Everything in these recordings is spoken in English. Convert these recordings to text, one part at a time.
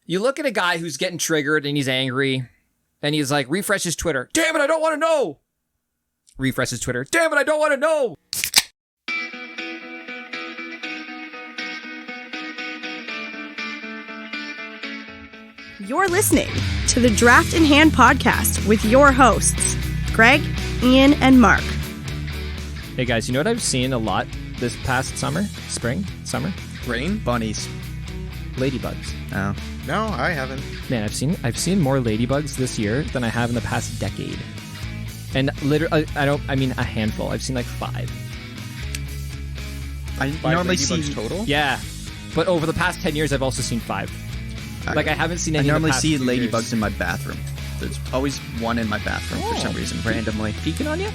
You look at a guy who's getting triggered and he's angry and he's like, refresh his Twitter. Damn it, I don't want to know. Refresh his Twitter. Damn it, I don't want to know. You're listening to the Draft in Hand podcast with your hosts, Greg, Ian, and Mark. Hey guys, you know what I've seen a lot this past summer? Summer? Rain? Bunnies. Ladybugs. Oh. No, I haven't. Man, I've seen more ladybugs this year than I have in the past decade. And literally, I mean a handful. I've seen like 5. I 5 normally ladybugs see total? Yeah. But over the past 10 years, I've also seen 5. I haven't seen any. I normally in the past see few ladybugs years. in my bathroom. There's always one in my bathroom for some reason, randomly. Peeking on you?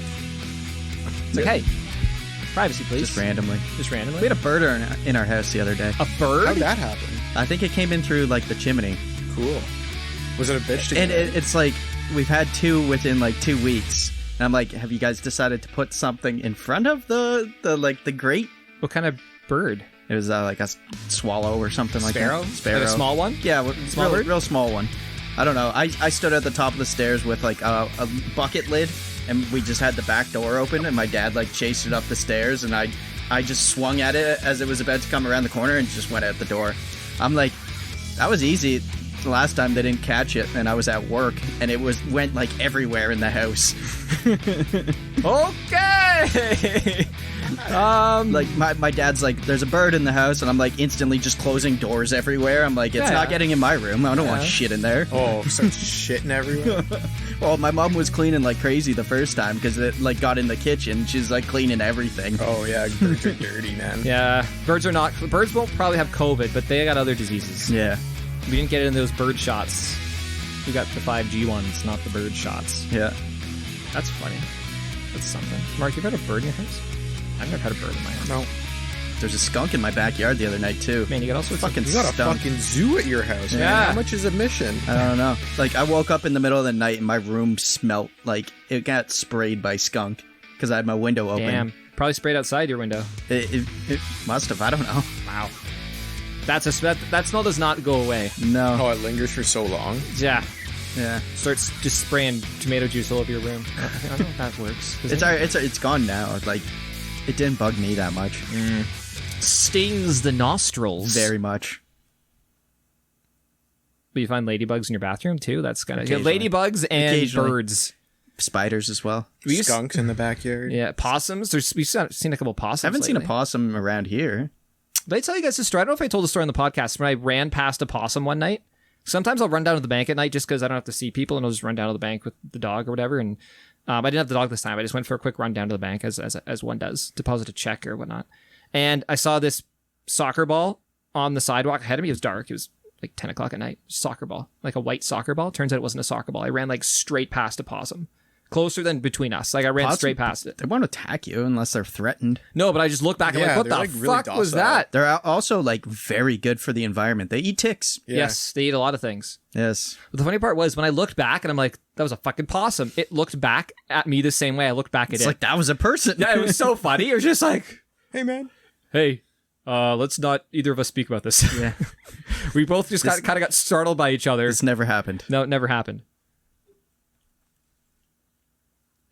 It's like, hey, privacy, please. Just randomly. Just randomly. We had a bird in our house the other day. A bird? How'd that happen? I think it came in through like the chimney. Cool. Was it a bitch to And get in? it's like we've had 2 within like 2 weeks. And I'm like, have you guys decided to put something in front of the grate? What kind of bird? It was like a swallow or something like Sparrow? that. Sparrow. Like a small one? Yeah, Small bird? real small one. I don't know. I stood at the top of the stairs with like a bucket lid, and we just had the back door open, and my dad like chased it up the stairs, and I just swung at it as it was about to come around the corner and just went out the door. I'm like, that was easy. The last time they didn't catch it, and I was at work, and it went like everywhere in the house. Okay. Like my dad's like, there's a bird in the house, and I'm like instantly just closing doors everywhere. I'm like, it's not getting in my room. I don't want shit in there. Oh, such shitting everywhere. Well, my mom was cleaning like crazy the first time because it like got in the kitchen. She's like cleaning everything. Oh, yeah, birds are dirty, man. Yeah, birds won't probably have COVID, but they got other diseases. Yeah. We didn't get it in those bird shots. We got the 5G ones, not the bird shots. Yeah. That's funny. That's something. Mark, you've had a bird in your house? I've never had a bird in my house. No. There's a skunk in my backyard the other night too. Man, you got all sorts Fucking of... You got a skunk. fucking zoo at your house, man. Yeah. How much is admission? I don't know. Like I woke up in the middle of the night and my room smelt like it got sprayed by skunk because I had my window open. Damn. Probably sprayed outside your window. It must have. I don't know. Wow. That smell does not go away. No. Oh, it lingers for so long. Yeah. Yeah. Starts just spraying tomato juice all over your room. I don't know if that works. It's gone now. Like it didn't bug me that much. Stings the nostrils. Very much. But you find ladybugs in your bathroom too? That's kind of... Occasionally. Ladybugs and Occasionally. birds. Spiders as well. Skunks in the backyard. Yeah, possums. We've seen a couple possums. I haven't seen a lately. possum around here. Did I tell you guys this story? I don't know if I told the story on the podcast. When I ran past a possum one night. Sometimes I'll run down to the bank at night just because I don't have to see people, and I'll just run down to the bank with the dog or whatever. And I didn't have the dog this time. I just went for a quick run down to the bank as one does, deposit a check or whatnot. And I saw this soccer ball on the sidewalk ahead of me. It was dark. It was like 10 o'clock at night. Soccer ball, like a white soccer ball. Turns out it wasn't a soccer ball. I ran like straight past a possum. Closer than between us. Like I ran straight past it. They won't attack you unless they're threatened. No, but I just looked back and Yeah, like, what they're, the like, really fuck was docile. that? They're also like very good for the environment. They eat ticks. Yeah. Yes, they eat a lot of things. Yes. But the funny part was when I looked back and I'm like, that was a fucking possum. It looked back at me the same way I looked back at It's it. like that was a person. Yeah, it was so funny. It was just like, Hey, man. hey, let's not either of us speak about this. Yeah. We both just kind of got startled by each other. This never happened. No, it never happened.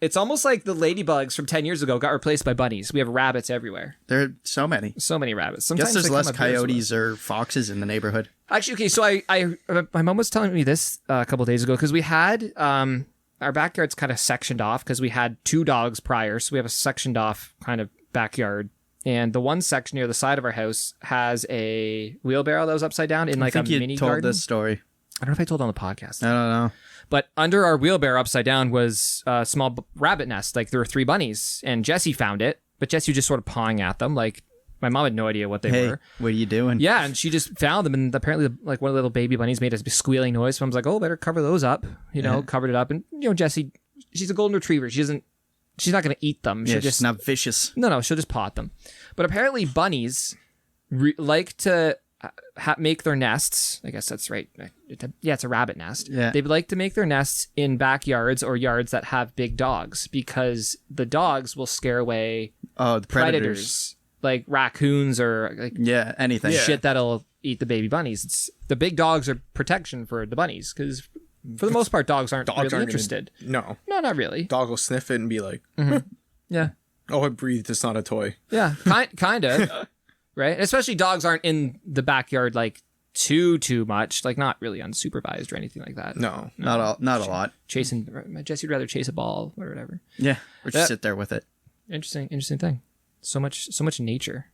It's almost like the ladybugs from 10 years ago got replaced by bunnies. We have rabbits everywhere. There are so many. So many rabbits. Sometimes Guess there's they less come up here as well. coyotes or foxes in the neighborhood. Actually, okay, so I my mom was telling me this a couple of days ago because we had our backyard's kind of sectioned off because we had 2 dogs prior, so we have a sectioned off kind of backyard. And the one section near the side of our house has a wheelbarrow that was upside down in like I a think you mini told garden. this story. I don't know if I told it on the podcast. I don't know. But under our wheelbarrow upside down was a small rabbit nest. Like there were 3 bunnies, and Jessie found it, but Jessie was just sort of pawing at them. Like my mom had no idea what they Hey, were. what are you doing? Yeah, and she just found them, and apparently, like one of the little baby bunnies made a squealing noise. So I was like, "Oh, better cover those up." Covered it up, and Jessie, she's a golden retriever. She's not going to eat them. Yeah, She'll she's just not vicious. no, she'll just paw at them. But apparently, bunnies like to make their nests. I guess that's right. Yeah, it's a rabbit nest. Yeah. They like to make their nests in backyards or yards that have big dogs because the dogs will scare away Oh, the predators. like raccoons or like Yeah, anything. shit that'll eat the baby bunnies. The big dogs are protection for the bunnies because for the most part, dogs aren't really interested. No, not really. Dog will sniff it and be like, Yeah. "Oh, I breathed. It's not a toy." Yeah, kind of. Right? And especially dogs aren't in the backyard like too much, like not really unsupervised or anything like that. No. Not a lot. Chasing Jesse would rather chase a ball or whatever. Yeah, or just sit there with it. Interesting thing. So much nature.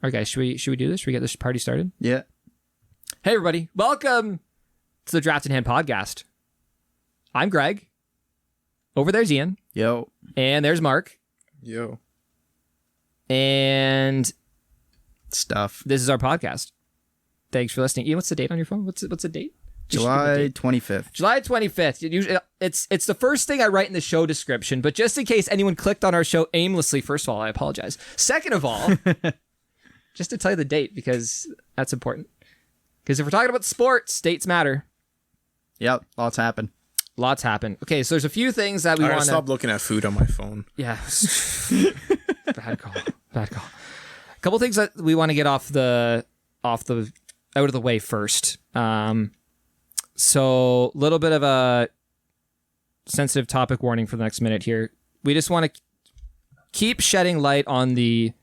All right, guys, should we do this? Should we get this party started? Yeah. Hey, everybody. Welcome to the Draft in Hand podcast. I'm Greg. Over there's Ian. Yo. And there's Mark. Yo. And Stuff. this is our podcast. Thanks for listening. Ian, what's the date on your phone? What's the date? July 25th. July 25th. It's the first thing I write in the show description, but just in case anyone clicked on our show aimlessly, first of all, I apologize. Second of all, just to tell you the date, because that's important. Because if we're talking about sports, dates matter. Yep, lots happen. Okay, so there's a few things that we want to... Stop looking at food on my phone. Yeah. Bad call. A couple things that we want to get out of the way first. So, a little bit of a sensitive topic warning for the next minute here. We just want to keep shedding light on the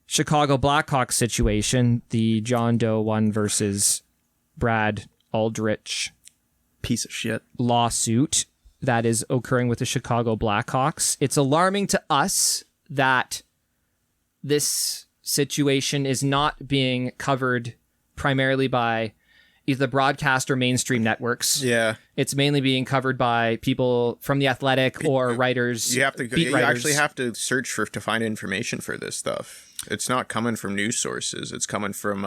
Chicago Blackhawks situation, the John Doe 1 versus Brad Aldrich Piece of shit. lawsuit that is occurring with the Chicago Blackhawks. It's alarming to us that this situation is not being covered primarily by either the broadcast or mainstream networks. Yeah. It's mainly being covered by people from The Athletic or writers. You have to. beat You writers. actually have to search to find information for this stuff. It's not coming from news sources. It's coming from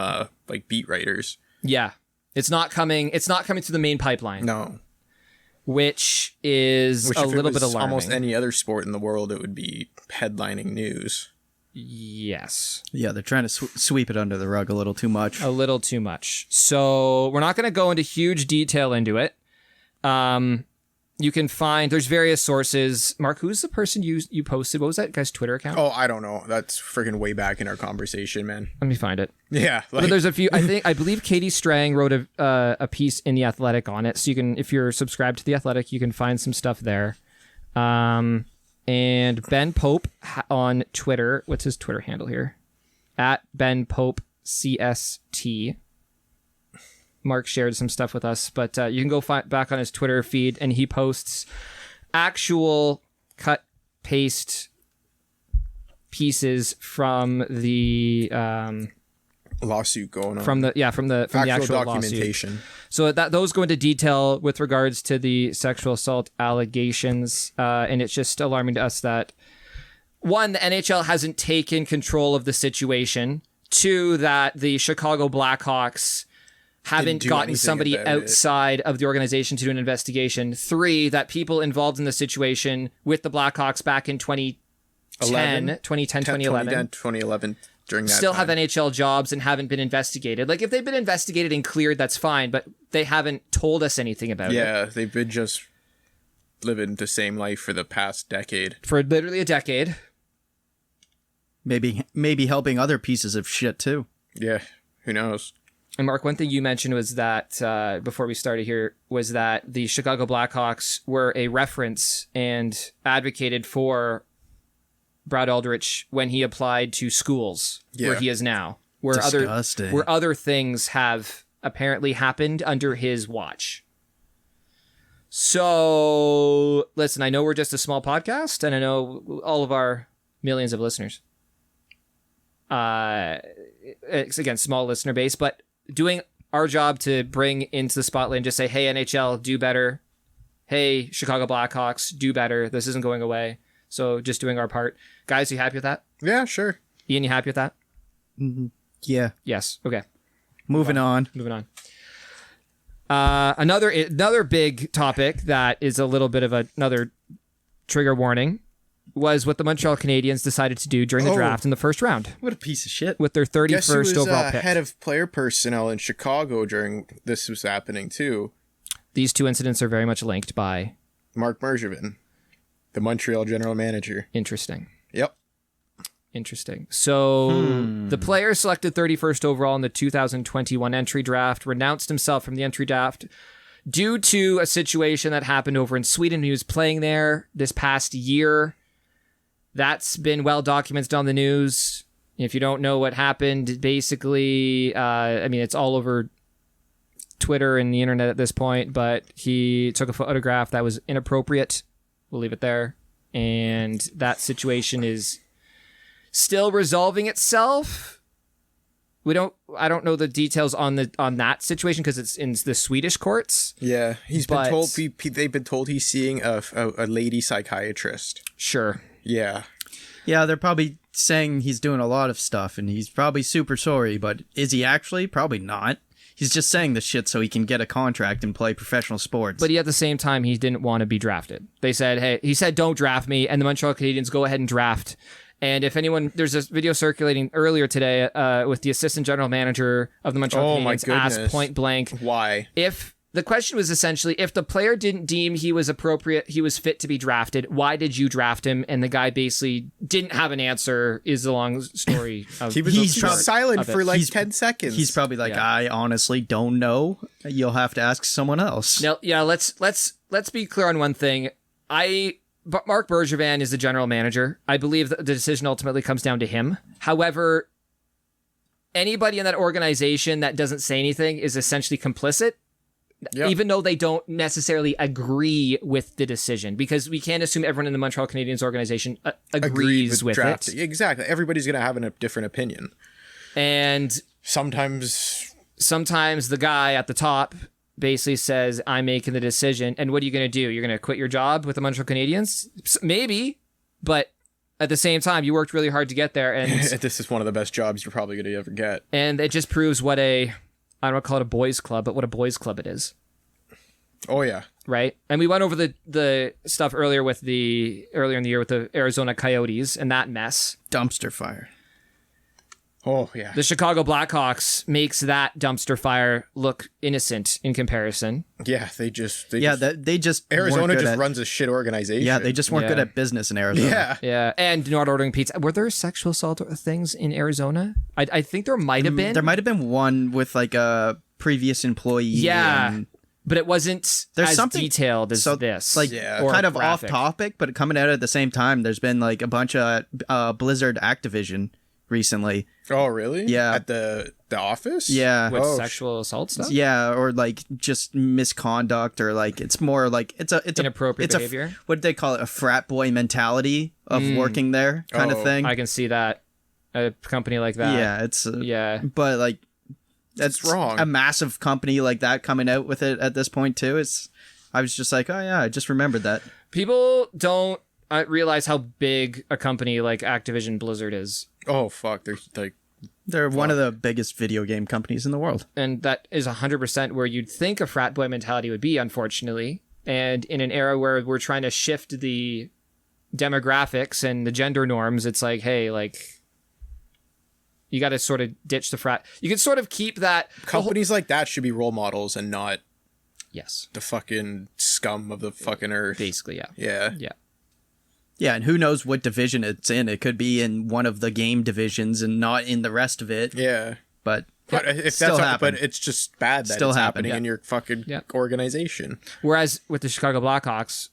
like beat writers. Yeah. It's not coming through the main pipeline. No. Which is a little bit alarming. Almost any other sport in the world, it would be headlining news. Yes. Yeah, they're trying to sweep it under the rug a little too much. A little too much. So we're not going to go into huge detail into it. You can find, there's various sources. Mark, who's the person you posted? What was that guy's Twitter account? Oh, I don't know. That's freaking way back in our conversation, man. Let me find it. Yeah. Like, But there's a few. I believe Katie Strang wrote a piece in The Athletic on it. So you can, if you're subscribed to The Athletic, you can find some stuff there. And Ben Pope on Twitter. What's his Twitter handle here? At Ben Pope CST. Mark shared some stuff with us, but you can go back on his Twitter feed, and he posts actual cut paste pieces from the lawsuit going on. from the actual documentation. lawsuit. So those go into detail with regards to the sexual assault allegations, and it's just alarming to us that one, the NHL hasn't taken control of the situation. Two, that the Chicago Blackhawks haven't gotten somebody outside of the organization to do an investigation. Three, that people involved in the situation with the Blackhawks back in 2011 during that still time. have NHL jobs and haven't been investigated. Like, if they've been investigated and cleared, that's fine, but they haven't told us anything about it. Yeah, they've been just living the same life for the past decade. For literally a decade. Maybe helping other pieces of shit too. Yeah, who knows? And Mark, one thing you mentioned was that, before we started here, was that the Chicago Blackhawks were a reference and advocated for Brad Aldrich when he applied to schools where he is now. Disgusting. Where other things have apparently happened under his watch. So, listen, I know we're just a small podcast, and I know all of our millions of listeners. It's, again, small listener base, but doing our job to bring into the spotlight and just say, hey, NHL, do better. Hey, Chicago Blackhawks, do better. This isn't going away. So just doing our part. Guys, you happy with that? Yeah, sure. Ian, you happy with that? Yeah. Yes. Okay. Moving on. Another big topic that is a little bit of another trigger warning was what the Montreal Canadiens decided to do during the draft in the first round What a piece of shit. with their 31st overall pick. Head of player personnel in Chicago during this was happening too. These two incidents are very much linked by... Mark Bergevin, the Montreal general manager. Interesting. Yep. Interesting. So the player selected 31st overall in the 2021 entry draft renounced himself from the entry draft due to a situation that happened over in Sweden. He was playing there this past year. That's been well documented on the news. If you don't know what happened, basically, it's all over Twitter and the internet at this point, but he took a photograph that was inappropriate. We'll leave it there. And that situation is still resolving itself. I don't know the details on that situation because it's in the Swedish courts. Yeah, they've been told he's seeing a lady psychiatrist. Sure. Yeah. Yeah, they're probably saying he's doing a lot of stuff and he's probably super sorry, but is he actually? Probably not. He's just saying this shit so he can get a contract and play professional sports. But at the same time, he didn't want to be drafted. He said, don't draft me, and the Montreal Canadiens go ahead and draft. And if anyone, there's this video circulating earlier today with the assistant general manager of the Montreal Canadiens asked point blank, why? If the question was essentially, if the player didn't deem he was appropriate, he was fit to be drafted, why did you draft him? And the guy basically didn't have an answer, is the long story of He's silent for 10 seconds. He's probably like, I honestly don't know. You'll have to ask someone else. Now, yeah, let's be clear on one thing. Mark Bergevin is the general manager. I believe that the decision ultimately comes down to him. However, anybody in that organization that doesn't say anything is essentially complicit. Yep. Even though they don't necessarily agree with the decision, because we can't assume everyone in the Montreal Canadiens organization agrees with it. Exactly. Everybody's going to have a different opinion. And sometimes the guy at the top basically says, I'm making the decision. And what are you going to do? You're going to quit your job with the Montreal Canadiens? Maybe, but at the same time, you worked really hard to get there. And this is one of the best jobs you're probably going to ever get. And it just proves what I don't want to call it a boys club, but what a boys club it is. Oh yeah. Right? And we went over the stuff earlier in the year with the Arizona Coyotes and that mess. Dumpster fire. Oh yeah. The Chicago Blackhawks makes that dumpster fire look innocent in comparison. Yeah, they just Arizona just runs a shit organization. Yeah, they just weren't good at business in Arizona. Yeah. Yeah, and not ordering pizza. Were there sexual assault things in Arizona? I think there might have been. There might have been one with like a previous employee. Yeah. But it wasn't as detailed as this. Like, kind of graphic. Off topic, but coming out at the same time, there's been like a bunch of Blizzard Activision recently. Oh, really? Yeah. At the office? Yeah. With sexual assault stuff? Yeah, or like just misconduct, or like it's more like it's inappropriate behavior. What do they call it? A frat boy mentality of working there kind of thing. I can see that. A company like that. Yeah, but like that's wrong. A massive company like that coming out with it at this point too. I was just like, oh yeah, I just remembered that. People don't realize how big a company like Activision Blizzard is. Oh fuck, they're one of the biggest video game companies in the world. And that is 100% where you'd think a frat boy mentality would be, unfortunately. And in an era where we're trying to shift the demographics and the gender norms, it's like, hey, like, you got to sort of ditch the frat. You can sort of keep that. Companies like that should be role models and not the fucking scum of the fucking earth. Basically, yeah. Yeah. Yeah. Yeah, and who knows what division it's in. It could be in one of the game divisions and not in the rest of it. Yeah. But if but it's just bad that it's happening in your fucking organization. Whereas with the Chicago Blackhawks,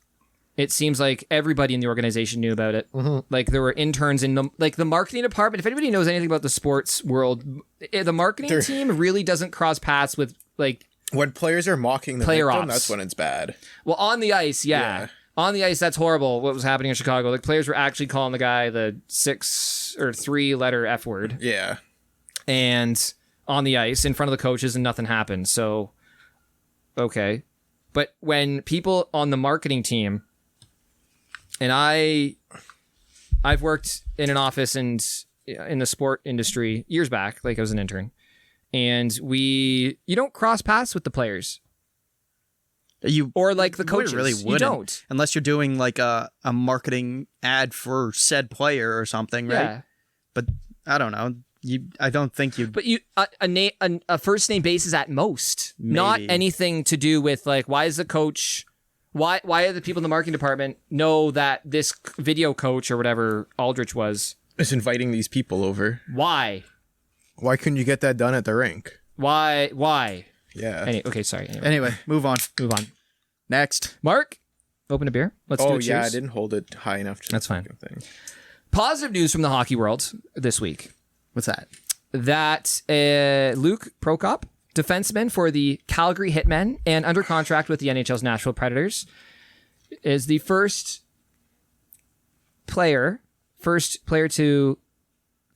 it seems like everybody in the organization knew about it. Mm-hmm. Like there were interns in the marketing department. If anybody knows anything about the sports world, the marketing team really doesn't cross paths with like when players are mocking the victim, that's when it's bad. Well, on the ice, yeah. On the ice, that's horrible. What was happening in Chicago? Like players were actually calling the guy the 6 or 3-letter F word. Yeah. And on the ice in front of the coaches, and nothing happened. So, okay. But when people on the marketing team, and I've worked in an office and in the sport industry years back, like I was an intern, and you don't cross paths with the players. Or like the coaches. Really wouldn't, you don't. Unless you're doing like a marketing ad for said player or something, right? Yeah. But I don't know. I don't think you. But a first name basis at most. Maybe. Not anything to do with like why is the coach. Why are the people in the marketing department know that this video coach or whatever Aldrich was Is inviting these people over. Why? Why couldn't you get that done at the rink? Why? Yeah. Okay, sorry. Anyway, move on. Next. Mark, open a beer. Let's do a cheers. Yeah, I didn't hold it high enough to That's fine. Thing. Positive news from the hockey world this week. What's that? That Luke Prokop, defenseman for the Calgary Hitmen and under contract with the NHL's Nashville Predators, is the first player to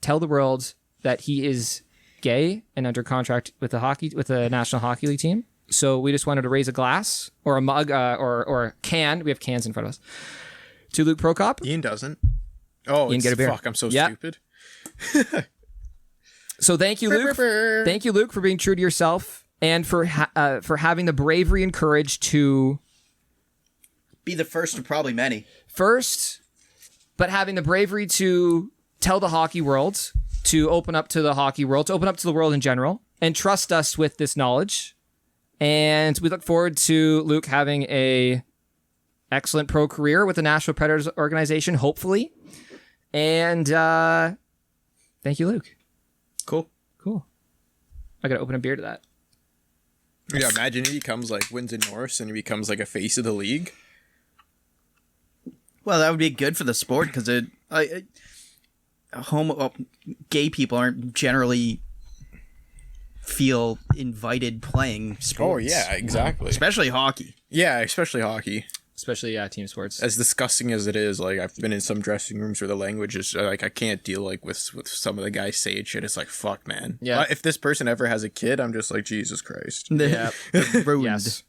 tell the world that he is gay and under contract with the National Hockey League team. So we just wanted to raise a glass or a mug or a can. We have cans in front of us. To Luke Prokop. Ian doesn't. Oh, Ian, get a beer. Fuck, I'm so stupid. So thank you, Luke. Thank you, Luke, for being true to yourself and for having the bravery and courage to Be the first of probably many. But having the bravery to tell the hockey world, to open up to the hockey world, to open up to the world in general, and trust us with this knowledge. And we look forward to Luke having a excellent pro career with the Nashville Predators organization, hopefully. And thank you, Luke. Cool. I gotta open a beer to that. Yeah, imagine he becomes wins in Norris and he becomes a face of the league. Well, that would be good for the sport because gay people aren't generally feel invited playing sports. Oh, yeah, exactly. Especially hockey. Yeah, especially hockey. Especially team sports. As disgusting as it is, I've been in some dressing rooms where the language is I can't deal with some of the guys saying shit. It's fuck, man. Yeah. If this person ever has a kid, I'm just Jesus Christ. Yeah. Ruined. Yes.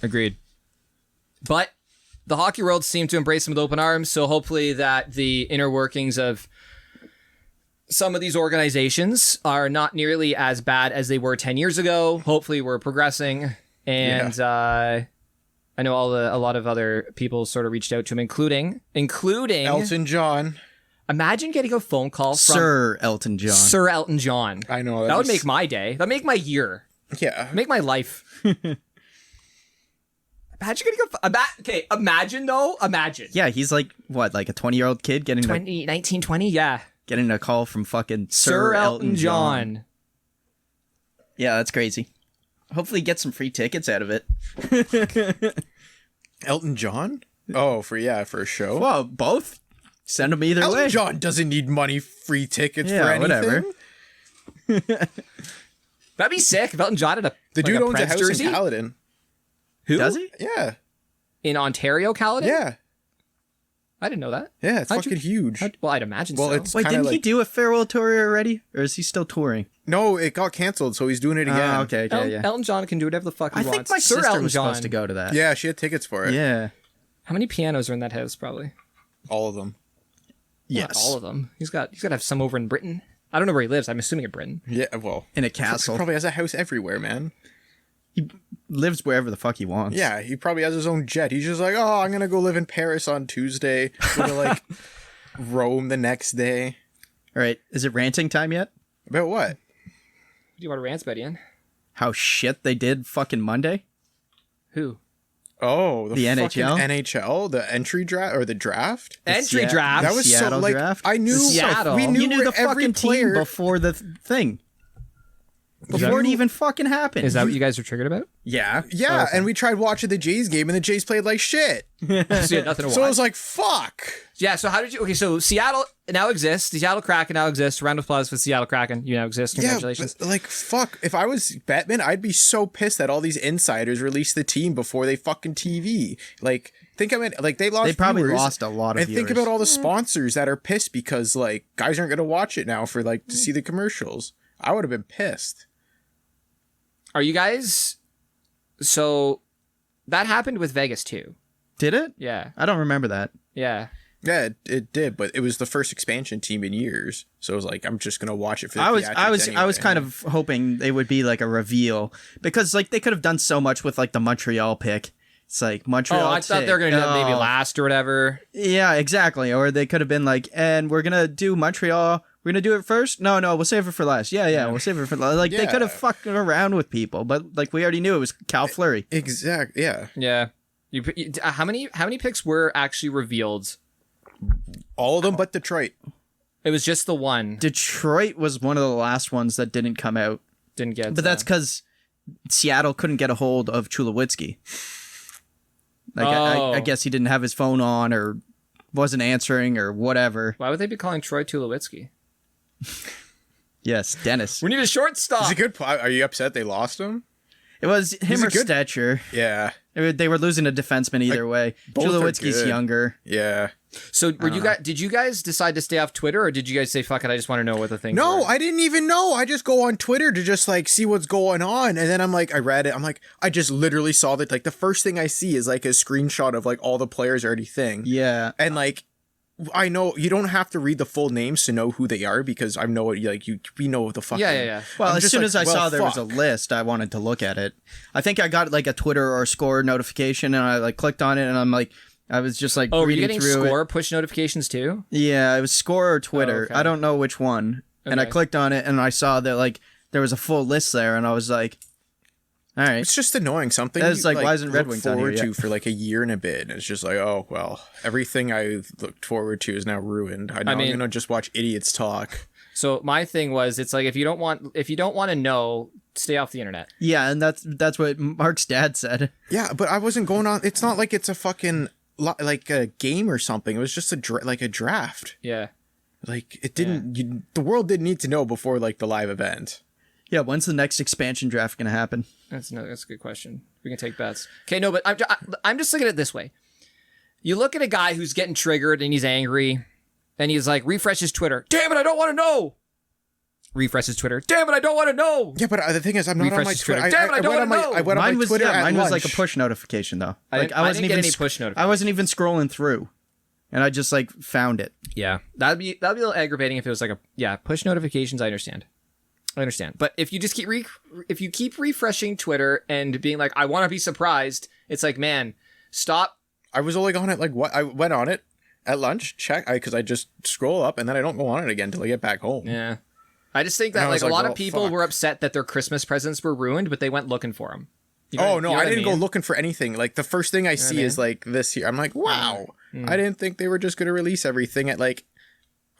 Agreed. But the hockey world seemed to embrace him with open arms, so hopefully that the inner workings of some of these organizations are not nearly as bad as they were 10 years ago. Hopefully we're progressing. And I know a lot of other people sort of reached out to him, including Elton John. Imagine getting a phone call from Sir Elton John. I know. That would make my day. That'd make my year. Yeah. Make my life. Imagine getting imagine. Yeah, he's what, a 20-year-old kid getting 1920, yeah. Getting a call from fucking Sir Elton John. Yeah, that's crazy. Hopefully get some free tickets out of it. Elton John? Oh, for a show? Well, both. Send them either way. Elton John doesn't need money, free tickets for anything. Whatever. That'd be sick if Elton John had The dude owns a Preds house jersey. in Caledon. Who? Does he? Yeah. In Ontario, Caledon? Yeah. I didn't know that. Yeah, it's fucking huge. Well, I'd imagine Well, so. it's Wait, kinda didn't he do a farewell tour already? Or is he still touring? No, it got canceled, so he's doing it again. Okay, yeah. Elton John can do whatever the fuck he I wants. think my Sir sister Elton was John. supposed to go to that. Yeah, she had tickets for it. Yeah. How many pianos are in that house? Probably. All of them. Not all of them. He's got to have some over in Britain. I don't know where he lives. I'm assuming in Britain. Yeah, well. In a He castle. probably has a house everywhere, man. He lives wherever the fuck he wants. Yeah, he probably has his own jet. He's just I'm going to go live in Paris on Tuesday. Go to, Rome the next day. All right. Is it ranting time yet? About what? Do you want to rant about, Ian? How shit they did fucking Monday? Who? Oh, The fucking NHL? NHL? The entry draft or the draft? Entry draft. That was Seattle so draft? I knew Seattle. we knew You knew the every fucking player team before the thing. Before it even fucking happened. Is that what you guys are triggered about? Yeah. Yeah, and we tried watching the Jays game and the Jays played like shit. So you had nothing to So I watch. was fuck. Yeah, so how did you... Okay, so Seattle now exists. The Seattle Kraken now exists. Round of applause for Seattle Kraken. You now exist. Congratulations. Yeah, but, fuck. If I was Batman, I'd be so pissed that all these insiders released the team before they fucking TV. Think of it. They lost. They probably viewers, lost a lot of and think viewers. about all the sponsors that are pissed because guys aren't going to watch it now for to see the commercials. I would have been pissed. Are you guys... So that happened with Vegas too. Did it? Yeah. I don't remember that. Yeah. Yeah, it did, but it was the first expansion team in years. So it was I'm just gonna watch it for the I was theatrics kind anyway. of hoping they would be a reveal because they could have done so much with the Montreal pick. It's Montreal. Oh, I thought they were going to do that maybe last or whatever. Yeah, exactly. Or they could have been and we're gonna do Montreal. We're gonna do it first. No, we'll save it for last. Yeah, we'll save it for last. They could have fucked around with people, but we already knew it was Cal Fleury. Exactly. Yeah. Yeah. How many picks were actually revealed All of them but Detroit. It was just the one. Detroit was one of the last ones that didn't come out. Didn't get. But that's because Seattle couldn't get a hold of Tulowitzki. Like I guess he didn't have his phone on or wasn't answering or whatever. Why would they be calling Troy Tulowitzki? Yes, Dennis. We need a shortstop. He's a good. Are you upset they lost him? It was him He's a or good- Stetcher. Yeah. They were losing a defenseman either way. both are Tulowitzki's good. younger. Yeah. So did you guys decide to stay off Twitter, or did you guys say fuck it? I just want to know what the thing. No, I didn't even know. I just go on Twitter to just like see what's going on, and then I'm like, I read it. I'm like, I just literally saw that. Like the first thing I see is like a screenshot of like all the players already thing. Yeah. And like, I know you don't have to read the full names to know who they are because I know it. Like we know the fucking. Yeah. Well, I'm as just soon like, as I well, saw there was fuck. a list, I wanted to look at it. I think I got like a Twitter or Score notification, and I like clicked on it, and I'm like, I was just like, Oh, were you reading getting through Score it. push notifications too? Yeah, it was Score or Twitter. okay. I don't know which one. And I Okay. clicked on it, and I saw that like there was a full list there, and I was like, all right. It's just annoying. Something It's you, like, why isn't Red look Wings on here forward yet? to for like a year and a bit? It's just like, oh well, everything I looked forward to is now ruined. I'm gonna just watch idiots talk. So my thing was, it's like if you don't want to know, stay off the internet. Yeah, and that's what Mark's dad said. Yeah, but I wasn't going on. It's not like it's a fucking like a game or something. It was just a draft. Yeah. Like it didn't. The world didn't need to know before like the live event. Yeah, when's the next expansion draft going to happen? That's a good question. We can take bets. Okay, no, but I'm just looking at it this way. You look at a guy who's getting triggered and he's angry, and he's like, refresh his Twitter. Damn it, I don't want to know. Refresh his Twitter. Damn it, I don't want to know. Yeah, but the thing is, I'm not Refresh on my his Twitter. Twitter. Damn it, I don't went wanna on my. know. I went on Mine my was Twitter. mine was like a lunch. push notification though. I Like didn't wasn't get even any push I wasn't even scrolling through, and I just like found it. Yeah, that'd be a little aggravating if it was like push notifications. I understand, but if you just keep refreshing Twitter and being like, I want to be surprised, it's like, man, stop. I was only on it like what? I went on it at lunch. Check because I just scroll up and then I don't go on it again until I get back home. Yeah, I just think that And I like was a like, lot well, of people fuck. were upset that their Christmas presents were ruined, but they went looking for them. Oh no, I didn't go looking for anything. Like the first thing I see man. is like this here. I'm like, wow. I didn't think they were just gonna release everything at like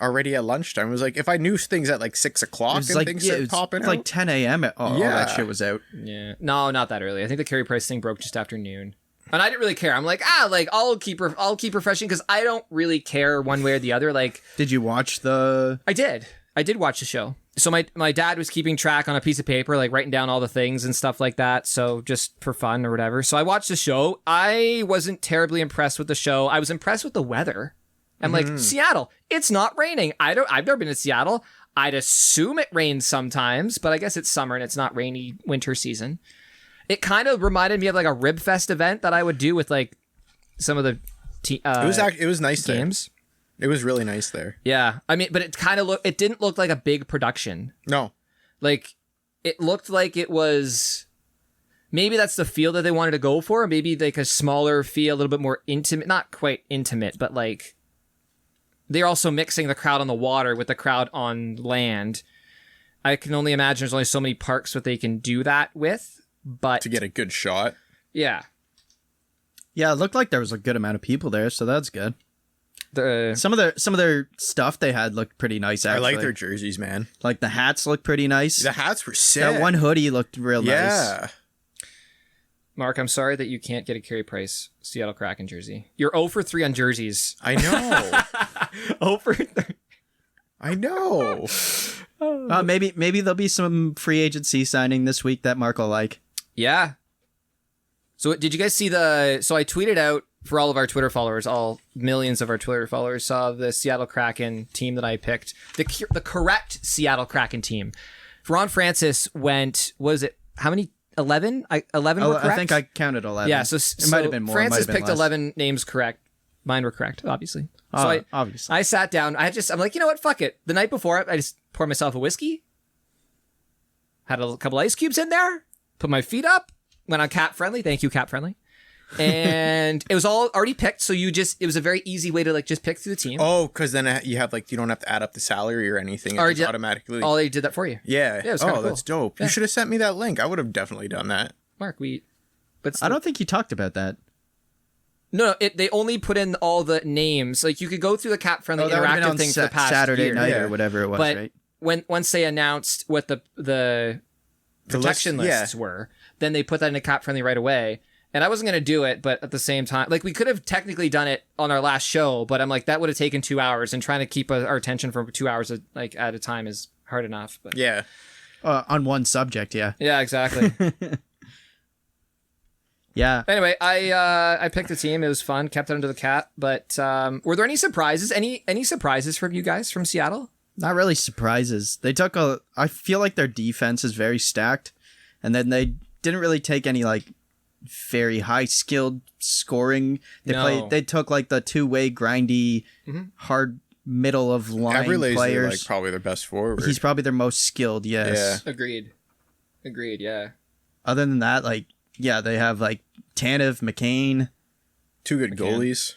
already at lunchtime. It was like if I knew things at like 6 o'clock and things it started was popping like out. 10 a.m. All that shit was out. Yeah, no, not that early. I think the carry price thing broke just after noon, and I didn't really care. I'm like, I'll keep refreshing because I don't really care one way or the other. Like, Did you watch the? I did watch the show. So my dad was keeping track on a piece of paper, like writing down all the things and stuff like that. So just for fun or whatever. So I watched the show. I wasn't terribly impressed with the show. I was impressed with the weather. I'm like, Seattle, it's not raining. I've never been to Seattle. I'd assume it rains sometimes, but I guess it's summer and it's not rainy winter season. It kind of reminded me of like a Rib Fest event that I would do with like some of the it was nice games. there. It was really nice there. Yeah. I mean, but it didn't look like a big production. No. Like, it looked like it was... Maybe that's the feel that they wanted to go for. Maybe like a smaller feel, a little bit more intimate. Not quite intimate, but like... They're also mixing the crowd on the water with the crowd on land. I can only imagine there's only so many parks that they can do that with, but... To get a good shot. Yeah. Yeah, it looked like there was a good amount of people there, so that's good. The Some of their stuff they had looked pretty nice. Actually, I like their jerseys, man. like the hats looked pretty nice. The hats were sick. That one hoodie looked real nice. Yeah. Mark, I'm sorry that you can't get a Carey Price Seattle Kraken jersey. You're 0 for 3 on jerseys. I know. 0 for 3. I know. Maybe there'll be some free agency signing this week that Mark will like. Yeah. So did you guys see so I tweeted out for all of our Twitter followers, all millions of our Twitter followers saw the Seattle Kraken team that I picked, the correct Seattle Kraken team. Ron Francis went, was it, how many? 11? 11 were correct? I think I counted 11. Yeah, so it might have been more. Francis might have been picked less. 11 names correct. Mine were correct, obviously. So obviously. I sat down. I'm like, you know what? Fuck it. The night before, I just poured myself a whiskey, had a couple ice cubes in there, put my feet up, went on Cat Friendly. Thank you, Cat Friendly. And it was all already picked. So it was a very easy way to like just pick through the team. Oh, because then you have like, you don't have to add up the salary or anything. It Or just just- automatically. Oh, they did that for you. Yeah. Yeah, it was kinda cool. That's dope. Yeah. You should have sent me that link. I would have definitely done that. Mark, but I don't think you talked about that. No, they only put in all the names. Like you could go through the cap friendly that would've been interactive on thing for the past Saturday year. night or whatever it was, but right? once they announced what the protection lists were, then they put that in a cap friendly right away. And I wasn't going to do it, but at the same time, like we could have technically done it on our last show, but I'm like, that would have taken 2 hours, and trying to keep our attention for 2 hours at a time is hard enough. But Yeah. On one subject, yeah. yeah, exactly. Yeah. Anyway, I picked a team. It was fun. Kept it under the cap. But were there any surprises? Any surprises from you guys from Seattle? Not really surprises. They took I feel like their defense is very stacked, and then they didn't really take any like very high skilled scoring. They took like the two-way grindy, hard middle of line Everly's players. like probably their best forward. He's probably their most skilled. Yes. Yeah. Agreed. Yeah. Other than that, like they have like Tanev, McCain, 2 good goalies.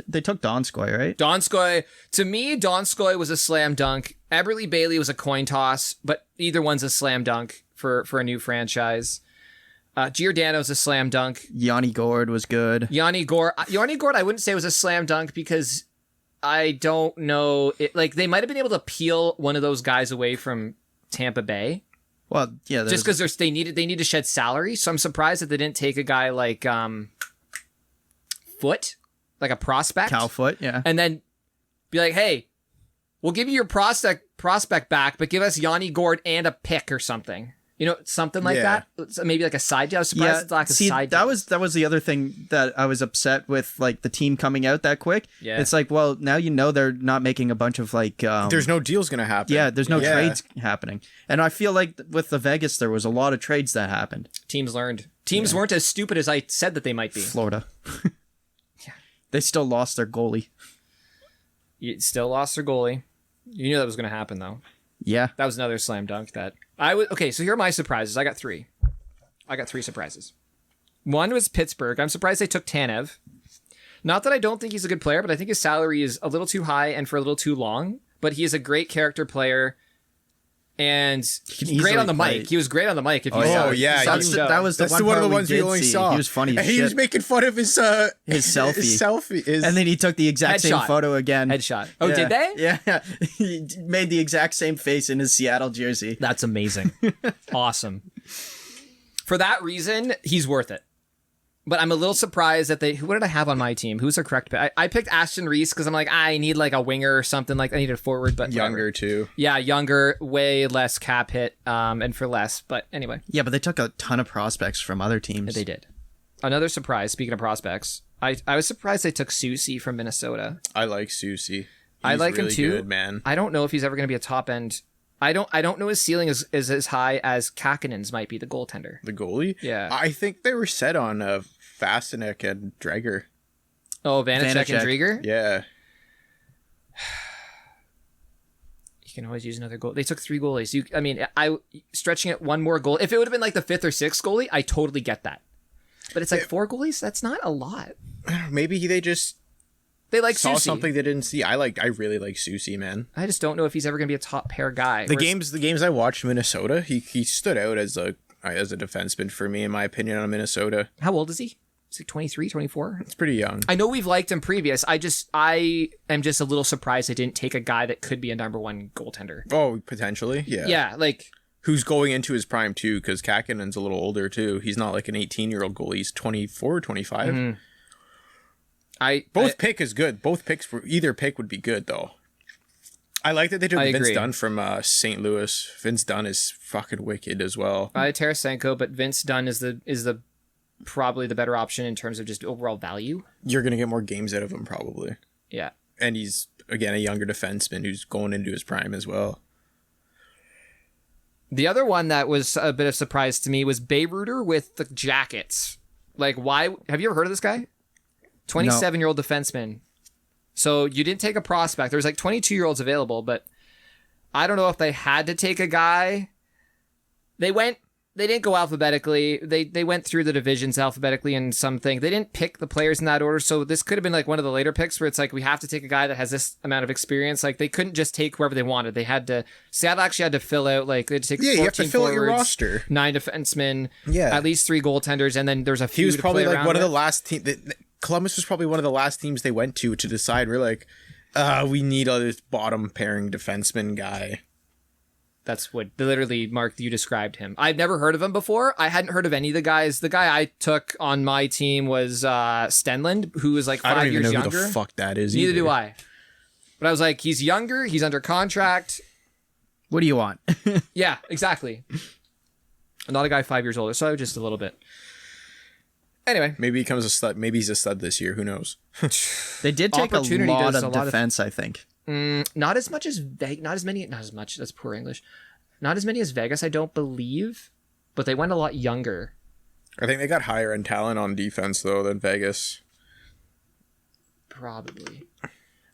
They took Donskoy, right? Donskoy, to me, Donskoy was a slam dunk. Eberle Bailey was a coin toss, but either one's a slam dunk for a new franchise. Giordano's a slam dunk. Yanni Gord was good. Yanni Gord, I wouldn't say was a slam dunk because I don't know. Like they might have been able to peel one of those guys away from Tampa Bay. Well, yeah, just because they need to shed salary. So I'm surprised that they didn't take a guy like Foot, like a prospect, Cal Foot, yeah, and then be like, hey, we'll give you your prospect back, but give us Yanni Gord and a pick or something. You know, something like that. Maybe like a side deal. I was surprised it's like a side deal. That was the other thing that I was upset with, like the team coming out that quick. Yeah. It's like, well, now you know they're not making a bunch of like There's no deals gonna happen. Yeah, there's no trades happening. And I feel like with the Vegas there was a lot of trades that happened. Teams learned. Teams weren't as stupid as I said that they might be. Florida. They still lost their goalie. You still lost their goalie. You knew that was going to happen, though. Yeah. That was another slam dunk that I would. Okay, so here are my surprises. I got three surprises. One was Pittsburgh. I'm surprised they took Tanev. Not that I don't think he's a good player, but I think his salary is a little too high and for a little too long. But he is a great character player. And he's great on the mic. He was great on the mic. If you saw, yeah, that was that's one one of the part ones we only see. saw. He was funny as He shit. was making fun of his selfie. His and then he took the exact same Headshot. photo again. Headshot. Oh, Yeah. did they? Yeah. He made the exact same face in his Seattle jersey. That's amazing. Awesome. For that reason, he's worth it. But I'm a little surprised that what did I have on my team? Who's the correct pick? I picked Ashton Reese because I'm like, I need like a winger or something. Like I need a forward, but younger whatever. too. Yeah, younger, way less cap hit, and for less. But anyway. Yeah, but they took a ton of prospects from other teams. They did. Another surprise, speaking of prospects, I was surprised they took Susie from Minnesota. I like Susie. I like really him too. Good, man. I don't know if he's ever going to be a top end. I don't know his ceiling is as high as Kakinen's might be, the goaltender. The goalie? Yeah. I think they were set on Fastenek and Dreger. Oh, Vanacek and Drieger? Yeah. You can always use another goal. They took 3 goalies. Stretching it one more goal. If it would have been like the 5th or 6th goalie, I totally get that. But it's like 4 goalies? That's not a lot. Maybe they just They like saw Susie. something they didn't see. I really like Susie, man. I just don't know if he's ever going to be a top pair guy. The games I watched Minnesota, he stood out as a defenseman for me, in my opinion, on Minnesota. How old is he? Is he 23, 24? It's pretty young. I know we've liked him previous. I am just a little surprised they didn't take a guy that could be a number 1 goaltender. Oh, potentially, yeah. Yeah, like who's going into his prime too, because Kakinen's a little older too. He's not like an 18-year-old goalie. He's 24, 25. Mm-hmm. Both pick is good. Both picks for either pick would be good though. I like that they took Vince Dunn from St. Louis. Vince Dunn is fucking wicked as well. Tarasenko, but Vince Dunn is the probably the better option in terms of just overall value. You're gonna get more games out of him probably. Yeah. And he's again a younger defenseman who's going into his prime as well. The other one that was a bit of surprise to me was Bayreuther with the Jackets. Like, why? Have you ever heard of this guy? 27-year-old defenseman. So you didn't take a prospect. There was like 22-year-olds available, but I don't know if they had to take a guy. They They didn't go alphabetically. They went through the divisions alphabetically and something. They didn't pick the players in that order, so this could have been like one of the later picks where it's like we have to take a guy that has this amount of experience. Like they couldn't just take whoever they wanted. They had to. Seattle actually had to fill out like they had to take 14 you have to fill out your forwards, roster. 9 defensemen, Yeah. at least 3 goaltenders, and then there's a few. He was to probably play like around one of the with. last team. Columbus was probably one of the last teams they went to decide. We're like, we need this bottom pairing defenseman guy. That's what literally, Mark, you described him. I've never heard of him before. I hadn't heard of any of the guys. The guy I took on my team was Stenlund, who was like 5 I don't even years know younger. who the fuck that is. Neither either. do I. But I was like, he's younger. He's under contract. What do you want? Yeah, exactly. Not a guy 5 years older, so just a little bit. Anyway, Maybe he becomes a stud. Maybe he's a stud this year. Who knows? They did take a Opportunity lot does of a lot of- defense, I think. not as much as not as many. Not as much. That's poor English. Not as many as Vegas, I don't believe. But they went a lot younger. I think they got higher end talent on defense though than Vegas. Probably.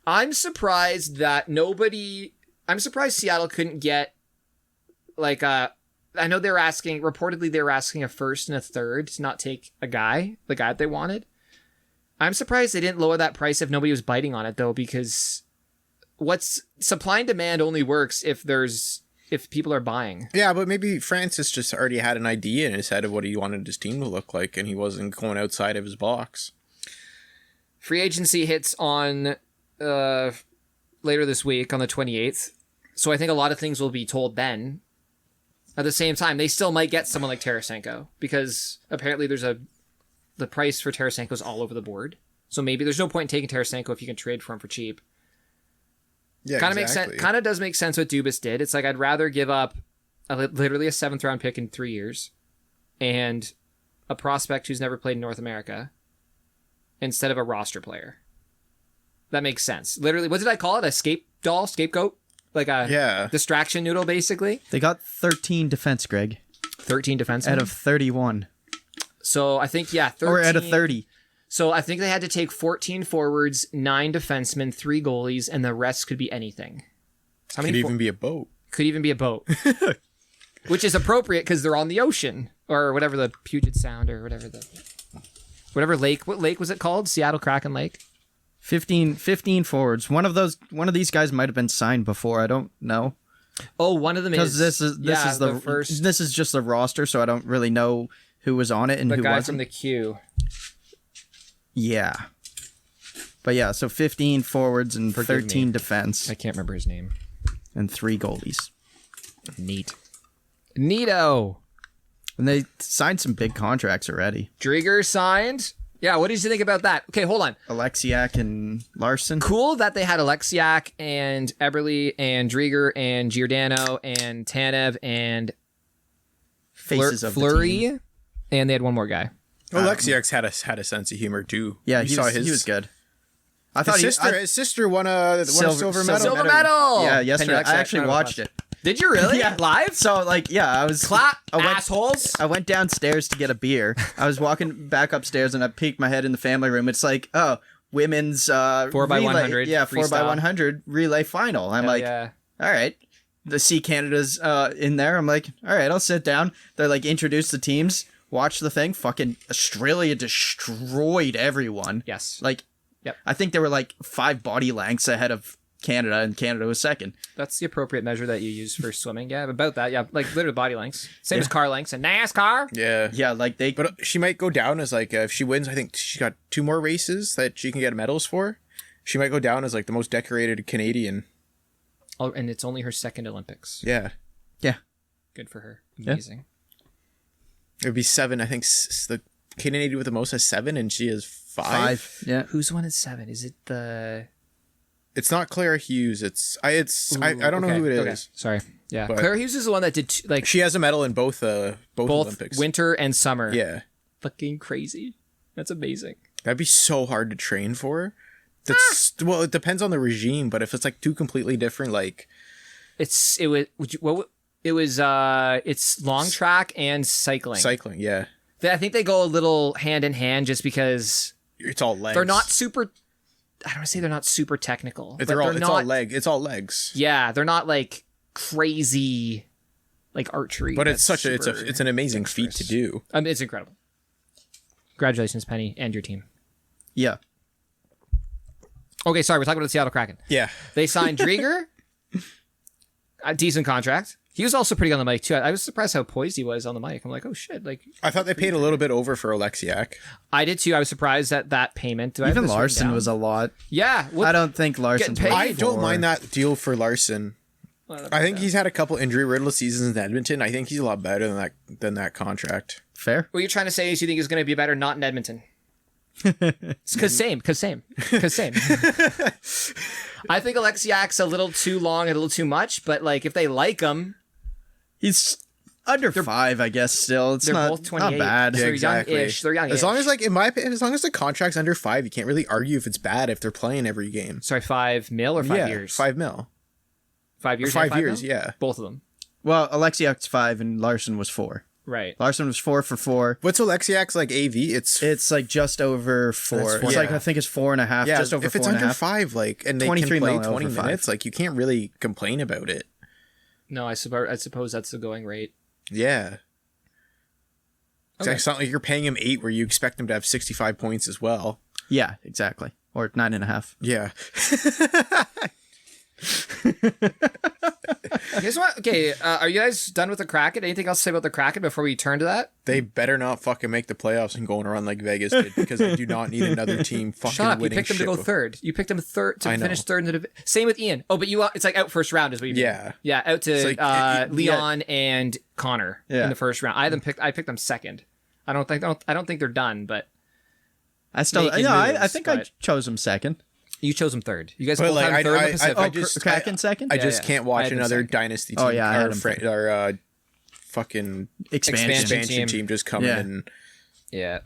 I'm surprised that nobody. I'm surprised Seattle couldn't get like a. I know they're asking. Reportedly, they were asking a first and a third to not take the guy that they wanted. I'm surprised they didn't lower that price if nobody was biting on it though, because what's supply and demand only works if people are buying. Yeah, but maybe Francis just already had an idea in his head of what he wanted his team to look like, and he wasn't going outside of his box. Free agency hits on later this week on the 28th. So I think a lot of things will be told then. At the same time, they still might get someone like Tarasenko because apparently the price for Tarasenko is all over the board. So maybe there's no point in taking Tarasenko if you can trade for him for cheap. Yeah, Kind of makes sense. Kind of does make sense what Dubas did. It's like I'd rather give up literally a 7th round pick in 3 years and a prospect who's never played in North America instead of a roster player. That makes sense. Literally, what did I call it? A scapegoat? Like a distraction noodle, basically. They got 13 defense, Greg. 13 defensemen? Out of 31. So I think, 13. Or out of 30. So I think they had to take 14 forwards, 9 defensemen, 3 goalies, and the rest could be anything. Could even be a boat. Could even be a boat. Which is appropriate because they're on the ocean. Or whatever the Puget Sound or whatever lake. What lake was it called? Seattle Kraken Lake? 15 forwards. One of these guys might have been signed before. I don't know. Oh, one of them is. Because this is the first. This is just the roster, so I don't really know who was on it and The who guy wasn't. from the queue. Yeah. But yeah, so 15 forwards and Forgive 13 me. defense I can't remember his name. and 3 goalies. Neato. And they signed some big contracts already. Drieger signed. Yeah, what did you think about that? Okay, hold on. Alexiak and Larson. Cool that they had Alexiak and Eberle and Drieger and Giordano and Tanev and Faces of the Fleury, team. and they had one more guy. Alexiak's had a sense of humor too. Yeah, You he saw was good. I His thought his sister won a silver medal. Silver medal. Yeah, yesterday. Penny I actually Alexiak, watched it. Did you really? Yeah. Live? So I was Clap, I went, assholes. I went downstairs to get a beer. I was walking back upstairs and I peeked my head in the family room. It's like, oh, women's 4x100. Yeah, 4x100 relay final. I'm Hell like, yeah. all right. The C Canada's in there. I'm like, all right, I'll sit down. They're like, introduce the teams, watch the thing. Fucking Australia destroyed everyone. Yes. Like, Yep. I think they were like 5 body lengths ahead of Canada, and Canada was second. That's the appropriate measure that you use for swimming. Yeah, about that. Yeah, like literally body lengths. Same as car lengths and NASCAR. Yeah. Yeah, like they. But she might go down as like if she wins. I think she got 2 more races that she can get medals for. She might go down as like the most decorated Canadian. Oh, and it's only her second Olympics. Yeah, Yeah. Good for her. Amazing. it would be 7. I think the Canadian with the most has 7, and she has 5. 5. Yeah. Who's one at 7? Is it the? It's not Claire Hughes. I don't know who it is. Okay. Sorry. Yeah, But- Claire Hughes is the one that did She has a medal in both both Olympics. winter and summer. Yeah, Fucking crazy. That's amazing. that'd be so hard to train for. That's well, it depends on the regime, but if it's like 2 completely different, like It's long track and cycling. cycling, yeah, I think they go a little hand in hand just because it's all legs. they're not super. I don't want to say they're not super technical. It's but all they're not, legs. It's all legs. Yeah, they're not like crazy like archery. But it's that's it's an amazing feat to do. It's incredible. Congratulations, Penny, and your team. Yeah. Okay, sorry, we're talking about the Seattle Kraken. Yeah. They signed Drieger, a decent contract. He was also pretty good on the mic too. I was surprised how poised he was on the mic. I'm like, oh shit! Like, I thought they paid a little bit over for Alexiak. I did too. I was surprised at that payment. Even Larson was a lot. Yeah, I don't think Larson's Getting paid. I don't mind that deal for Larson. I think he's had a couple injury-riddled seasons in Edmonton. I think he's a lot better than that contract. Fair. What you're trying to say is you think he's going to be better not in Edmonton. Because same. I think Alexiak's a little too long and a little too much, but like if they like him, he's under 5, I guess. Still, it's they're not, both 28. not bad. Yeah, They're exactly. youngish. They're youngish. As long as, like, in my opinion, as long as the contract's under 5, you can't really argue if it's bad if they're playing every game. Sorry, 5 mil or 5 years? 5 mil. 5 years. 5 years, mil? yeah. Both of them. Well, Alexiak's 5 and Larson was 4. Right. Larson was 4 for 4. What's Alexiak's like AV? It's like just over 4. That's It's four. like Yeah. I think it's 4.5. yeah. Just over if it's 4.5. under 5, like, and they can 23 play mil 20 over 5. minutes, like, you can't really complain about it. No, I suppose that's the going rate. Yeah. Okay. It's not like you're paying him 8 where you expect him to have 65 points as well. Yeah, exactly. Or 9.5. Yeah. Are you guys done with the Kraken? Anything else to say about the Kraken before we turn to that? They better not fucking make the playoffs and go on a run like Vegas did, because I do not need another team fucking Shut up! You winning picked them to shit go with- third. You picked them third to I know. finish third in the division. Same with Ian. Oh, but it's like out first round is what you mean. Yeah. Yeah, out to It's like, Leon and Connor Yeah. in the first round. I picked them second. I don't think they're done, but I still, Making I moves, think I but- chose him second. you chose them third. You guys But, both like, had him third in the I Pacific. just Kraken second? I just yeah. can't I watch had them another second. dynasty team. Oh, yeah, I had them our fucking Expansion. expansion team just come Yeah. in and Yeah.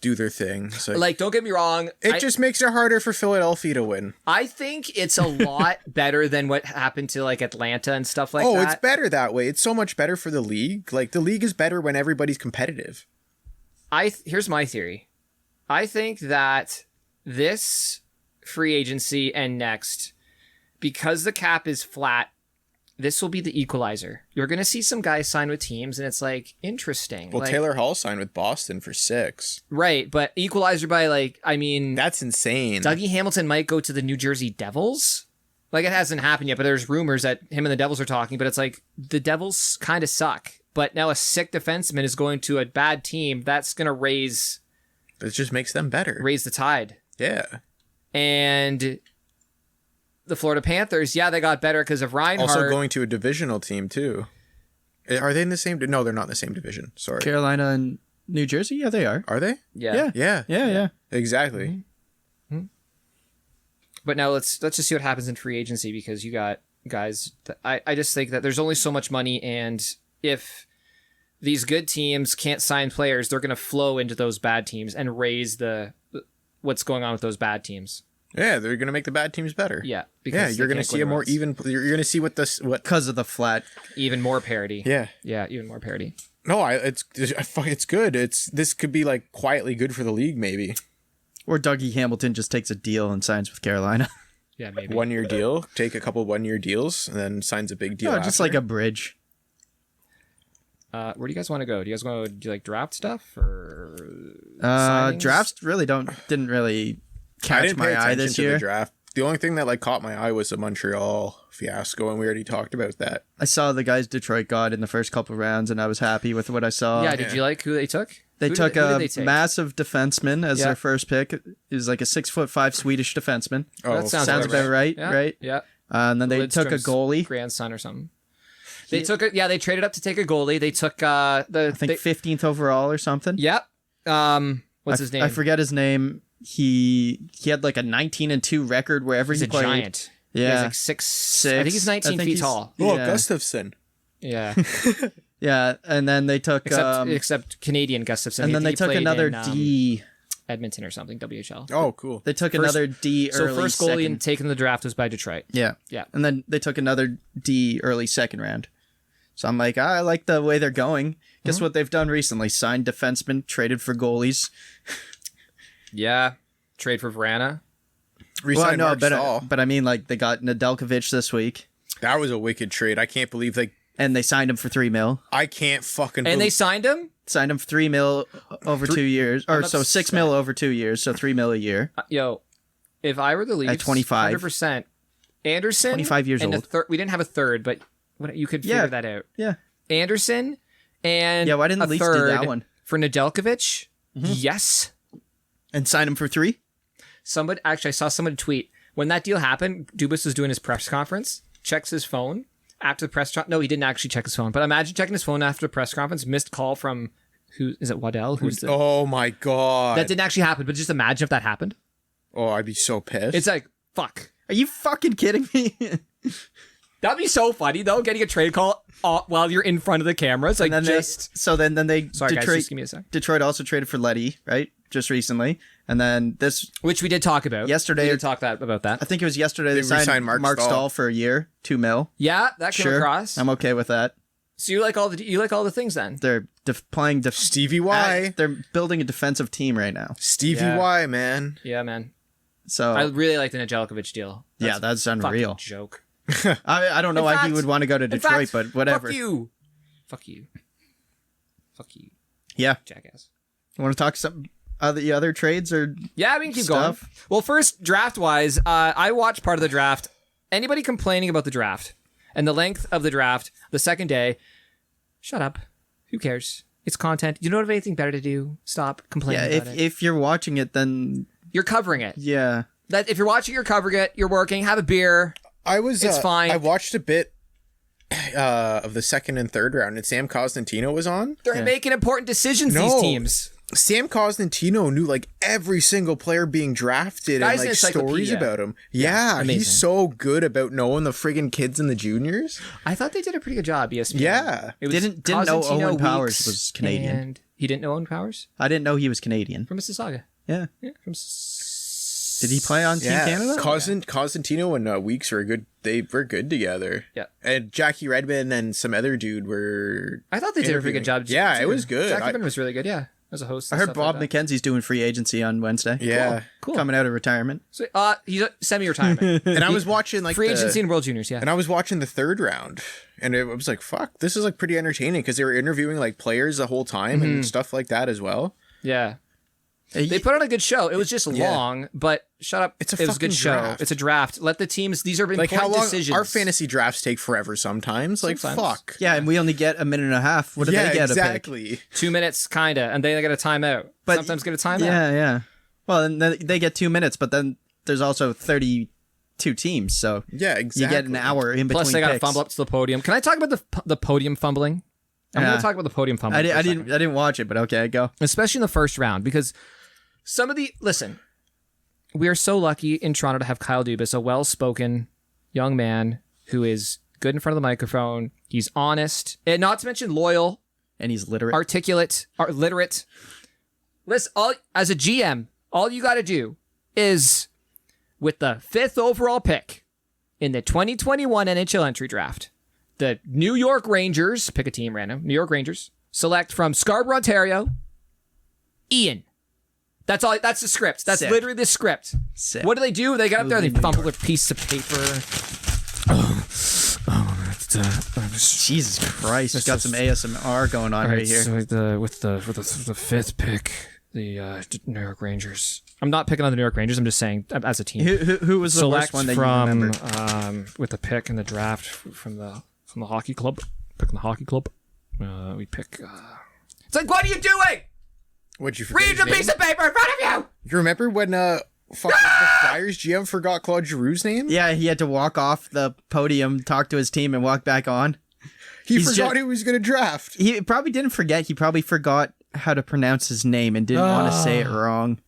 do their thing. So Like, don't get me wrong. it just makes it harder for Philadelphia to win. I think it's a lot better than what happened to like Atlanta and stuff like that. It's better that way. It's so much better for the league. Like, the league is better when everybody's competitive. Here's my theory. I think that this free agency and next, because the cap is flat, this will be the equalizer. You're going to see some guys sign with teams, and it's like, interesting. Well, like, Taylor Hall signed with Boston for 6. right, but equalizer by like, I mean, That's insane. Dougie Hamilton might go to the New Jersey Devils. Like, it hasn't happened yet, but there's rumors that him and the Devils are talking, but it's like, the Devils kind of suck. But now a sick defenseman is going to a bad team. That's going to raise It just makes them better. the tide. Yeah. And the Florida Panthers, yeah, they got better because of Reinhart. Also going to a divisional team too. Are they in the same? No, they're not in the same division. Sorry. Carolina and New Jersey? Yeah, they are. Are they? yeah. Yeah. Exactly. But now let's just see what happens in free agency, because you got guys. I just think that there's only so much money, and if these good teams can't sign players, they're going to flow into those bad teams and raise what's going on with those bad teams. Yeah, they're gonna make the bad teams better. Yeah, Yeah, they you're gonna can't go see a more anywhere else. even. You're gonna see what Because of the flat. even more parity. Yeah. Yeah, even more parity. No, it's good. This could be like quietly good for the league, maybe. Or Dougie Hamilton just takes a deal and signs with Carolina. Yeah, maybe. 1-year deal. Take a couple 1-year deals and then signs a big deal. No, just after. like a bridge. Where do you guys want to go? Do you guys want to do like draft stuff or signings? Drafts really didn't really I catch didn't pay my eye attention this to year. the draft. The only thing that like caught my eye was the Montreal fiasco, and we already talked about that. I saw the guys Detroit got in the first couple rounds, and I was happy with what I saw. Yeah, did you like who they took? They Who took who did a they take? massive defenseman as Yeah. their first pick. It was like a 6'5" Swedish defenseman. Oh, That sounds Sounds about right, Yeah, right? Yeah. And then they took a Lidstrom's goalie. grandson or something. They took it. Yeah, they traded up to take a goalie. They took I think 15th overall or something. Yep. What's his name? I forget his name. He had like a 19-2 record wherever He's he a played. giant. Yeah. He's like six. I think he's 19 feet tall. Oh, Yeah. Gustafsson. Yeah. Yeah, and then they took Except Canadian Gustafson. and then He they took played another in, D. Edmonton or something. WHL. Oh, cool. They took First- another D So early first goalie second. taken in the draft was by Detroit. Yeah. Yeah. And then they took another D early second round. So I'm like, I like the way they're going. Guess what they've done recently? Signed defensemen, traded for goalies. Yeah. Trade for Vrana. Resigned Well, I know, Mark Stahl. but I mean, like, they got Nedeljkovic this week. That was a wicked trade. I can't believe And they signed him for $3 million. I can't fucking. And they signed him. Signed him for $3 million over 2 years, or so $6 million over 2 years, so $3 million a year. Yo, if I were the Leafs, At 25, 100%. Anderson, 25 years and old. We didn't have a third, but you could figure that out. Yeah. Anderson and why didn't the Leafs do that one for Nedeljkovic? Yes. And sign him for $3 million? I saw somebody tweet when that deal happened. Dubas was doing his press conference, checks his phone after the press. No, he didn't actually check his phone. But imagine checking his phone after the press conference. Missed call from who is it? Waddell? Oh my god, that didn't actually happen. But just imagine if that happened. Oh, I'd be so pissed. It's like fuck. Are you fucking kidding me? That'd be so funny though, getting a trade call while you're in front of the cameras. Like then they sorry, Detroit, guys, just give me a sec. Detroit also traded for Leddy, right? Just recently. And then which we did talk about yesterday. We did talk about that. I think it was yesterday they signed Mark Stahl for a year, $2 million. Yeah, that came across. I'm okay with that. So you like all the things then? They're playing Stevie Y. They're building a defensive team right now. Stevie Y, man. Yeah, man. So I really like the Nedeljkovic deal. That's unreal. Joke. I don't know why he would want to go to Detroit, but whatever. Fuck you. Yeah. Jackass. You want to talk some other trades or yeah, we can keep stuff? going. Well, first, draft-wise, I watched part of the draft. Anybody complaining about the draft and the length of the draft the second day, shut up. Who cares? It's content. You don't have anything better to do. Stop complaining about it. If you're watching it, then you're covering it. Yeah. That if you're watching, you're covering it. You're working. Have a beer. It's fine. I watched a bit of the second and third round, and Sam Cosentino was on. They're making important decisions. These teams. Sam Cosentino knew like every single player being drafted and like stories about him. Yeah, he's so good about knowing the friggin' kids and the juniors. I thought they did a pretty good job. ESPN. Yeah, it was didn't know Owen Powers was Canadian. And he didn't know Owen Powers. I didn't know he was Canadian from Mississauga. Yeah. Did he play on Team Canada? Cosentino and Weeks were good. They were good together. Yeah. And Jackie Redmond and some other dude were. I thought they did a pretty good job. Yeah, it was good. Jackie Redmond was really good. Yeah. As a host. I heard Bob McKenzie's doing free agency on Wednesday. Yeah. Cool. Coming out of retirement. So, he's semi-retirement. And I was watching like free agency and World Juniors, yeah. And I was watching the third round and it was like, fuck, this is like pretty entertaining because they were interviewing like players the whole time and stuff like that as well. Yeah. They put on a good show. It was just long, but shut up. It was a good show. It's a draft. Let the teams, these are important how long decisions. Our fantasy drafts take forever sometimes. Like, fuck. Yeah, and we only get a minute and a half. What do they get exactly. a pick? 2 minutes, kind of, and they get a timeout. But sometimes get a timeout. Yeah. Well, and they get 2 minutes, but then there's also 32 teams, so yeah, exactly. You get an hour in between. Plus, they got to fumble up to the podium. Can I talk about the podium fumbling? I'm going to talk about the podium fumbling. I didn't watch it, but okay, go. Especially in the first round, because listen, we are so lucky in Toronto to have Kyle Dubas, a well-spoken young man who is good in front of the microphone. He's honest, and not to mention loyal, and he's literate, literate. Listen, as a GM, all you got to do is, with the 5th overall pick in the 2021 NHL entry draft, the New York Rangers, pick a team random, New York Rangers, select from Scarborough, Ontario, Ian. That's all. That's the script. That's literally the script. Sick. What do? They get up there, they fumble their piece of paper. Jesus Christ! It's got some ASMR going on right here. So with the 5th pick, the New York Rangers. I'm not picking on the New York Rangers. I'm just saying as a team. Who was the worst one that you remember? With the pick in the draft from the hockey club. Picking the hockey club. We pick. It's like, what are you doing? What'd you forget? Read the piece of paper in front of you. You remember when the Flyers GM forgot Claude Giroux's name? Yeah, he had to walk off the podium, talk to his team, and walk back on. He forgot who was going to draft. He probably didn't forget. He probably forgot how to pronounce his name and didn't want to say it wrong.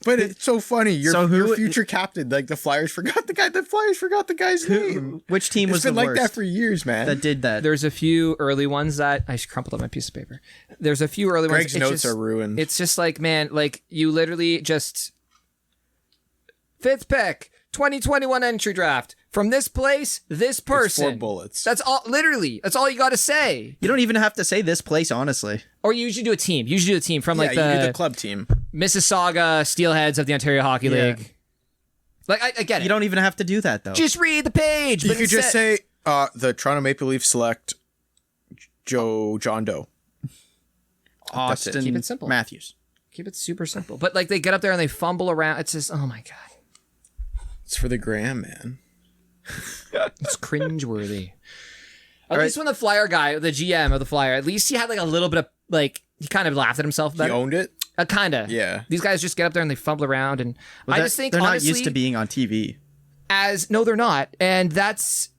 But it's so funny. Your future captain, like the Flyers forgot the guy. The Flyers forgot the guy's name. Which team was the worst? It's been like that for years, man. That did that. There's a few early ones that I crumpled up my piece of paper. There's a few early Greg's ones. notes are ruined. It's just like, man, like you literally just 5th pick, 2021 entry draft from this place, this person. 4 bullets. That's all. Literally, that's all you got to say. You don't even have to say this place, honestly. Or you usually do a team. You usually do a team from you do the club team. Mississauga Steelheads of the Ontario Hockey League. Like I get it. You don't even have to do that though. Just read the page. You could just say The Toronto Maple Leafs select John Doe. Austin Keep it simple. Matthews. Keep it super simple. But like they get up there and they fumble around. It's just, oh my God. It's for the gram, man. It's cringeworthy. At least when the Flyer guy, the GM of the Flyer, at least he had like a little bit of like, he kind of laughed at himself. He owned it? Kind of. Yeah. These guys just get up there and they fumble around. And I just think, they're honestly, not used to being on TV. No, they're not. And that's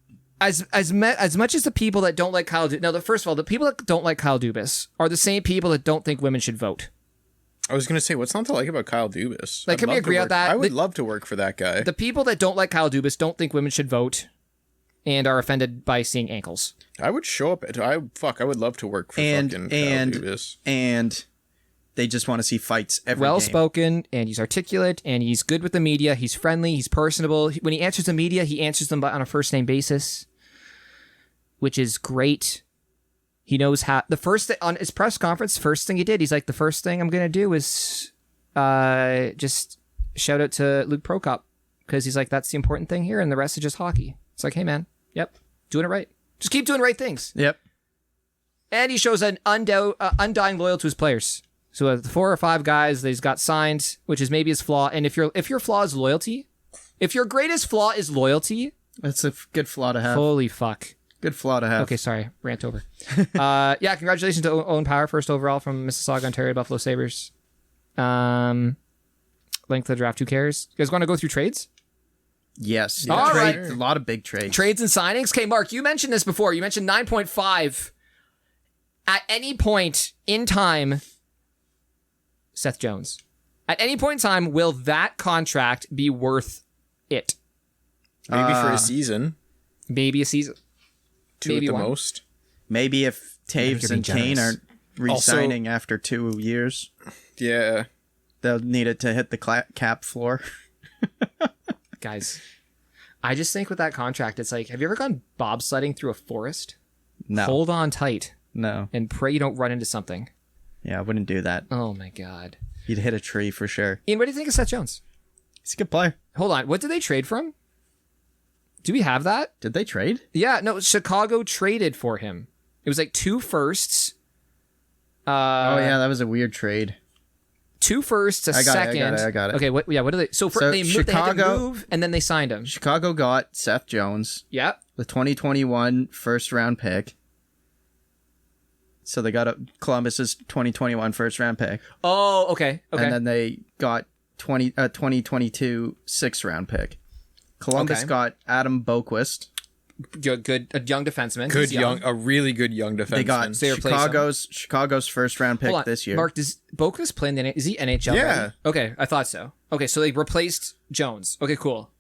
as much as the people that don't like Kyle Dubas. Now, first of all, the people that don't like Kyle Dubas are the same people that don't think women should vote. I was going to say, what's not to like about Kyle Dubas? Like, can we agree on that? I would love to work for that guy. The people that don't like Kyle Dubas don't think women should vote and are offended by seeing ankles. I would show up. I would love to work for fucking Kyle Dubas. And they just want to see fights every game. Well-spoken, and he's articulate, and he's good with the media. He's friendly. He's personable. When he answers the media, he answers them on a first-name basis, which is great. He knows how. The first thing on his press conference, first thing he did, he's like, the first thing I'm going to do is just shout out to Luke Prokop, because he's like, that's the important thing here, and the rest is just hockey. It's like, hey, man, yep, doing it right. Just keep doing right things. Yep. And he shows an undying loyal to his players. So the 4 or 5 guys that he's got signed, which is maybe his flaw. And if your flaw is loyalty, if your greatest flaw is loyalty, That's a good flaw to have. holy fuck. Good flaw to have. Okay, sorry, rant over. Yeah, congratulations to Owen Power, first overall from Mississauga, Ontario, Buffalo Sabres. Length of the draft, who cares? You guys want to go through trades? Yes. All right. A lot of big trades. Trades and signings? Okay, Mark, you mentioned this before. You mentioned 9.5. At any point in time, Seth Jones. At any point in time, will that contract be worth it? Maybe for a season. Maybe a season. 2 maybe at the one. most. Maybe if Taves you're and being Kane generous. aren't re-signing after 2 years, Yeah. they'll need it to hit the cap floor. Guys, I just think with that contract, it's like, have you ever gone bobsledding through a forest? No. Hold on tight No. and pray you don't run into something. Yeah, I wouldn't do that. Oh my God. You'd hit a tree for sure. Ian, what do you think of Seth Jones? He's a good player. Hold on. What did they trade for him? Do we have that? Did they trade? Yeah, no, Chicago traded for him. It was like 2 firsts. Oh, yeah, that was a weird trade. 2 firsts, a I got it, second. I got it. Okay, what do they? So, So they had to Chicago- move, and then they signed him. Chicago got Seth Jones, Yeah. the 2021 first-round pick. So they got Columbus's 2021 first-round pick. Oh, okay. And then they got 2022 sixth-round pick. Columbus Okay. got Adam Boquist. Good, a young defenseman. Good He's a really good young defenseman. They got So they replaced Chicago's first-round pick Hold on. this year. Mark, does Boquist play in the Is he NHL? Yeah. ready? Okay, I thought so. Okay, so they replaced Jones. Okay, cool.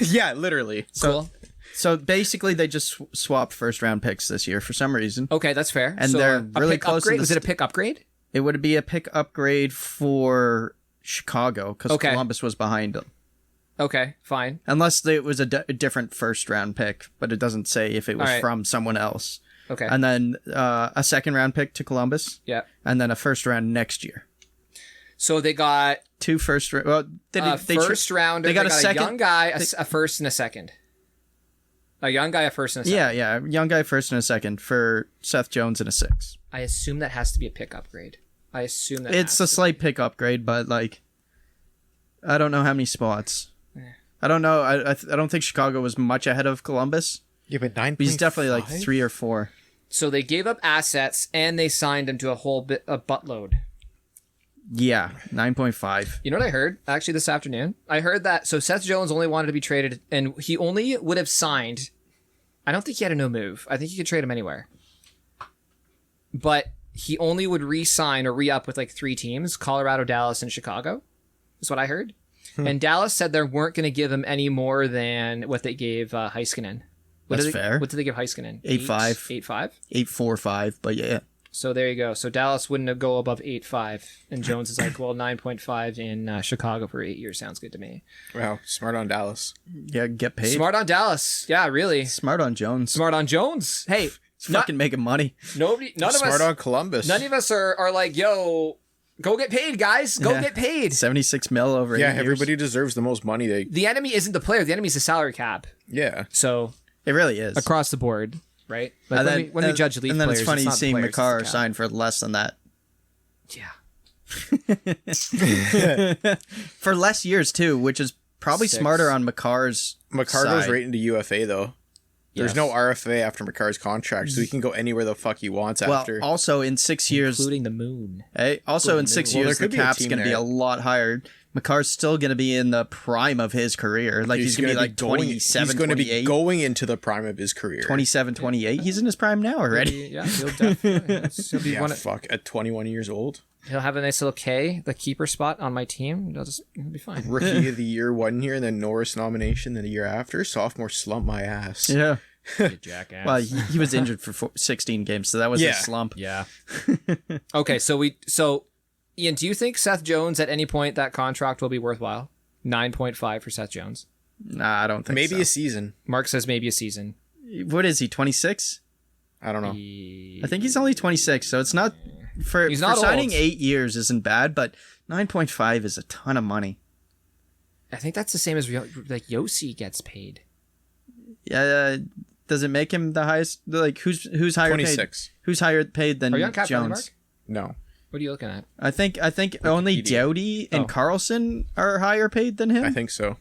Yeah, literally. Cool. So basically, they just swapped first-round picks this year for some reason. Okay, that's fair. And so they're a really pick close to upgrade? the Was it a pick upgrade? It would be a pick upgrade for Chicago because Okay. Columbus was behind them. Okay, fine. Unless it was a different first-round pick, but it doesn't say if it was All right. from someone else. Okay. And then a second-round pick to Columbus, Yeah. and then a first-round next year. So they got 2 first-round. Well, a first rounder. They got a second- young guy, a first and a second. A young guy, a first and a second. Yeah, young guy first and a second for Seth Jones and a 6. I assume that has to be a pick upgrade. I assume that It's a slight pick upgrade, but like, I don't know how many spots. I don't know. I don't think Chicago was much ahead of Columbus. Yeah, but 9. But he's definitely like 3 or 4. So they gave up assets and they signed him to a buttload. Yeah, 9.5. You know what I heard actually this afternoon? I heard that so Seth Jones only wanted to be traded, and he only would have signed. I don't think he had a no move. I think you could trade him anywhere. But he only would re-sign or re-up with like 3 teams: Colorado, Dallas, and Chicago. Is what I heard. And Dallas said they weren't going to give him any more than what they gave Heiskanen. That's fair. What did they give Heiskanen? 8.5. 8.5? 8.45, but yeah. So there you go. So Dallas wouldn't go above 8.5, and Jones is like, well, 9.5 in Chicago for 8 years sounds good to me. Wow, smart on Dallas. Yeah, get paid. Smart on Dallas, yeah, really. Smart on Jones. Smart on Jones. Hey, He's fucking making money. none of Smart us, on Columbus. none of us are like, yo, go get paid, guys. Go Yeah. get paid. 76 mil over 8 Yeah, years. everybody deserves the most money they. The enemy isn't the player. The enemy is the salary cap. Yeah. So It really is. across the board, right? Like And when we judge Leaf and then players, it's funny not the seeing players, it's the Makar cap. sign for less than that. Yeah. For less years, too, which is probably 6. smarter on Makar's Makar side. goes right into UFA, though. There's Yes. no RFA after Makar's contract, so he can go anywhere the fuck he wants Well, after. also in 6 years... Including the moon. Hey, also in 6 Well, years, there the could be a cap's team going to be there. a lot higher. Makar's still going to be in the prime of his career. Like, he's going to be like 27, He's going to 28. be going into the prime of his career. 27, 28. He's in his prime now already. Yeah, he'll definitely. He'll be Yeah, one. fuck, at 21 years old. He'll have a nice little K, the keeper spot on my team. He'll be fine. Rookie of the year 1 year, and then Norris nomination the year after. Sophomore slump my ass. Yeah. You jackass. Well, he was injured for 16 games, so that was Yeah. a slump. Yeah. Okay, so Ian, do you think Seth Jones at any point that contract will be worthwhile? 9.5 for Seth Jones. Nah, I don't think Maybe so. a season. Mark says maybe a season. What is he, 26? I don't know. I think he's only 26, so it's not... For He's not signing old. 8 years isn't bad, but 9.5 is a ton of money. I think that's the same as like Yossi gets paid. Yeah, does it make him the highest? Like, who's higher 26. paid? Who's higher paid than Are you on cap friendly, Mark? Jones? No. What are you looking at? I think only Doughty and Oh. Carlson are higher paid than him. I think so.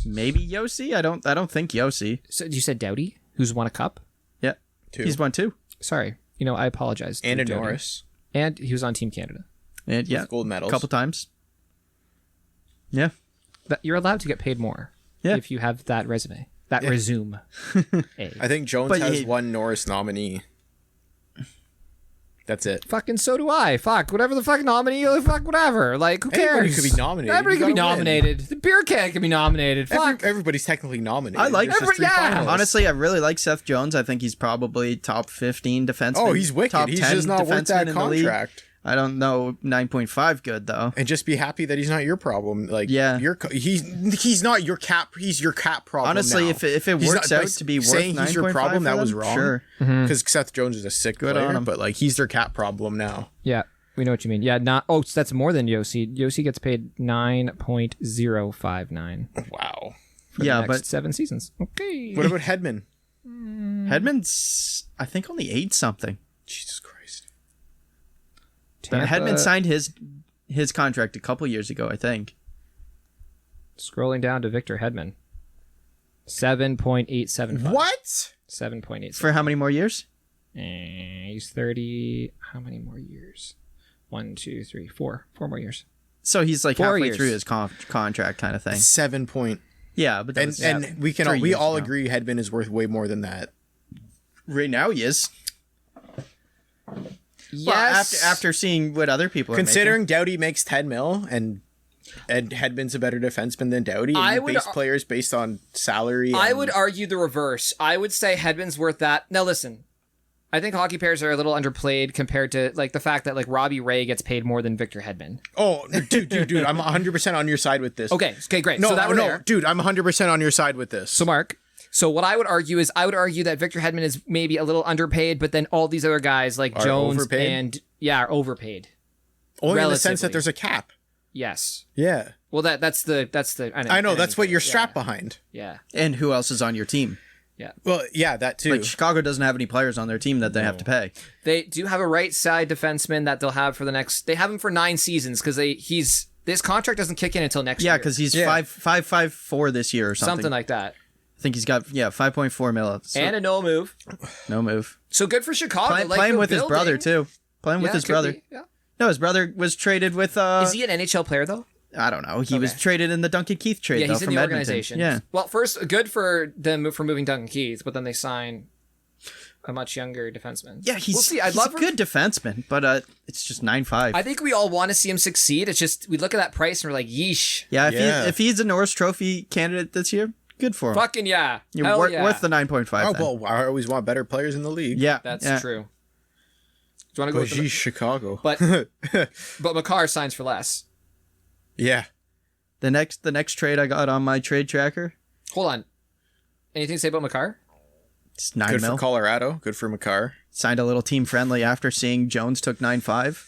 Maybe Yossi. I don't think Yossi. So you said Doughty, who's won a cup? Yeah, 2. he's won 2. Sorry, I apologize. to And a Doughty. Norris. And he was on Team Canada. And yeah, Gold medals. a couple times. Yeah, You're allowed to get paid more Yeah. if you have that resume. That resume. I think Jones But has he- one Norris nominee. That's it. Fucking so do I. Fuck. Whatever the fuck nominee, fuck whatever. Like, who cares? Anybody could be nominated. Everybody You could be gotta win. nominated. The beer can can be nominated. Fuck. Everybody's technically nominated. I like- There's just 3 yeah. finalists. honestly, I really like Seth Jones. I think he's probably top 15 defenseman. Oh, he's wicked. Top He's 10 just not worth defenseman that in the league. contract. I don't know 9.5 good though. And just be happy that he's not your problem. Like, Yeah. he's not your cap. He's your cap problem. Honestly, now. if it He's works not- out to be worth saying he's your 9.5 problem, for that was them, wrong. Sure. Because Seth Jones is a sick Good on player, him. but like he's their cap problem now. Yeah, we know what you mean. Yeah, not. Oh, so that's more than Yossi. Yossi gets paid 9.059 Wow. for Yeah, the next but 7 seasons. Okay. What about Hedman? Hedman's I think only 8 something. Jesus Christ. But Tampa- Hedman signed his contract a couple years ago, I think. Scrolling down to Victor Hedman. 7.875. What? 7.8. For how many more years? He's 30. How many more years? 1, 2, 3, 4. 4 more years. So he's like 4 halfway years. through his contract kind of thing. 7 point. Yeah, but that was And we 3 we years all ago. agree Hedman is worth way more than that. Right now he is. Yes. Well, after seeing what other people are Considering Doughty makes 10 mil and Hedman's a better defenseman than Doughty, and I you would- base players based on salary. I and- would argue the reverse. I would say Hedman's worth that. Now listen, I think hockey players are a little underplayed compared to like the fact that like Robbie Ray gets paid more than Victor Hedman. Oh, dude, I'm 100% on your side with this. Okay, great. No, so that we're no, there. dude, I'm 100% on your side with this. So Mark, so what I would argue is I would argue that Victor Hedman is maybe a little underpaid, but then all these other guys like Are Jones overpaid? and are overpaid. Only in the sense relatively. that there's a cap. Yes. Yeah. Well, that's the I know, that's what you're strapped behind. Yeah. And who else is on your team? Well, yeah, that too. Like Chicago doesn't have any players on their team that they have to pay. They do have a right side defenseman that they'll have for the next. They have him for 9 seasons because this contract doesn't kick in until next year. Yeah, because he's Yeah. 5.4 this year or something. something like that, I think he's got 5.4 mil. So and a no move. no move. So good for Chicago. Playing they're with his brother building. too. Playing with Yeah, his could brother. be, yeah. No, his brother was traded with. Is he an NHL player though? I don't know. He was traded in the Duncan Keith trade. Yeah, though, he's in from the Edmonton. organization. Yeah. Well, first, good for them for moving Duncan Keith, but then they sign a much younger defenseman. Yeah, he's, We'll see. I'd he's love a good defenseman, but it's just 9.5. I think we all want to see him succeed. It's just we look at that price and we're like, yeesh. Yeah, Yeah. if he's a Norris Trophy candidate this year, good for him. Fucking yeah. You're Hell worth, yeah. worth the 9.5. Oh, then. well, I always want better players in the league. Yeah, That's yeah. true. Do you want to go But with geez, Chicago. But Makar signs for less. Yeah. The next trade I got on my trade tracker, Hold on. Anything to say about Makar? it's 9 Good mil. for Colorado. Good for Makar. Signed a little team friendly after seeing Jones took 9.5.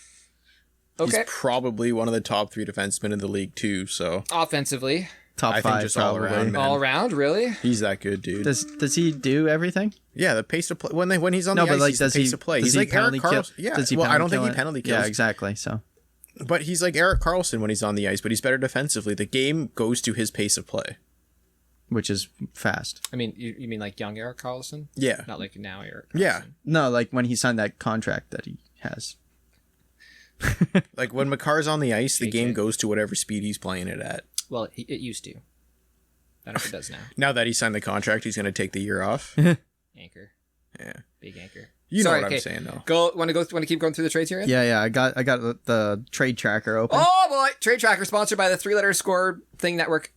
Okay. He's probably one of the top 3 defensemen in the league too. So Offensively. top I think 5 just all probably. around, man. All around, really? He's that good, dude. Does he do everything? Yeah, the pace of play when he's on No, the but ice, like he's the does pace he of play. does He's he like penalty Eric Carlson. kill? Yeah, Does he well, I don't think he kill it? penalty kills. Yeah, exactly. So But he's like Eric Carlson when he's on the ice, but he's better defensively. The game goes to his pace of play. which is fast. I mean, you mean like young Eric Carlson? Yeah. Not like now Eric Yeah. Carlson. No, like when he signed that contract that he has. Like when Makar's on the ice, the JK. game goes to whatever speed he's playing it at. Well, it used to. I don't know if it does now. Now that he signed the contract, he's going to take the year off. Anchor. Yeah. Big anchor. You know Sorry, what okay. I'm saying, though. Want to keep going through the trades here? Ed? Yeah, I got the trade tracker open. Oh boy, Trade Tracker sponsored by the 3-letter score thing network.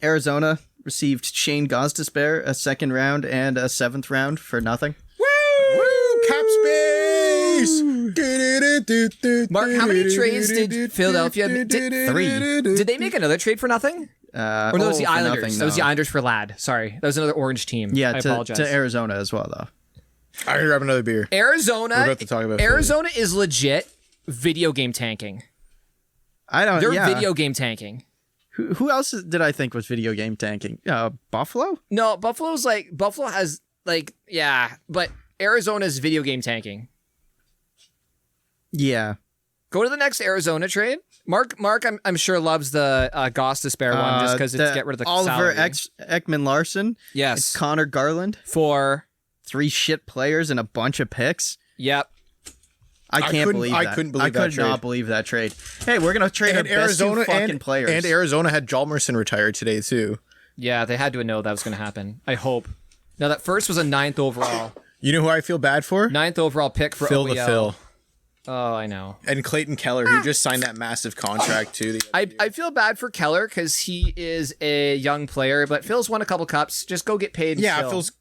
Arizona received Shane Gostisbehere, a 2nd round and a 7th round for nothing. Woo! Cap space! Mark, how many trades did Philadelphia make? 3. Did they make another trade for nothing? Or no, that was the for Islanders. nothing, That was the no. Islanders for Lad. Sorry. That was another orange team. Yeah, I to apologize. Arizona as well, though. I grab another beer. Arizona. We're about to talk about Arizona is legit video game tanking. They're video game tanking. Who else did I think was video game tanking? Buffalo? No, Buffalo has but Arizona's video game tanking. Yeah. Go to the next Arizona trade. Mark, I'm sure loves the Gostisbehere one just because it's get rid of the Oliver salary. Ekman Larson. Yes. It's Connor Garland. For 3 shit players and a bunch of picks. yep. I can't believe that. I couldn't believe that I could trade. not believe that trade. Hey, we're gonna trade And our best 2 Arizona fucking players. And Arizona had Jalmerson retired today, too. Yeah, they had to know that was going to happen. I hope. Now that first was a 9th overall. You know who I feel bad for? 9th overall pick for Phil OEL. the Phil. Oh, I know. And Clayton Keller, who just signed that massive contract, too. I feel bad for Keller because he is a young player, but Phil's won a couple cups. Just go get paid. Yeah, Phil. Phil's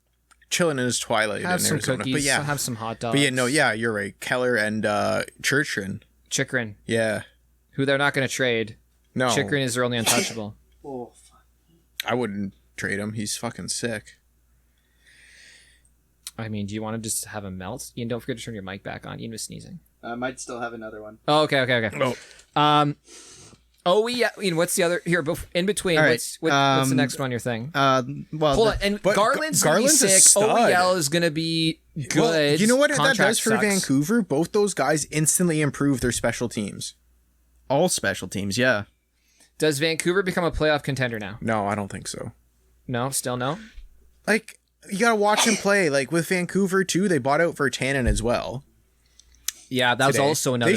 chilling in his twilight Have in some Arizona. cookies. But yeah, Have some hot dogs. but yeah, no, yeah, you're right. Keller and Chikrin. Chikrin, Yeah. who they're not going to trade. No. Chikrin is their only untouchable. I wouldn't trade him. He's fucking sick. I mean, do you want to just have him melt? Ian, don't forget to turn your mic back on. Ian was sneezing. I might still have another one. Oh, okay. Oh. Ian, what's the other here? In between, All right, what's the next one? Your thing. Well, Hold on, and but Garland's Garland's a gonna be sick. stud. OEL is gonna be good. Well, you know what that Contract does for sucks. Vancouver? Both those guys instantly improve their special teams. all special teams, yeah. Does Vancouver become a playoff contender now? No, I don't think so. No, still no. Like, you gotta watch him play. Like with Vancouver too, they bought out Virtanen as well. Yeah, that was today. also another.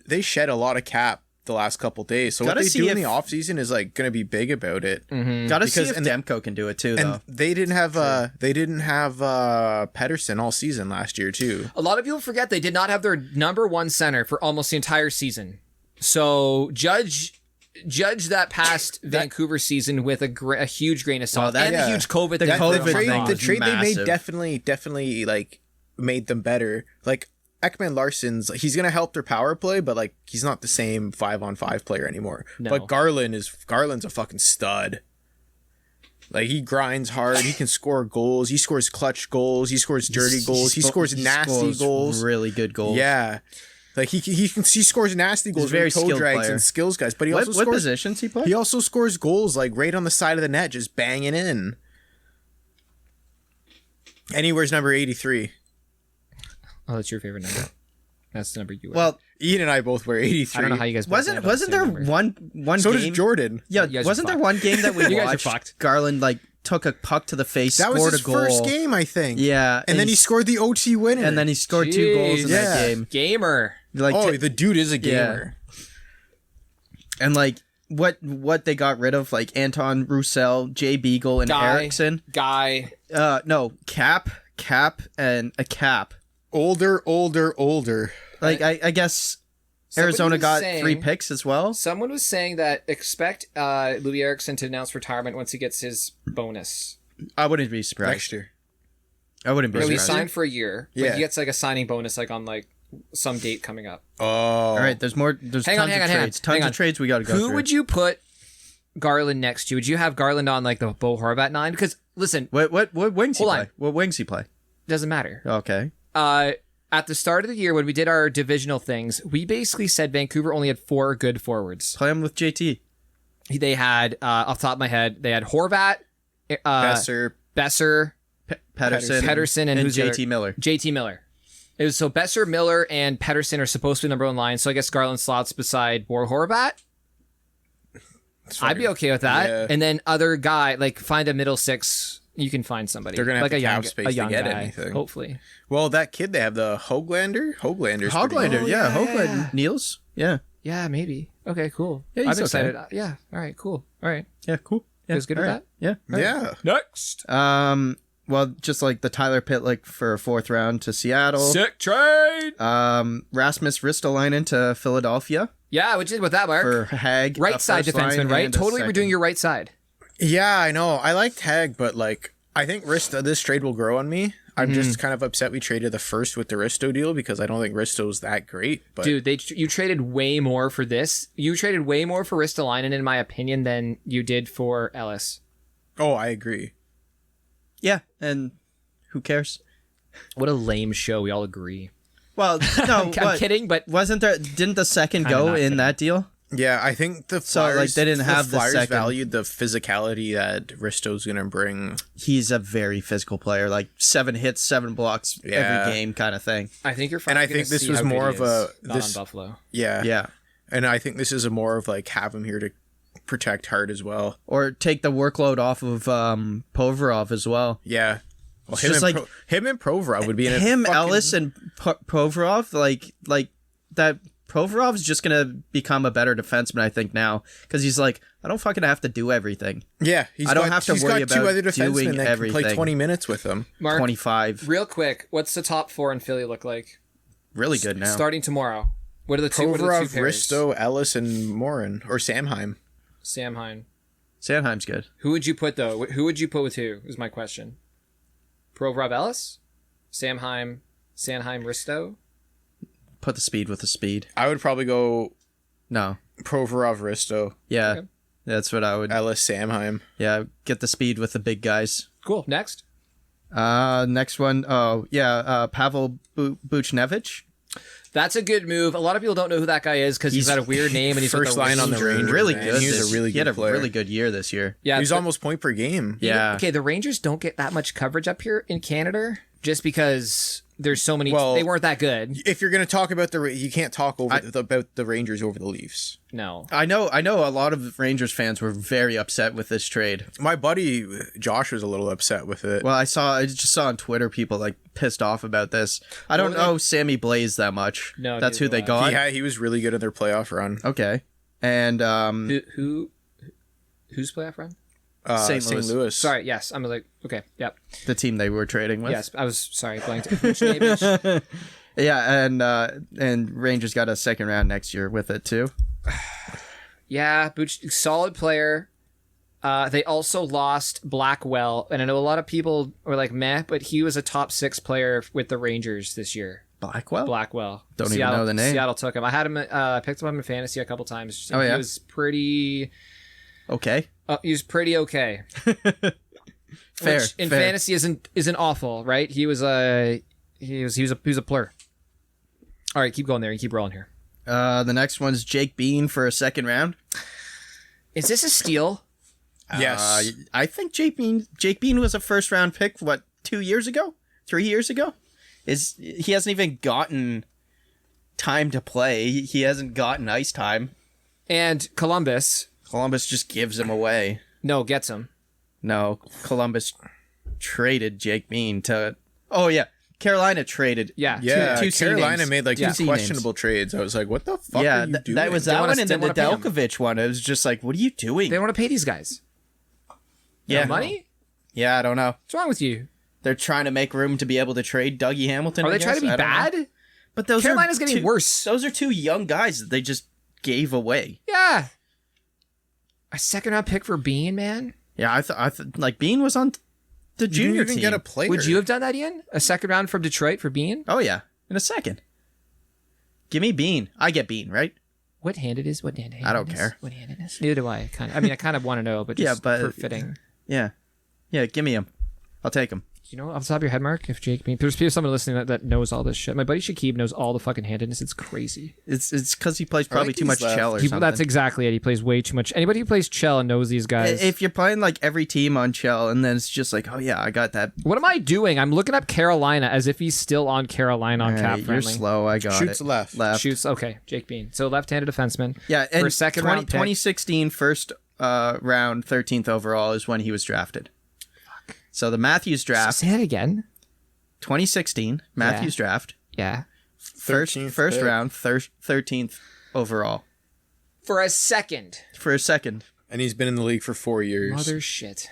They shed a lot of cap the last couple days. So Gotta what they see do in if- the offseason is like gonna be big about it. Gotta see Because- if and- Demko can do it too, though. And they didn't have Pedersen all season last year too. A lot of people forget they did not have their number one center for almost the entire season. So judge that past Vancouver season with a huge grain of salt that- and yeah. the huge COVID. The thing COVID going thing on. The was trade they made massive. definitely like made them better. Like Ekman Larson's, he's gonna help their power play, but like he's not the same 5-on-5 player anymore. No. But Garland's a fucking stud. Like he grinds hard, he can score goals, he scores clutch goals, he scores dirty goals, he scores nasty goals. Really good goals. Yeah. Like he scores nasty goals, very with toe skilled drags player. and skills guys, but he What also scores positions he play? he also scores goals like right on the side of the net, just banging in. And he wears number 83. Oh, that's your favorite number. That's the number you wear. Well, Ian and I both wear 83. I don't know how you guys both have the wasn't same there number. one So game? does Jordan. Yeah, You guys are wasn't there fucked. one game that we You guys are watched? fucked. Garland like took a puck to the face, That was scored his a goal. first game, I think. Yeah, And then he scored the OT winner. and then he scored 2 goals in Jeez. that Yeah. game. Gamer. Like, oh, the dude is a gamer. and like what they got rid of, like Anton Roussel, Jay Beagle, and Erickson. Guy. No, Cap, and a Cap. Older. Like I guess Somebody Arizona was got saying- 3 picks as well. Someone was saying that expect Louis Eriksson to announce retirement once he gets his bonus. I wouldn't be surprised. Next year. I wouldn't be No, he surprised. signed for a year. But Yeah. he gets like a signing bonus like on like some date coming up. Oh. All right, there's more. There's Hang on, tons hang of on, hang on. trades. Tons Hang of on. trades we got to go Who through. would you put Garland next to? Would you have Garland on like the Bo Horvat 9? Because listen, What wings he Hold play? on. What wings he play? doesn't matter. Okay. At the start of the year when we did our divisional things, we basically said Vancouver only had 4 good forwards. Play him with JT. They had, off the top of my head, they had Horvat, Besser, Pettersson, and who's JT Miller. JT Miller. It was so Besser, Miller, and Pettersson are supposed to be number one line. So I guess Garland slots beside Horvat. I'd be okay with that. Yeah. And then other guy, like find a middle six. You can find somebody. They're gonna have like the a young, cap space a young to get guy, anything. hopefully. Well, that kid they have, the Hoglander. Hoglander. Hoglander. Niels. Yeah. Yeah, maybe. Okay, cool. Yeah, he's I'm excited. okay. Yeah. All right. Cool. All right. Yeah, cool. You guys good with that? Yeah. Yeah. Next. Well, just like the Tyler Pitlick for a 4th round to Seattle. Sick trade. Rasmus Ristolainen to Philadelphia Yeah, what you did with that, Mark? for Hag. Right a side first line defenseman, right? and a Totally, we're doing second. your right side. Yeah, I know. I liked Hag, but like I think this trade will grow on me. I'm just kind of upset we traded the first with the Risto deal because I don't think Risto's that great. But Dude, you traded way more for this. You traded way more for Ristolainen, in my opinion, than you did for Ellis. oh, I agree. Yeah, and who cares? What a lame show. We all agree. Well, no, I'm kidding, but didn't the second Kinda go not in kidding. that deal? Yeah, I think the So, like, Flyers, they didn't have the Flyers second- valued the physicality that Risto's gonna bring. He's a very physical player, like 7 hits, 7 blocks Yeah. every game kind of thing. I think you're And I think this was more of a not on Buffalo. Yeah, Yeah. and I think this is a more of like have him here to protect Hart as well. Or take the workload off of Povarov as well. Yeah, well, It's just like- him and Provorov would be in a Him, fucking- Ellis, and Provorov, like that. Provorov's just gonna become a better defenseman, I think, now, because he's like, I don't fucking have to do everything. Yeah, I don't have to he's worry got two about other defensemen doing that can everything. play 20 minutes with him. Mark, 25, real quick, what's the top 4 in Philly look like? really good now. Starting tomorrow. What are the two Provorov, pairs? Risto, Ellis, and Morin or Samheim. Samheim. Sanheim's good. Who would you put, though? Who would you put with who, is my question. Provorov, Ellis? Sanheim, Risto? Put the speed with the speed. I would probably go No. Provorov, Risto, Yeah. Okay. That's what I would. Ellis, Samheim. Yeah. Get the speed with the big guys. Cool. Next. Next one. Oh, yeah. Pavel Buchnevich. That's a good move. A lot of people don't know who that guy is because he's got a weird name and he's first with line on the Rangers. Really man. good. He was a really He had good a player. really good year this year. Yeah, He's but- almost point per game. Yeah. Okay, the Rangers don't get that much coverage up here in Canada just because there's so many. Well- they weren't that good. If you're gonna talk about you can't talk about the Rangers over the Leafs. No. I know a lot of Rangers fans were very upset with this trade. My buddy Josh was a little upset with it. Well, I just saw on Twitter people like pissed off about this. I don't know Sammy Blaze that much. No, that's who neither they do I. got. He was really good in their playoff run. Okay, and Who's playoff run? St. Louis. Sorry. Yes, I'm like okay. Yep. the team they were trading with. Yes, I was sorry. Blanked. Buchnevich. Yeah, and Rangers got a second round next year with it too. Yeah, solid player. They also lost Blackwell, and I know a lot of people were like meh, but he was a top 6 player with the Rangers this year. Blackwell. Blackwell. Don't even know the name. Seattle took him. I had him. Picked him up in fantasy a couple times. Oh, yeah? He was pretty. Okay. He was pretty okay. Fair. Which in fair. fantasy isn't awful, right? He was a plur. All right, keep going there and keep rolling here. The next one's Jake Bean for a second round. Is this a steal? Yes. I think Jake Bean was a first round pick. What, 2 years ago? 3 years ago? He hasn't even gotten time to play. He hasn't gotten ice time. And Columbus, Just gives him away. no, gets him. No, Columbus traded Jake Bean to. Oh yeah, Carolina traded. Yeah. Yeah, two C Carolina names. made like Yeah. two C names. questionable trades. I was like, what the fuck Yeah, are you doing? that was They that wanna- one, and they then the wanna pay him. Delkovich one. It was just like, what are you doing? They don't want to pay these guys. Yeah, No money? Yeah, I don't know. What's wrong with you? They're trying to make room to be able to trade Dougie Hamilton. Are I they trying to guess? be I don't know. bad? But those Carolina's are getting worse. Those are 2 young guys that they just gave away. Yeah. A second round pick for Bean, man? Yeah, I thought like Bean was on the You junior didn't even team. get a player. Would you have done that, Ian? A second round from Detroit for Bean? Oh yeah, in a second. Give me Bean. I get Bean, right? What hand it is? What hand? I don't care. What hand it is? Neither do I. I kind of want to know, but just Yeah, but- for fitting. Yeah, give me him. I'll take him. You know, off the top of your head, Mark, if Jake Bean, there's someone listening that knows all this shit. My buddy Shakib knows all the fucking handedness. It's crazy. It's because he plays probably too much Chell or something. That's exactly it. He plays way too much. Anybody who plays Chell and knows these guys. If you're playing like every team on Chell, and then it's just like, oh yeah, I got that. What am I doing? I'm looking up Carolina as if he's still on Carolina on Cap You're Friendly. slow. I got Shoots it. left. Shoots. Okay, Jake Bean. So left-handed defenseman. Yeah, and for a second round pick. 2016 first round, 13th overall is when he was drafted. So the Matthews draft. Say that again. 2016 Matthews draft. Yeah. First pick. round, 13th overall. For a second. And he's been in the league for 4 years. Mother shit.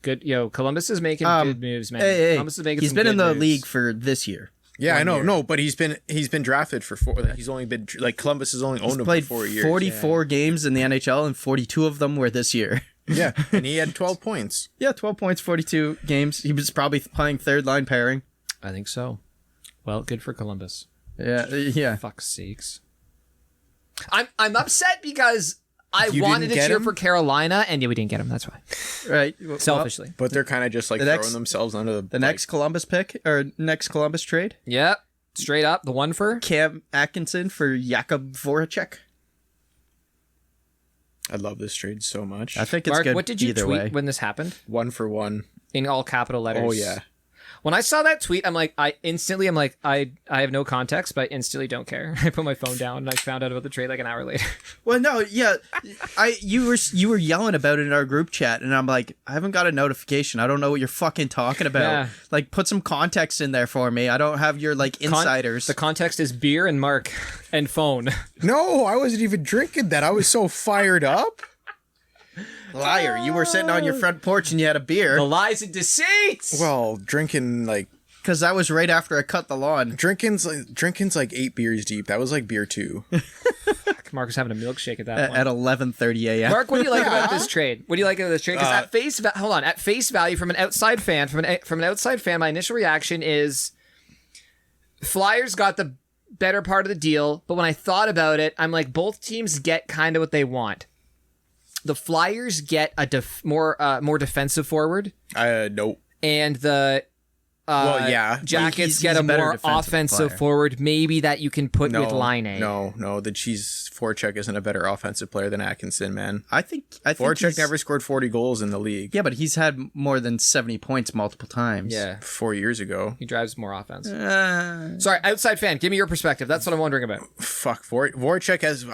Good. Yo, Columbus is making good moves, man. Hey, Columbus is making he's some been in good the moves. league for this year. Yeah, I know. year. No, but he's been drafted for 4. Like, he's only been like Columbus has only owned him Played for 4 years. 44 games in the NHL, and 42 of them were this year. Yeah, and he had 12 points. Yeah, 12 points, 42 games. He was probably playing third line pairing. I think so. Well, good for Columbus. Yeah. Fuck's sakes. I'm upset because I You wanted didn't to get cheer him? for Carolina, and we didn't get him. That's why. Right. Well, Selfishly. But they're kind of just like The throwing next- themselves under the next Columbus pick, or next Columbus trade, Yep. Straight up. The one for? Cam Atkinson for Jakub Voracek. I love this trade so much. I think it's Mark, good what did you either tweet way. when this happened? 1 for 1. In all capital letters. Oh yeah. When I saw that tweet, I'm like, I have no context, but I instantly don't care. I put my phone down and I found out about the trade like an hour later. Well, no, yeah, you were yelling about it in our group chat, and I'm like, I haven't got a notification. I don't know what you're fucking talking about. Yeah. Like, put some context in there for me. I don't have your like insiders. The context is beer and Mark and phone. No, I wasn't even drinking that. I was so fired up. Liar! You were sitting on your front porch and you had a beer. The lies and deceit. Well, drinking like Because that was right after I cut the lawn. drinking's like 8 beers deep. That was like beer 2. Mark was having a milkshake at that point. At 11:30 a.m. Mark, what do you like about this trade? What do you like about this trade? Because at face value, from an outside fan, my initial reaction is Flyers got the better part of the deal. But when I thought about it, I'm like, both teams get kind of what they want. The Flyers get a more defensive forward, Nope. and the Well, yeah. Jackets He's get a a better more defensive offensive player. forward, maybe that you can put No, with Line A. no. The Cheese Voracek isn't a better offensive player than Atkinson, man. I think Voracek he's- never scored 40 goals in the league. Yeah, but he's had more than 70 points multiple times. Yeah, 4 years ago. he drives more offense. Uh, Sorry, outside fan, give me your perspective. That's what I'm wondering about. Fuck, Voracek has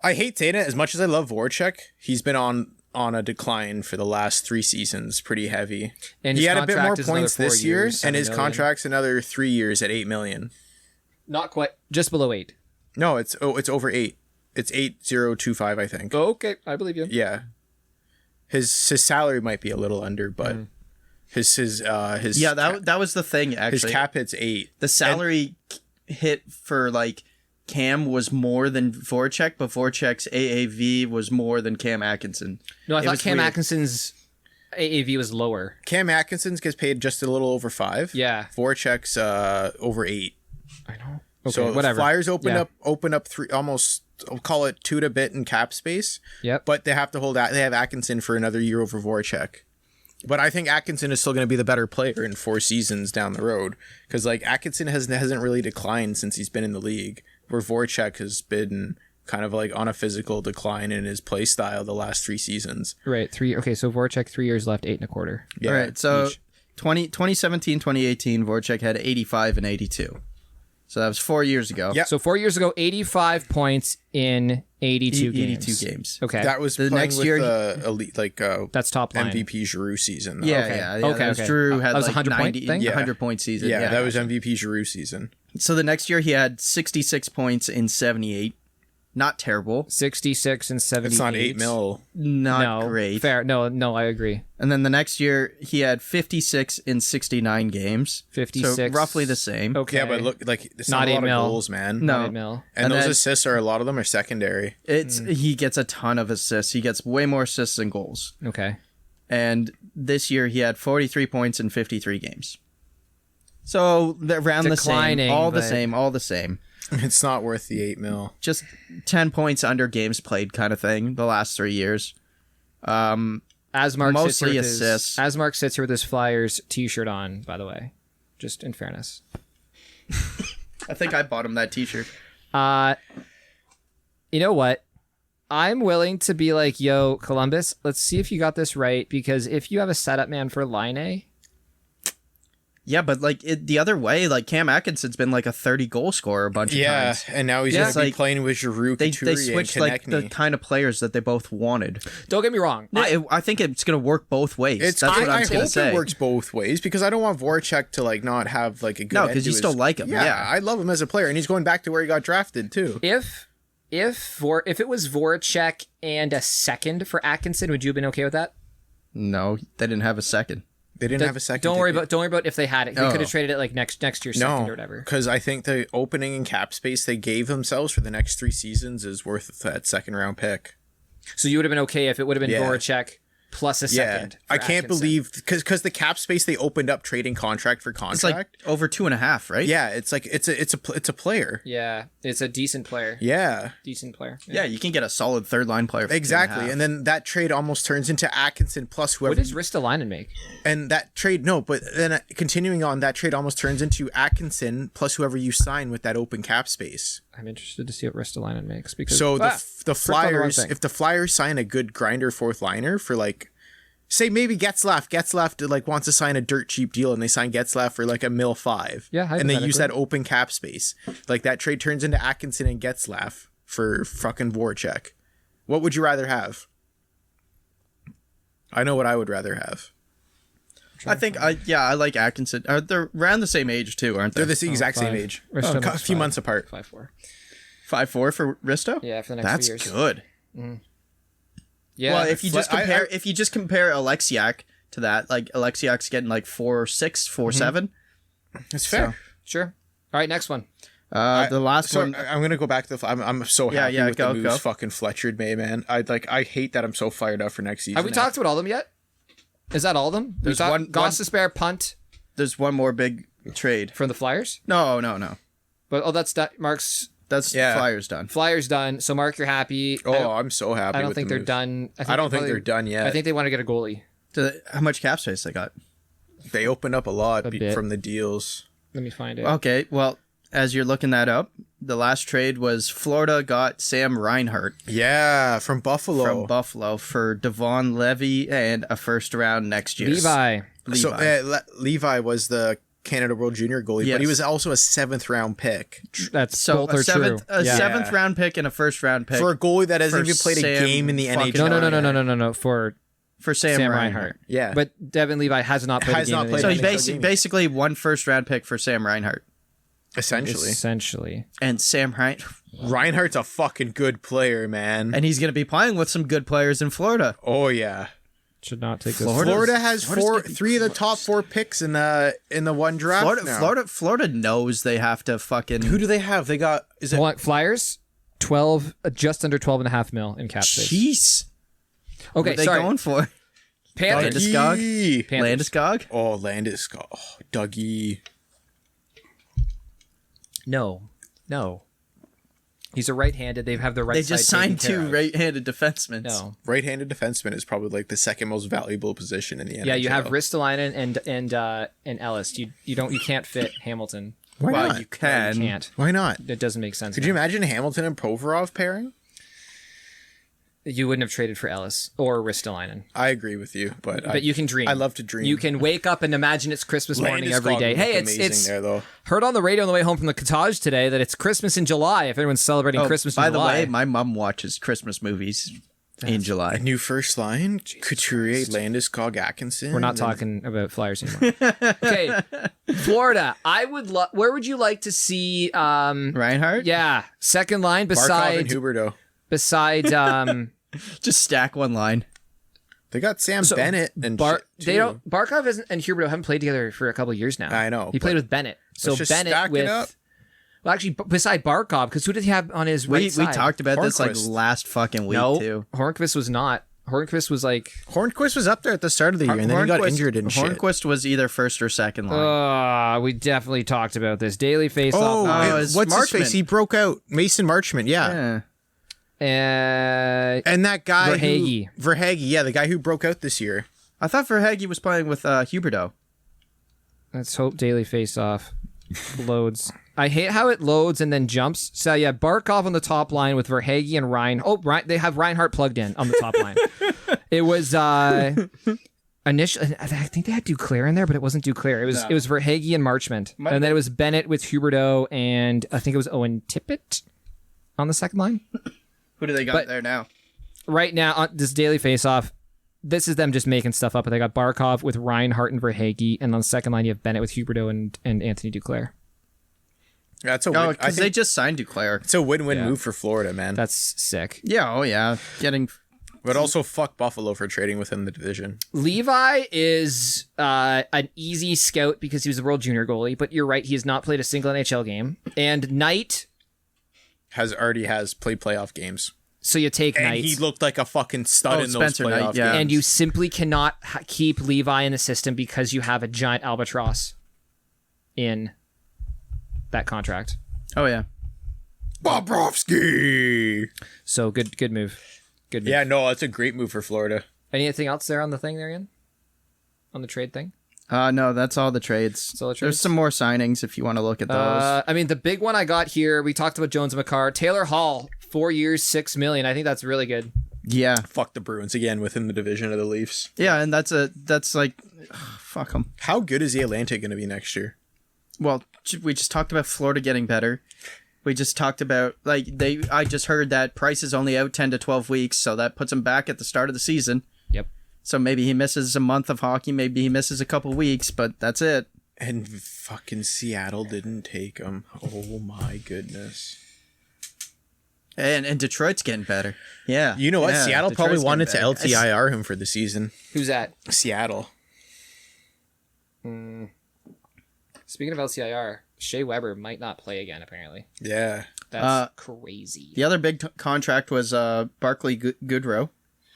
I hate saying it as much as I love Voracek. He's been on a decline for the last 3 seasons, pretty heavy. And he his had a bit more contract is another points 4 this year, years, and his 7 million. contract's another 3 years at $8 million. Not quite, just below 8. No, it's over 8. It's 8,025, I think. Oh, okay, I believe you. Yeah, his salary might be a little under, but his yeah, that was the thing, his actually. cap hits 8. The salary hit for, like, Cam was more than Voracek, but Voracek's AAV was more than Cam Atkinson. No, I It thought was Cam weird. Atkinson's AAV was lower. Cam Atkinson's gets paid just a little over 5. Yeah. Voracek's over 8. I know. Okay, So whatever. Flyers open Yeah. up 3, almost, I'll call it 2 to bit in cap space. Yep. But they have to hold that. They have Atkinson for another year over Voracek. But I think Atkinson is still going to be the better player in 4 seasons down the road, because like Atkinson hasn't really declined since he's been in the league, where Voracek has been kind of like on a physical decline in his play style the last 3 seasons. Right, 3. Okay, so Voracek 3 years left, 8.25. Yeah, All right, so each. 2017, 2018, Voracek had 85 and 82. So that was 4 years ago. Yeah. So 4 years ago, 85 points in 82 games. 82 games. Okay, That was The playing next with year- the elite, like that's top line. MVP Giroux season. Though. Yeah, Okay. yeah. Okay, That was okay. Drew had That was like 100 point 90, thing? Yeah. 100-point season. Yeah, that was MVP Giroux season. So the next year he had 66 points in 78. Not terrible. 66 and 78. It's not 8 mil. Not great. Fair. No, I agree. And then the next year he had 56 in 69 games. 56. So roughly the same. Okay. Yeah, but look, like it's Not not a 8 lot mil. of goals, man. No. 8 mil. And And those then- assists a lot of them are secondary. He gets a ton of assists. He gets way more assists than goals. Okay. And this year he had 43 points in 53 games. So they're around Declining, the same. All the but- same. All the same. It's not worth the 8 mil. Just 10 points under games played kind of thing the last 3 years. As Mark Mostly sits here with assists. as Mark sits here with his Flyers t-shirt on, by the way, just in fairness. I think I bought him that T-shirt. You know what? I'm willing to be like, yo, Columbus, let's see if you got this right, because if you have a setup man for Line A, Yeah, but like the other way, like Cam Atkinson's been like a 30-goal scorer a bunch of times. and now he's Yeah. going to be Like, playing with Giroux, They Couturier, switched and like the Konechny. kind of players that they both wanted. don't get me wrong. I think it's going to work both ways. That's what I I'm going hope to say. it works both ways, because I don't want Voracek to like not have like a good. No, end because to you his- still like him. Yeah. I love him as a player, and he's going back to where he got drafted too. If it was Voracek and a second for Atkinson, would you have been okay with that? No, they didn't have a second. They didn't have a second. Don't worry about if they had it. They Oh. could have traded it like next year's second or No, whatever. because I think the opening and cap space they gave themselves for the next 3 seasons is worth that second round pick. So you would have been okay if it would have been Yeah. Voracek plus a second. I for can't Atkinson. believe because the cap space they opened up trading contract for It's contract. like over 2.5, right? yeah, it's like it's a player. Yeah, it's a decent player. Yeah, Decent player. Yeah, you can get a solid third-line player for exactly. 2.5. And then that trade almost turns into Atkinson plus whoever. What does Ristolainen make? And that trade, no, but then continuing on, that trade almost turns into Atkinson plus whoever you sign with that open cap space. I'm interested to see what Ristolainen makes because So the first on the wrong Flyers, thing. if the Flyers sign a good grinder fourth liner for like, say maybe Getzlaf like wants to sign a dirt cheap deal and they sign Getzlaf for like $1.5 million. Yeah, and they use hypothetically. that open cap space. Like that trade turns into Atkinson and Getzlaf for fucking Voracek. What would you rather have? I know what I would rather have. I think I like Atkinson. They're around the same age too, aren't they? They're the exact same 5. age. Risto A few months apart. 5'4". 5'4" for Risto. Yeah, for the next That's 3 years. good. Yeah. Well, if you just I- compare Alexiak to that, like Alexiak's getting like 4.6, 4.7. It's fair. Sure. All right, next one. The last So one. I'm gonna go back to the. I'm so happy with go, the moves go. fucking Fletchered made, man. I hate that I'm so fired up for next season. Have we talked about all of them yet? Is that all of them? There's we one- Gostisbehere punt There's one more big trade. from the Flyers, No. but that's that. Mark's That's Yeah. Flyers done. Flyers done. So Mark, you're happy. Oh, I'm so happy. I don't with think the they're moves. done. I don't think they're done yet. I think they want to get a goalie. How much cap space they got? They opened up a lot bit. from the deals. Let me find it. Okay, well, as you're looking that up, the last trade was Florida got Sam Reinhart Yeah, from Buffalo. from Buffalo for Devon Levy and a first round next year. Levi. So Levi was the Canada World Junior goalie, Yes. but he was also a 7th round pick That's So both are true. Yeah. seventh round pick and a first round pick for a goalie that hasn't for even played a Sam game in the fucking NHL. No. For for Sam, Sam Reinhart. Reinhart. Yeah, But Devin Levi has not played Has a game not in played the So a he NHL game. basically one first round pick for Sam Reinhart. essentially, And Sam Reinhart. Reinhardt's a fucking good player, man. And he's going to be playing with some good players in Florida. Oh yeah, Should not take this. Florida has Florida's three of the top 4 picks in the one draft. now. Florida knows they have to fucking. Who do they have? They got is it Hold on, Flyers, 12, just under 12.5 mil in cap space. Jeez. Okay, What are they sorry. going for? Panthers. Dougie. Panthers. Landeskog? Oh, Landeskog. Oh, Dougie. No. He's a right-handed. They have the right They side just taken signed care 2 of. right-handed defensemen. No. Right-handed defenseman is probably like the second most valuable position in the NHL. Yeah, you have Ristolainen and Ellis. You can't fit Hamilton. Why Well, not? you can. You can't. Why not? It doesn't make sense. Could you imagine Hamilton and Provorov pairing? You wouldn't have traded for Ellis or Ristolainen. I agree with you, but You can dream. I love to dream. You can wake up and imagine it's Christmas morning every Landeskog day. would Hey, look it's amazing there though. heard on the radio on the way home from the cottage today that it's Christmas in July. If anyone's celebrating Christmas in by July. the way, my mom watches Christmas movies in July. New first line: Couturier, Landeskog, Atkinson. We're not and then- talking about Flyers anymore. Okay, Florida. I would love. Where would you like to see? Reinhardt? Yeah, second line Barkov and beside Huberdeau. Just stack one line. They got Sam Bennett and shit, They too. don't. Barkov and Huberdeau haven't played together for a couple of years now. I know, He played but with Bennett. So just Bennett stack it with. up. Well, actually, beside Barkov, because who did he have on his right We side? talked about this like Hornqvist. last fucking week No, too. Hornqvist was not. Hornquist was like, Hornquist was up there at the start of the year, and then he got injured and shit. Hornquist was either first or second line. we definitely talked about this. Daily face Oh, off. it was what's his Marchment. face? He broke out. Mason Marchment, yeah. And that guy Verhaeghe. Yeah, the guy who broke out this year. I thought Verhaeghe was playing with Huberdeau. Let's hope daily face-off loads. I hate how it loads and then jumps. So yeah, Barkov on the top line with Verhaeghe and Ryan. Oh, right, they have Reinhardt plugged in on the top line. It was initially, I think they had Duclair in there, but it wasn't Duclair. It was Verhaeghe and Marchment, and then it was Bennett with Huberdeau, and I think it was Owen Tippett on the second line. Who do they got there now? Right now, on this daily face-off, this is them just making stuff up. But they got Barkov with Reinhardt and Verhaeghe, and on the second line you have Bennett with Huberdeau and Anthony Duclair. That's a win. Because they just signed Duclair. It's a win-win move for Florida, man. That's sick. Yeah, oh yeah. But also fuck Buffalo for trading within the division. Levi is an easy scout because he was a World Junior goalie, but you're right, he has not played a single NHL game. And Knight already has played playoff games. So you take Knight. And he looked like a fucking stud in Spencer those playoff Knight, yeah. games. And you simply cannot keep Levi in the system because you have a giant albatross in that contract. Oh yeah. Bobrovsky! So good move. Good move. Yeah, no, that's a great move for Florida. Anything else there on the thing there, Ian? On the trade thing? No, that's all the trades. All the trades? There's some more signings if you want to look at those. I mean, the big one I got here, we talked about Jones and Makar. Taylor Hall, 4 years, $6 million. I think that's really good. Yeah. Fuck the Bruins again within the division of the Leafs. Yeah, and that's like, fuck them. How good is the Atlantic going to be next year? Well, we just talked about Florida getting better. We just talked about, I just heard that Price is only out 10 to 12 weeks, so that puts him back at the start of the season. Yep. So maybe he misses a month of hockey, maybe he misses a couple weeks, but that's it. And fucking Seattle didn't take him. Oh my goodness. And Detroit's getting better. Yeah. You know what? Yeah, Seattle Detroit's probably wanted to getting better. LTIR him for the season. who's that? Seattle. Speaking of LCIR, Shea Weber might not play again, apparently. Yeah. That's crazy. The other big contract was Barclay Goodrow.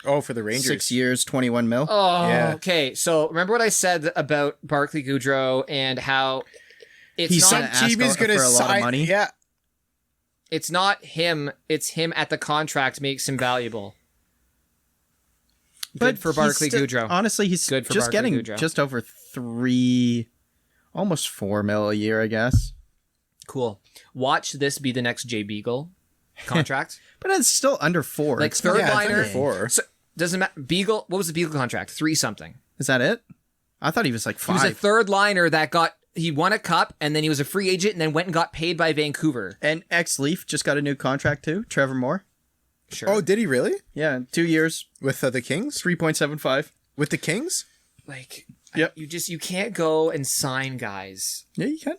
Oh, for the Rangers. 6 years, $21 million. Oh, Yeah. okay. So remember what I said about Barclay Goodrow and how it's He's not gonna ask team is going to for a lot of sign money. Yeah. it's not him, it's him at the contract makes him valuable. Good for Barclay Goodrow. Honestly, he's Good for just Barclay getting Goodrow. just over almost $4 million a year, I guess. Cool. Watch this be the next Jay Beagle contract. But it's still under 4. Like It's third not- liner. under 4. So, doesn't matter. Beagle, what was the Beagle contract? 3 something. Is that it? I thought he was like 5. He was a third liner that he won a cup and then he was a free agent and then went and got paid by Vancouver. And ex-Leaf just got a new contract too, Trevor Moore. Sure. Oh, did he really? Yeah, 2 years, With the Kings? 3.75. With the Kings? Like, Yep. you can't go and sign guys Yeah, you can.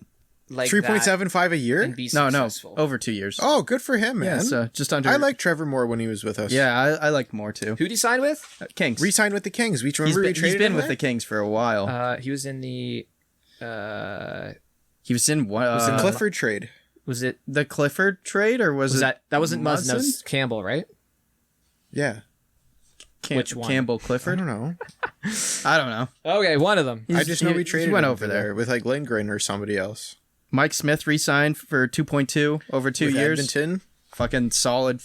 like 3.75 a that year? and be No, successful. over 2 years. Oh, good for him, man. yeah, so just under. I like Trevor Moore when he was with us. Yeah, I like Moore too. Who'd he sign with? Kings. Re-signed with the Kings. We He's remember been, we traded he's been him with there? the Kings for a while. He was in the He was in what? It was the Clifford trade. was it the Clifford trade, or was it that wasn't Muzzin, that Muzzin? was Campbell, right? Yeah. Which one? Campbell I Clifford? don't know. I don't know. Okay, one of them. I just know we he traded went him over there. with like Lindgren or somebody else. Mike Smith re-signed for 2.2 over 2 With years. Edmonton. Fucking solid.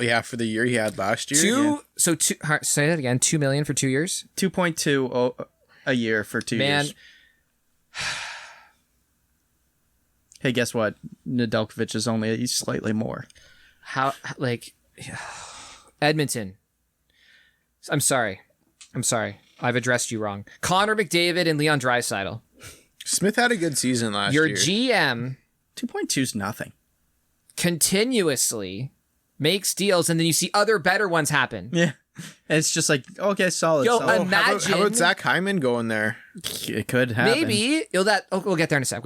Yeah, for the year he had last year. Say that again. 2 million for 2 years. 2.2 a year for 2 Man, years. Hey, guess what? Nedeljkovic is only slightly more. Edmonton. I'm sorry. I've addressed you wrong. Connor McDavid and Leon Draisaitl. Smith had a good season last Your year. GM 2.2 is nothing. continuously makes deals, and then you see other better ones happen. Yeah. And it's just like, okay, solid. Yo, solid. imagine- How about Zach Hyman going there? It could happen. Maybe we'll get there in a sec.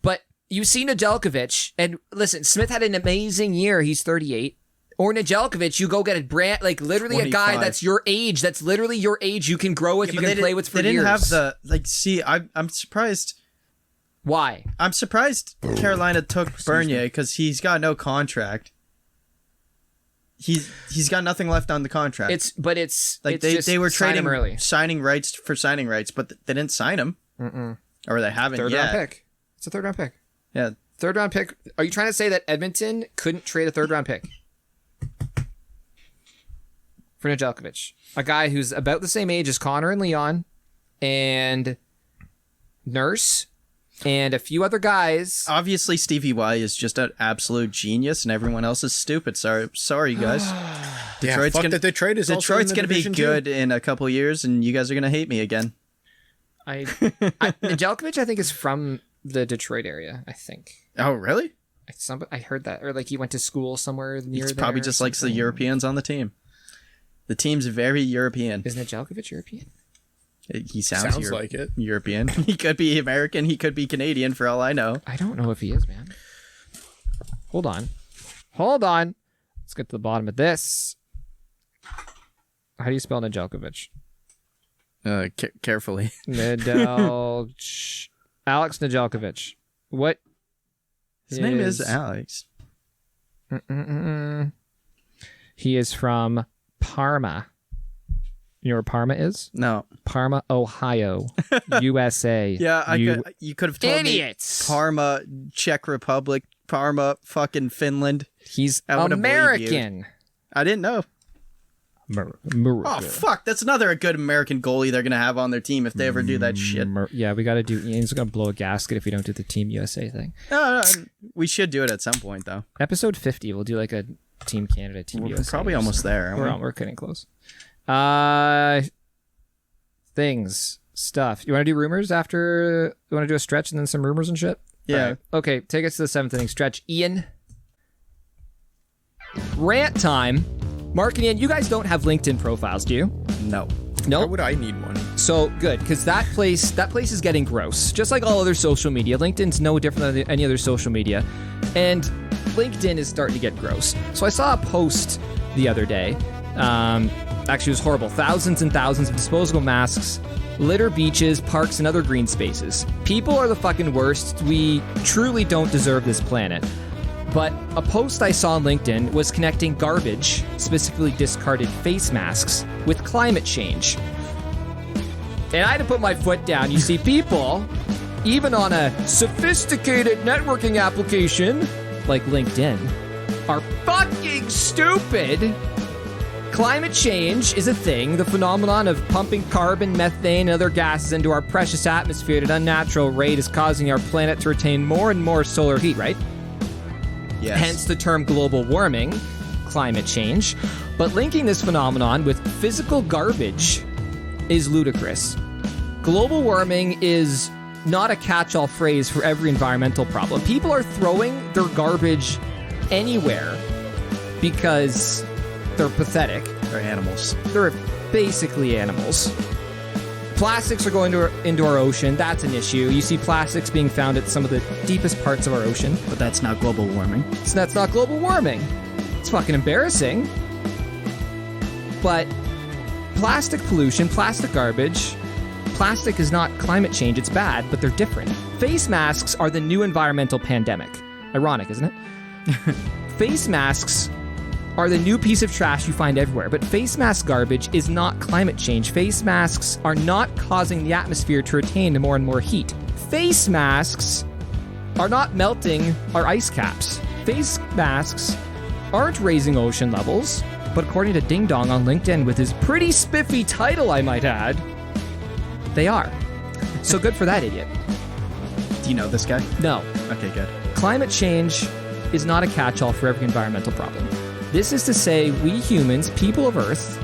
But you see Nedeljkovic, and listen, Smith had an amazing year. He's 38. Or Nedeljkovic, you go get a brand literally a guy 25. that's your age. That's literally your age. You can grow with. Yeah, you but can play with for They didn't years. have the See, I'm surprised. Why? I'm surprised Carolina took Bernier because he's got no contract. He's got nothing left on the contract. It's like it's they were just sign him trading early. signing rights for signing rights, but they didn't sign him. Or they haven't Third yet. round pick. It's a third round pick. Yeah. Third round pick. Are you trying to say that Edmonton couldn't trade a third round pick? for Nedeljkovic. A guy who's about the same age as Connor and Leon and Nurse and a few other guys. Obviously, Stevie Y is just an absolute genius, and everyone else is stupid. Sorry, guys. Detroit's gonna, Detroit is Detroit's going to be good in a couple years, and you guys are going to hate me again. Nedeljkovic, I think, is from the Detroit area, I think. Oh, really? I heard that. Or like he went to school somewhere near He there. probably just likes the Europeans on the team. The team's very European. Is Nedeljkovic European? He sounds like it. European. He could be American. He could be Canadian for all I know. I don't know if he is, man. Hold on. Let's get to the bottom of this. How do you spell Nedeljkovic? Carefully. Alex Nedeljkovic. What? His name is Alex. He is from Parma. You know where Parma is? No. Parma, Ohio, USA. Yeah, you could have told idiots. me Parma, Czech Republic, Parma, fucking Finland. He's I would've American. I didn't know. Oh, fuck. That's another good American goalie they're going to have on their team if they ever do that shit. Yeah, we got to do... Ian's going to blow a gasket if we don't do the Team USA thing. No, we should do it at some point, though. Episode 50, we'll do like a Team Canada, Team USA. We're probably almost there. We're getting close. Stuff. You want to do rumors after... You want to do a stretch and then some rumors and shit? Yeah. Right. Okay, take us to the 7th inning stretch. Ian. Rant time. Mark and Ian, you guys don't have LinkedIn profiles, do you? No. Why would I need one? So good, because that place is getting gross. Just like all other social media, LinkedIn's no different than any other social media, and LinkedIn is starting to get gross. So I saw a post the other day. Actually, it was horrible. Thousands and thousands of disposable masks litter beaches, parks, and other green spaces. People are the fucking worst. We truly don't deserve this planet. But a post I saw on LinkedIn was connecting garbage, specifically discarded face masks, with climate change. And I had to put my foot down. You see, people, even on a sophisticated networking application like LinkedIn, are fucking stupid. Climate change is a thing, the phenomenon of pumping carbon, methane, and other gases into our precious atmosphere at an unnatural rate is causing our planet to retain more and more solar heat, right? Yes. Hence the term global warming, climate change. But linking this phenomenon with physical garbage is ludicrous. Global warming is not a catch-all phrase for every environmental problem. People are throwing their garbage anywhere because they're pathetic. They're animals. They're basically animals. Plastics are going into our ocean. That's an issue. You see plastics being found at some of the deepest parts of our ocean. But that's not global warming. So that's not global warming. It's fucking embarrassing. But plastic pollution, plastic garbage, plastic is not climate change. It's bad, but they're different. Face masks are the new environmental pandemic. Ironic, isn't it? Face masks are the new piece of trash you find everywhere. But face mask garbage is not climate change. Face masks are not causing the atmosphere to retain more and more heat. Face masks are not melting our ice caps. Face masks aren't raising ocean levels. But according to Ding Dong on LinkedIn, with his pretty spiffy title, I might add, they are. So good for that idiot. Do you know this guy? No. Okay, good. Climate change is not a catch-all for every environmental problem. This is to say, we humans, people of Earth,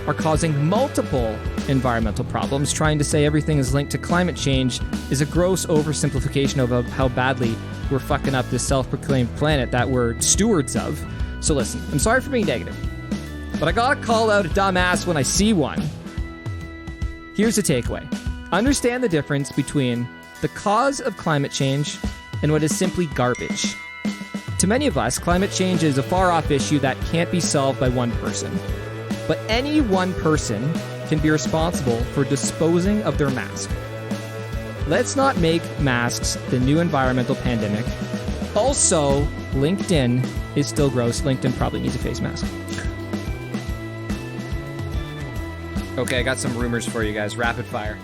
are causing multiple environmental problems. Trying to say everything is linked to climate change is a gross oversimplification of how badly we're fucking up this self-proclaimed planet that we're stewards of. So listen, I'm sorry for being negative, but I gotta call out a dumbass when I see one. Here's the takeaway. Understand the difference between the cause of climate change and what is simply garbage. To many of us, climate change is a far-off issue that can't be solved by one person. But any one person can be responsible for disposing of their mask. Let's not make masks the new environmental pandemic. Also, LinkedIn is still gross. LinkedIn probably needs a face mask. Okay, I got some rumors for you guys. Rapid fire.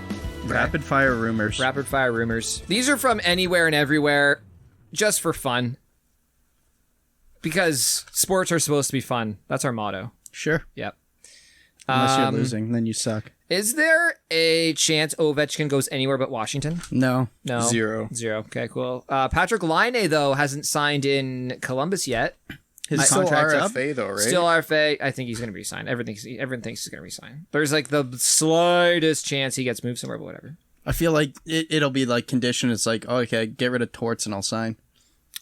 Rapid fire rumors. Rapid fire rumors. These are from anywhere and everywhere, just for fun. Because sports are supposed to be fun. That's our motto. Sure. Yep. Unless you're losing, then you suck. Is there a chance Ovechkin goes anywhere but Washington? No. No. Zero. Okay, cool. Patrick Laine, though, hasn't signed in Columbus yet. His Still contract's up. RFA though, right? Still RFA. I think he's going to be signed. Everyone thinks he's going to be signed. There's like the slightest chance he gets moved somewhere, but whatever. I feel like it'll be like condition. It's like, oh, okay, get rid of Torts and I'll sign.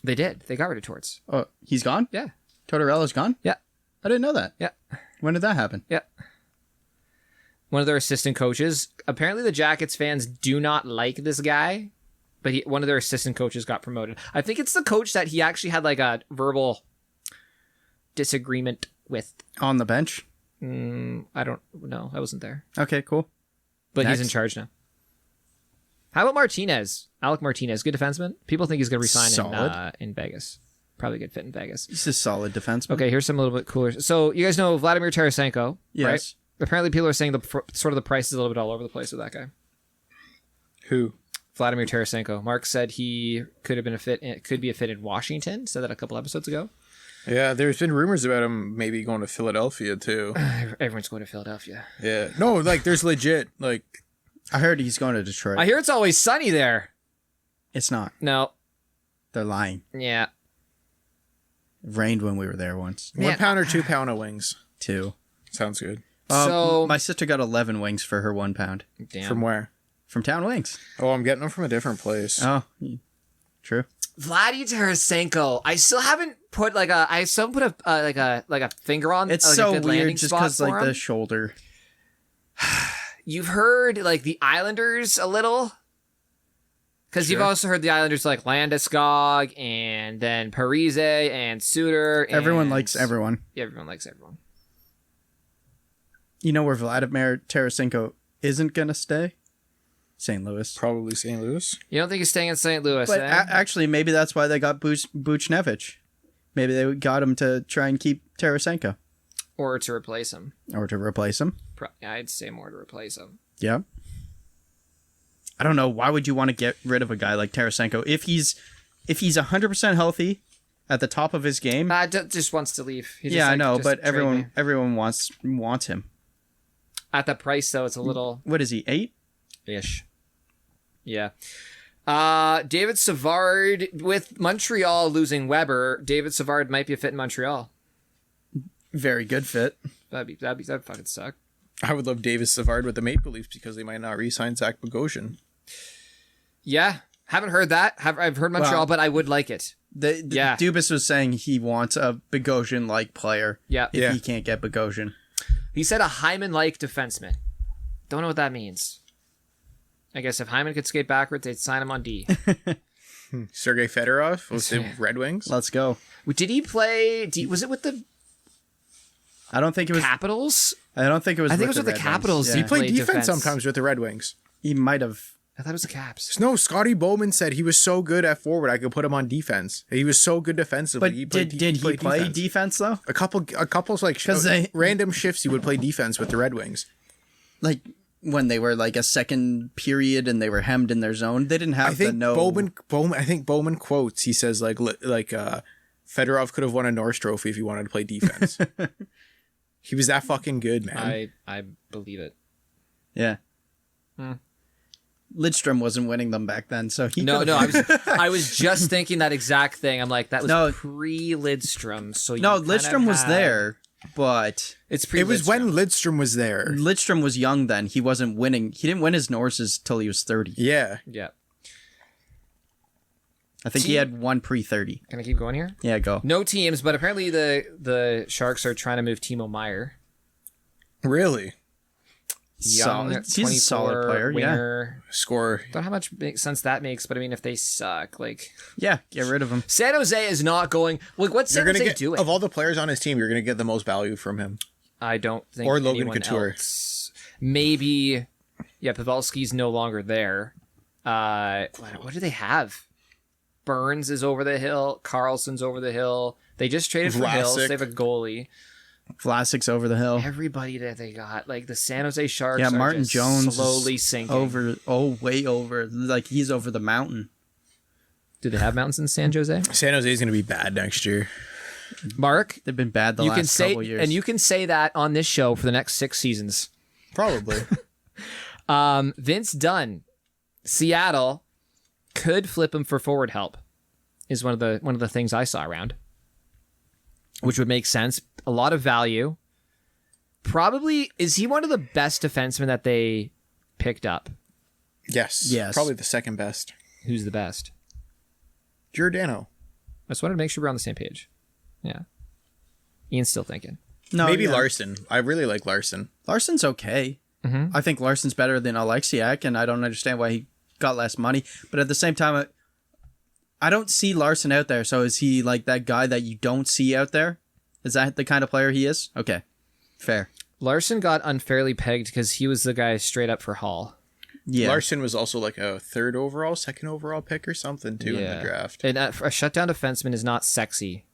They did. They got rid of Torts. Oh, he's gone? Yeah. Tortorella's gone? Yeah. I didn't know that. Yeah. When did that happen? Yeah. One of their assistant coaches. Apparently, the Jackets fans do not like this guy, but one of their assistant coaches got promoted. I think it's the coach that he actually had like a verbal disagreement with. On the bench? I don't know. I wasn't there. Okay, cool. But Next. he's in charge now. How about Martinez? Alec Martinez, good defenseman. People think he's going to resign in Vegas. Probably a good fit in Vegas. He's a solid defenseman. Okay, here's some a little bit cooler. So you guys know Vladimir Tarasenko, Yes. right? Apparently, people are saying the price is a little bit all over the place with that guy. Who? Vladimir Tarasenko. Mark said he could have been could be a fit in Washington. Said that a couple episodes ago. Yeah, there's been rumors about him maybe going to Philadelphia too. Everyone's going to Philadelphia. Yeah. No, like there's legit like I heard he's going to Detroit. I hear it's always sunny there. It's not. No. They're lying. Yeah. It rained when we were there once. Man, 1 pound or 2 pound of wings. 2. Sounds good. So my sister got 11 wings for her 1 pound. damn. From where? From Town Wings. Oh, I'm getting them from a different place. Oh, true. Vladdy Tarasenko. I still haven't put like a finger on. It's like, a so good landing weird just spot because for like him. the shoulder. You've heard like the Islanders a little, because you've also heard the Islanders like Landeskog and then Parise and Suter. Everyone likes everyone. Everyone likes everyone. You know where Vladimir Tarasenko isn't going to stay? St. Louis. Probably St. Louis. You don't think he's staying in St. Louis? But eh? actually, maybe that's why they got Buchnevich. Maybe they got him to try and keep Tarasenko. Or to replace him? Or to replace him. I'd say more to replace him. Yeah. I don't know. Why would you want to get rid of a guy like Tarasenko if he's 100% healthy at the top of his game? Just wants to leave. Yeah, I know, but everyone wants him. At that price, though, it's a little... What is he, 8-ish? Yeah. David Savard, with Montreal losing Weber, David Savard might be a fit in Montreal. Very good fit. That'd fucking suck. I would love Davis Savard with the Maple Leafs because they might not re-sign Zach Bogosian. Yeah. Haven't heard that. I've heard Montreal, but I would like it. Yeah. Dubas was saying he wants a Bogosian-like player. Yeah. If he can't get Bogosian. He said a Hyman-like defenseman. Don't know what that means. I guess if Hyman could skate backwards, they'd sign him on D. Sergei Fedorov with the Red Wings. Let's go. Did he play... Was it with the I don't think it was... Capitals? I don't think it was I think it was with the Capitals. Yeah. He played defense defense sometimes with the Red Wings. He might have... I thought it was the Caps. No, Scotty Bowman said he was so good at forward, I could put him on defense. He was so good defensively. But did he play defense though? A couple's like random shifts he would play defense with the Red Wings. Like when they were like a second period and they were hemmed in their zone, they didn't have Bowman. I think Bowman quotes. He says Fedorov could have won a Norris Trophy if he wanted to play defense. He was that fucking good, man. I believe it. Yeah. Lidstrom wasn't winning them back then, so he I was just thinking that exact thing. I'm like, that was pre-Lidstrom. So Lidstrom was there, but it was when Lidstrom was there. Lidstrom was young then. He wasn't winning. He didn't win his Norrises till he was 30. Yeah. I think he had one pre-30. Can I keep going here? Yeah, go. No teams, but apparently the Sharks are trying to move Timo Meier. Really? Young, he's a solid player, winger. Scorer. Don't know how much sense that makes, but I mean, if they suck, get rid of him. San Jose is not going. What's San Jose doing? Of all the players on his team, you're going to get the most value from him. I don't think. Or Logan anyone Couture. Else. Maybe. Yeah, Pavelski's no longer there. What do they have? Burns is over the hill. Carlson's over the hill. They just traded for Hills. They have a goalie. Vlasic's over the hill. Everybody that they got, the San Jose Sharks. Yeah, are Martin just Jones slowly sinking way over. Like he's over the mountain. Do they have mountains in San Jose? San Jose is going to be bad next year. Mark, They've been bad the last couple years. And you can say that on this show for the next 6 seasons. Probably. Vince Dunn, Seattle could flip him for forward help. Is one of the things I saw around, which would make sense. A lot of value. Probably is he one of the best defensemen that they picked up? Yes. Probably the second best. Who's the best? Giordano. I just wanted to make sure we're on the same page. Yeah. Ian's still thinking. No, Maybe Larson. I really like Larson. Larson's okay. I think Larson's better than Alexiak, and I don't understand why he got less money. But at the same time, I don't see Larson out there. So is he like that guy that you don't see out there? Is that the kind of player he is? Okay. Fair. Larson got unfairly pegged because he was the guy straight up for Hall. Yeah. Larson was also like a second overall pick or something too in the draft. And a shutdown defenseman is not sexy.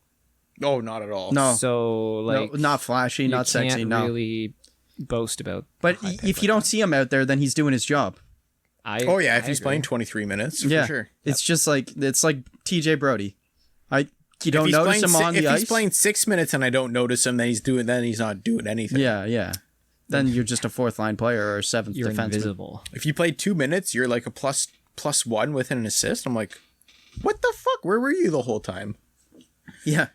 No, not at all. No. So like, no, not flashy, not sexy. Can't no. really boast about. But if you don't see him out there, then he's doing his job. If he's playing 23 minutes, for sure. It's just like TJ Brody. You don't If he's notice playing him on the if ice. he's playing 6 minutes and I don't notice him, then he's not doing anything. Yeah. Then you're just a fourth line player or a seventh You're defenseman. invisible. If you played 2 minutes, you're like a plus one with an assist. I'm like, what the fuck? Where were you the whole time? Yeah.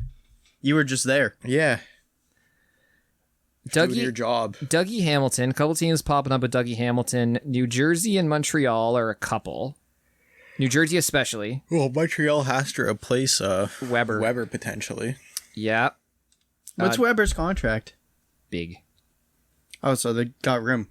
You were just there. Yeah. Doing your job. Dougie Hamilton. A couple teams popping up with Dougie Hamilton. New Jersey and Montreal are a couple. New Jersey especially. Well, Montreal has to replace Weber. Weber potentially. Yeah. What's Weber's contract? Big. Oh, so they got room.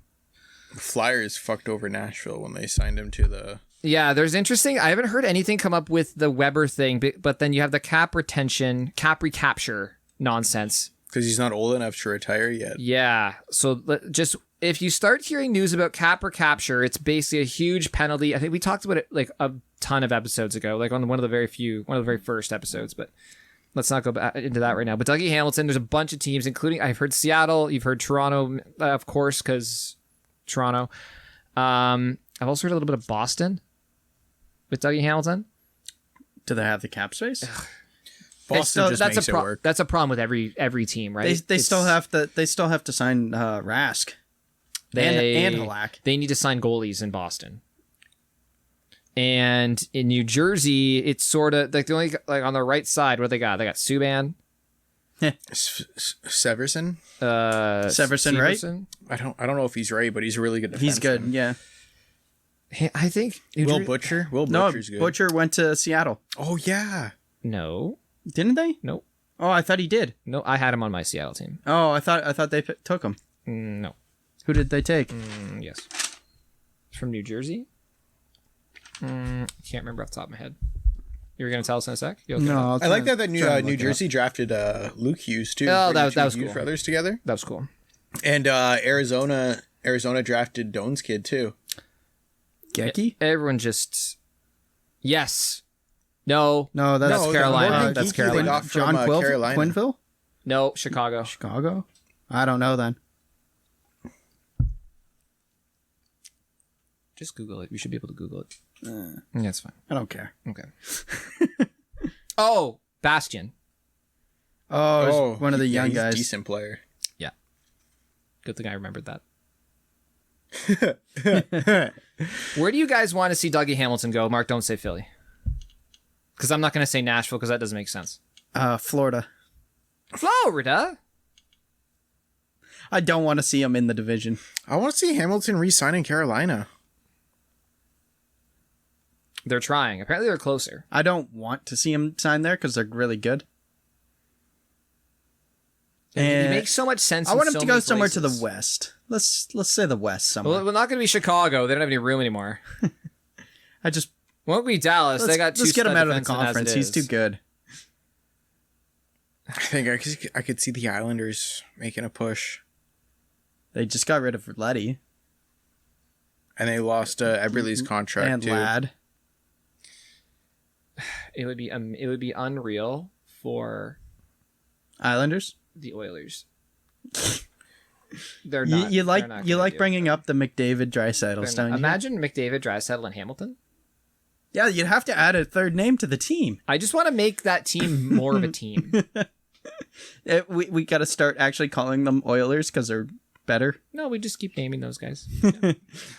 Flyers fucked over Nashville when they signed him to the... Yeah, there's interesting. I haven't heard anything come up with the Weber thing, but then you have the cap recapture nonsense. Because he's not old enough to retire yet. Yeah. So just if you start hearing news about cap recapture, it's basically a huge penalty. I think we talked about it like a ton of episodes ago, like on one of the very first episodes, but let's not go back into that right now. But Dougie Hamilton, there's a bunch of teams, including I've heard Seattle, you've heard Toronto, of course, because Toronto. I've also heard a little bit of Boston with Dougie Hamilton. Do they have the cap space? Boston just makes it work. That's a problem with every team, right? They still have to sign Rask and Halak. They need to sign goalies in Boston. And in New Jersey, it's sort of like the only like on the right side. What they got? They got Subban, Severson. Severson, right? I don't know if he's right, but he's a really good defenseman. He's good. Yeah. I think Will Butcher. Butcher's good. Butcher went to Seattle. Oh yeah. No. Didn't they? Nope. Oh, I thought he did. No, I had him on my Seattle team. Oh, I thought they took him. No. Who did they take? Yes. From New Jersey? Can't remember off the top of my head. You were going to tell us in a sec? No. I like that New Jersey drafted Luke Hughes too. Oh, that was Hughes cool. brothers together. That was cool. And Arizona drafted Doan's kid too. Gecky? Everyone just... Yes. No. No, that's Carolina. That's Carolina. John Quinville? No, Chicago. Chicago? I don't know then. Just Google it. You should be able to Google it. Yeah, that's fine. I don't care. Okay. Oh, Bastion. Oh, one of the young he's guys. A decent player. Yeah. Good thing I remembered that. Where do you guys want to see Dougie Hamilton go? Mark, don't say Philly. Because I'm not going to say Nashville because that doesn't make sense. Florida. Florida? I don't want to see him in the division. I want to see Hamilton re-sign in Carolina. They're trying. Apparently they're closer. I don't want to see him sign there because they're really good. And it makes so much sense. I want him to go somewhere to the west. Let's say the west somewhere. Well, not going to be Chicago. They don't have any room anymore. Won't be Dallas. They got two. Let's get him out of the conference. He's too good. I think I could see the Islanders making a push. They just got rid of Letty. And they lost Eberle's contract and too. Ladd. It would be unreal for Islanders. The Oilers. They're not. You like bringing up the McDavid Draisaitl, don't you? Imagine McDavid, Draisaitl, and Hamilton. Yeah, you'd have to add a third name to the team. I just want to make that team more of a team. We got to start actually calling them Oilers because they're better. No, we just keep naming those guys.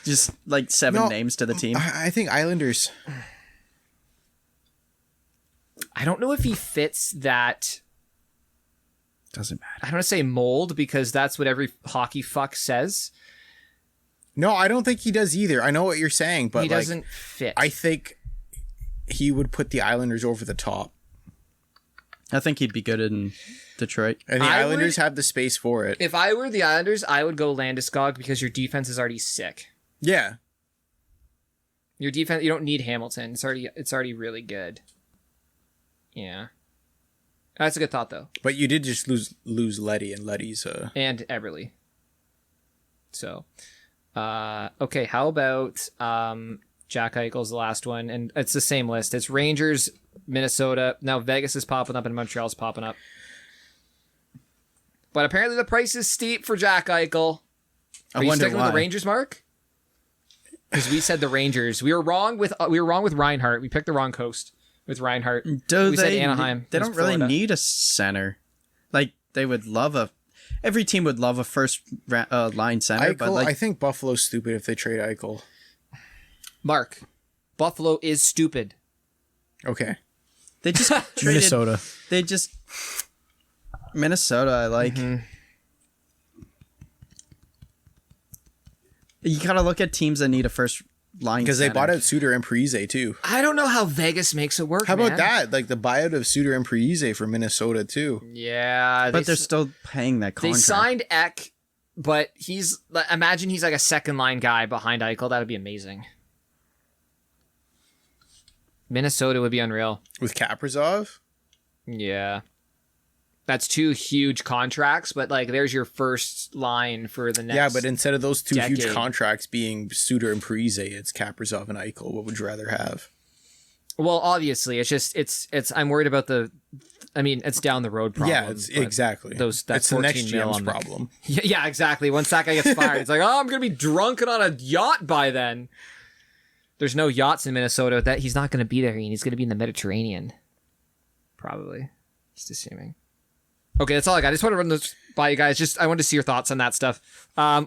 Just like 7 names to the team. I think Islanders. I don't know if he fits that. Doesn't matter. I don't want to say mold because that's what every hockey fuck says. No, I don't think he does either. I know what you're saying, but he doesn't fit. I think he would put the Islanders over the top. I think he'd be good in Detroit. And the Islanders have the space for it. If I were the Islanders, I would go Landeskog because your defense is already sick. Yeah. Your defense, you don't need Hamilton. It's already really good. Yeah. That's a good thought, though. But you did just lose Letty, and Letty's... And Eberle. So, okay, how about Jack Eichel's the last one? And it's the same list. It's Rangers, Minnesota. Now Vegas is popping up and Montreal's popping up. But apparently the price is steep for Jack Eichel. Are you sticking with the Rangers, Mark? Because we said the Rangers. We were wrong with Reinhart. We picked the wrong coast with Reinhart. We said Anaheim. They don't really need a center. Like, they would love every team would love a first line center. Eichel, but like, I think Buffalo's stupid if they trade Eichel. Mark, Buffalo is stupid. Okay. They just traded Minnesota. Minnesota, I like. Mm-hmm. You gotta look at teams that need a first line because they bought out Suter and Parise too. I don't know how Vegas makes it work. How about that? Like the buyout of Suter and Parise for Minnesota too. Yeah, but they're still paying that contract. They signed Eck, but imagine he's like a second line guy behind Eichel. That would be amazing. Minnesota would be unreal with Kaprizov. Yeah. That's 2 huge contracts, but like there's your first line for the next. Yeah, but instead of those 2 decade. huge contracts being Suter and Parise, it's Kaprizov and Eichel. What would you rather have? Well, obviously, it's I'm worried about it's down the road problem. Yeah, it's exactly. That's the next GM's problem. Yeah, exactly. Once that guy gets fired, it's like, oh, I'm gonna be drunken on a yacht by then. There's no yachts in Minnesota. That he's not gonna be there, and he's gonna be in the Mediterranean. Probably. Just assuming. Okay, that's all I got. I just want to run this by you guys. I wanted to see your thoughts on that stuff.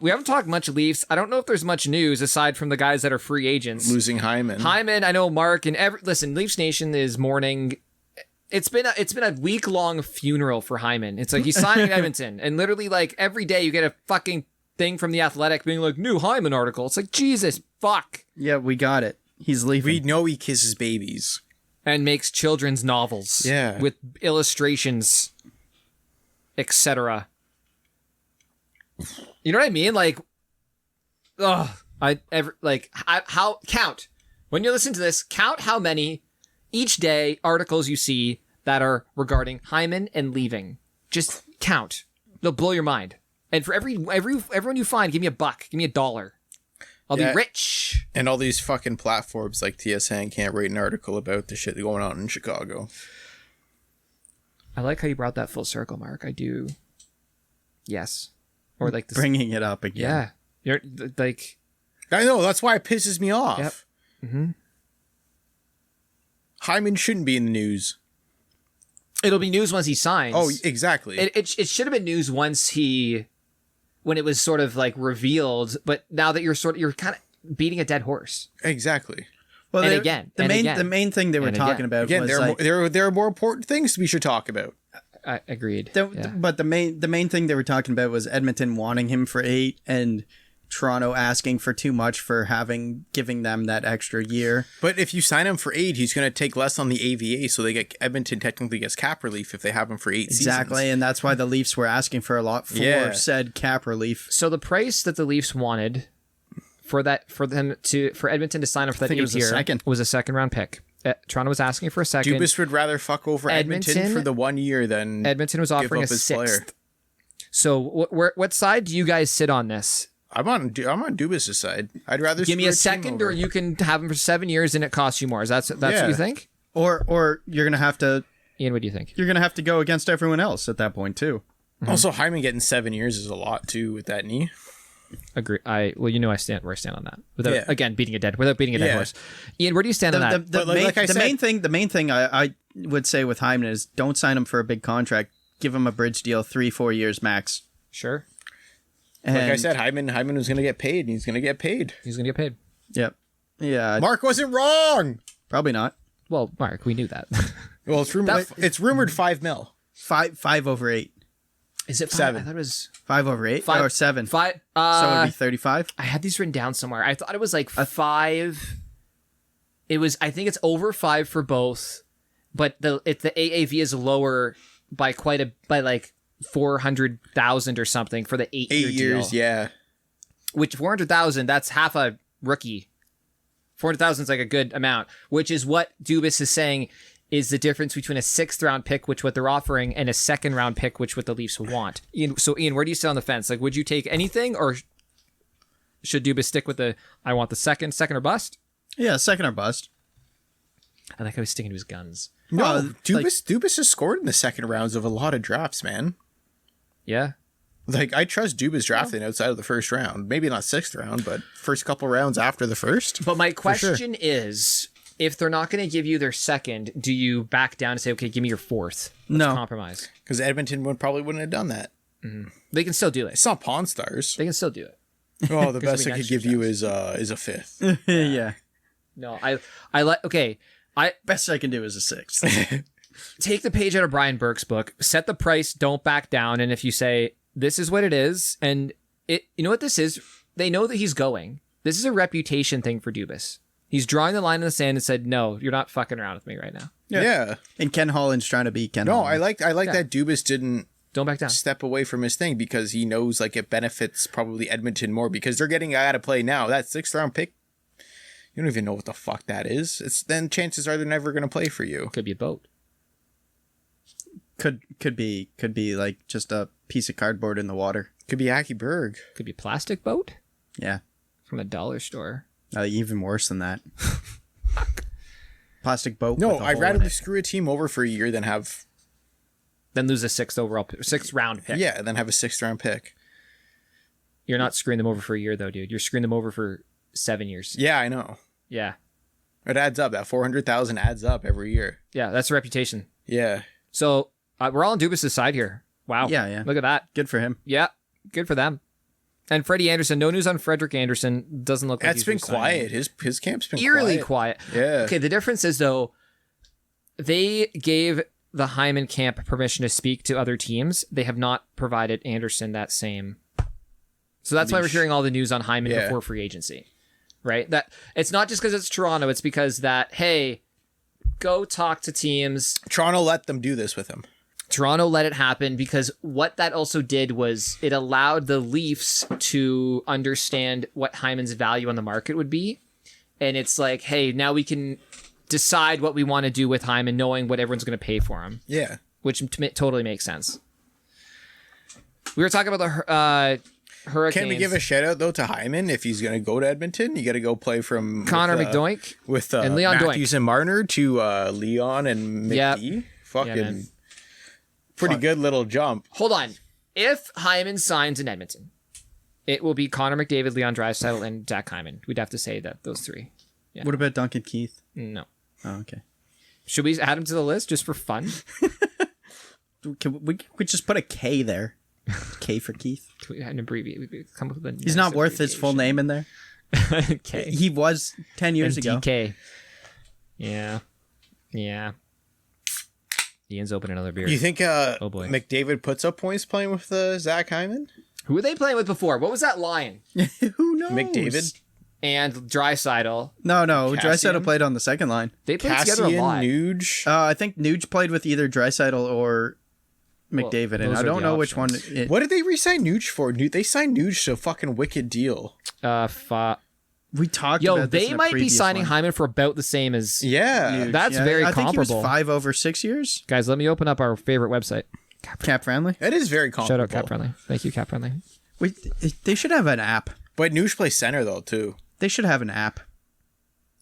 We haven't talked much Leafs. I don't know if there's much news aside from the guys that are free agents. Losing Hyman. I know Mark and listen, Leafs Nation is mourning. It's been a week-long funeral for Hyman. It's like he's signing Edmonton, and literally like every day you get a fucking thing from The Athletic being like, new Hyman article. It's like, Jesus, fuck. Yeah, we got it. He's leaving. We know he kisses babies. And makes children's novels. Yeah. With illustrations, etc. You know what I mean? Like, count when you listen to this. Count how many each day articles you see that are regarding Hyman and leaving. Just count; they'll blow your mind. And for everyone you find, give me $1, give me $1. I'll be rich. And all these fucking platforms like TSN can't write an article about the shit going on in Chicago. I like how you brought that full circle, Mark. I do. Yes. Or like this, bringing it up again. Yeah. You're like. I know. That's why it pisses me off. Yep. Mm-hmm. Hyman shouldn't be in the news. It'll be news once he signs. Oh, exactly. It should have been news when it was sort of like revealed, but now that you're kind of beating a dead horse. Exactly. Well, the main thing they were talking about was there are more important things we should talk about. I agreed. But the main thing they were talking about was Edmonton wanting him for 8 and Toronto asking for too much for giving them that extra year. But if you sign him for 8, he's going to take less on the AVA, so Edmonton technically gets cap relief if they have him for 8 seasons. Exactly, and that's why the Leafs were asking for a lot for said cap relief. So the price that the Leafs wanted for Edmonton to sign him for that 8 year was a second round pick. Toronto was asking for a second. Dubas would rather fuck over Edmonton for the 1 year than Edmonton was offering a 6th. Player. So what side do you guys sit on this? I'm on Dubas' side. I'd rather give me a second, or you can have him for 7 years and it costs you more. That's what you think? Or you're gonna have to. Ian, what do you think? You're gonna have to go against everyone else at that point too. Mm-hmm. Also, Hyman getting 7 years is a lot too with that knee. Agree. I stand where I stand on that. Without beating a dead horse. Ian, where do you stand on that? The main thing I would say with Hyman is don't sign him for a big contract. give him a bridge deal, 3-4 years max. Sure. Like I And- said, Hyman was going to get paid, and he's going to get paid. He's going to get paid. Yep. Yeah. Mark wasn't wrong. Probably not. Well, Mark, we knew that. Well, it's rumored $5 million. 5 over 8. Is it 5? 7. I thought it was 5 over 8 5 or 7. 5. So it'd be 35. I had these written down somewhere. I thought it was like 5. It was. I think it's over 5 for both, but the AAV is lower by like 400,000 or something for the 8 years, deal. yeah. Which 400,000, that's half a rookie. 400,000 is like a good amount, which is what Dubas is saying is the difference between a 6th round pick, which what they're offering, and a 2nd round pick, which what the Leafs want. Ian, where do you sit on the fence? Like, would you take anything, or should Dubas stick with I want the second or bust? Yeah, 2nd or bust. I like how he's sticking to his guns. No, Dubas has scored in the second rounds of a lot of drafts, man. Yeah. Like, I trust Dubas drafting outside of the first round. Maybe not 6th round, but first couple rounds after the first. But my question is, if they're not going to give you their 2nd, do you back down and say, okay, give me your 4th? Let's compromise. Because Edmonton probably wouldn't have done that. They can still do it. It's not Pawn Stars. They can still do it. Oh, the best we I could next give year you is a 5th. Yeah. No, I like, okay, Best I can do is a 6th. take the page out of Brian Burke's book, set the price, don't back down. And if you say, this is what it is, and you know what this is? They know that he's going. This is a reputation thing for Dubas. He's drawing the line in the sand and said, no, you're not fucking around with me right now. Yeah. And Ken Holland's trying to be Ken No, Holland. I like that Dubas didn't Don't back down. step away from his thing because he knows like it benefits probably Edmonton more because they're getting out of play now. That 6th round pick, you don't even know what the fuck that is. Then chances are they're never going to play for you. Could be a boat. Could be like just a piece of cardboard in the water. Could be Aki Berg. Could be a plastic boat Yeah. from a dollar store. Even worse than that. Plastic boat. No, with a I'd hole rather in it. screw a team over for a year than have Then lose a 6th round pick. than have a 6th round pick. You're not screwing them over for a year though, dude. You're screwing them over for 7 years. Yeah, I know. Yeah. It adds up. That 400,000 adds up every year. Yeah, that's a reputation. Yeah. So we're all on Dubas' side here. Wow. Yeah. Look at that. Good for him. Yeah, good for them. And Freddie Anderson, no news on Frederick Anderson. Doesn't look like That's he's been re-signing. quiet. His camp's been Eerily quiet. Yeah. Okay, the difference is, though, they gave the Hyman camp permission to speak to other teams. They have not provided Anderson that same. So that's why we're hearing all the news on Hyman before free agency, right? That it's not just because it's Toronto. It's because that, hey, go talk to teams. Toronto let them do this with him. Toronto let it happen because what that also did was it allowed the Leafs to understand what Hyman's value on the market would be. And it's like, hey, now we can decide what we want to do with Hyman, knowing what everyone's going to pay for him, Yeah. which totally makes sense. We were talking about the Hurricanes. Can we give a shout out though to Hyman if he's going to go to Edmonton? You got to go play from Connor McDoink with and Leon Matthews and Marner to Leon and McGee. Yep. Fucking man. pretty good little jump. Hold on. If Hyman signs in Edmonton, it will be Connor McDavid, Leon Draisaitl, and Zach Hyman. We'd have to say that those three. Yeah. What about Duncan Keith? No. Oh, okay. Should we add him to the list just for fun? Can we just put a K there? K for Keith. An abbreviate. We come up with a He's not worth his full name in there. K. He was 10 years And ago. DK. Yeah. Ian's opening another beer. You think Oh, boy. McDavid puts up points playing with Zach Hyman? Who were they playing with before? What was that line? Who knows? McDavid? And Draisaitl. No. Cassian? Draisaitl played on the second line. They played together a Cassian, lot. Nuge? I think Nuge played with either Draisaitl or McDavid, and those I are don't the know which one. options. What did they re-sign Nuge for? They signed Nuge to a fucking wicked deal. We talked Yo, about this they in a might be previous signing one. Hyman for about the same as... Yeah. Nuge. That's very I think he was comparable. 5 over 6 years. Guys, let me open up our favorite website. Cap friendly. It is very comparable. Shout out Cap Friendly. Thank you, Cap Friendly. They should have an app. But Nuge plays center though too. They should have an app.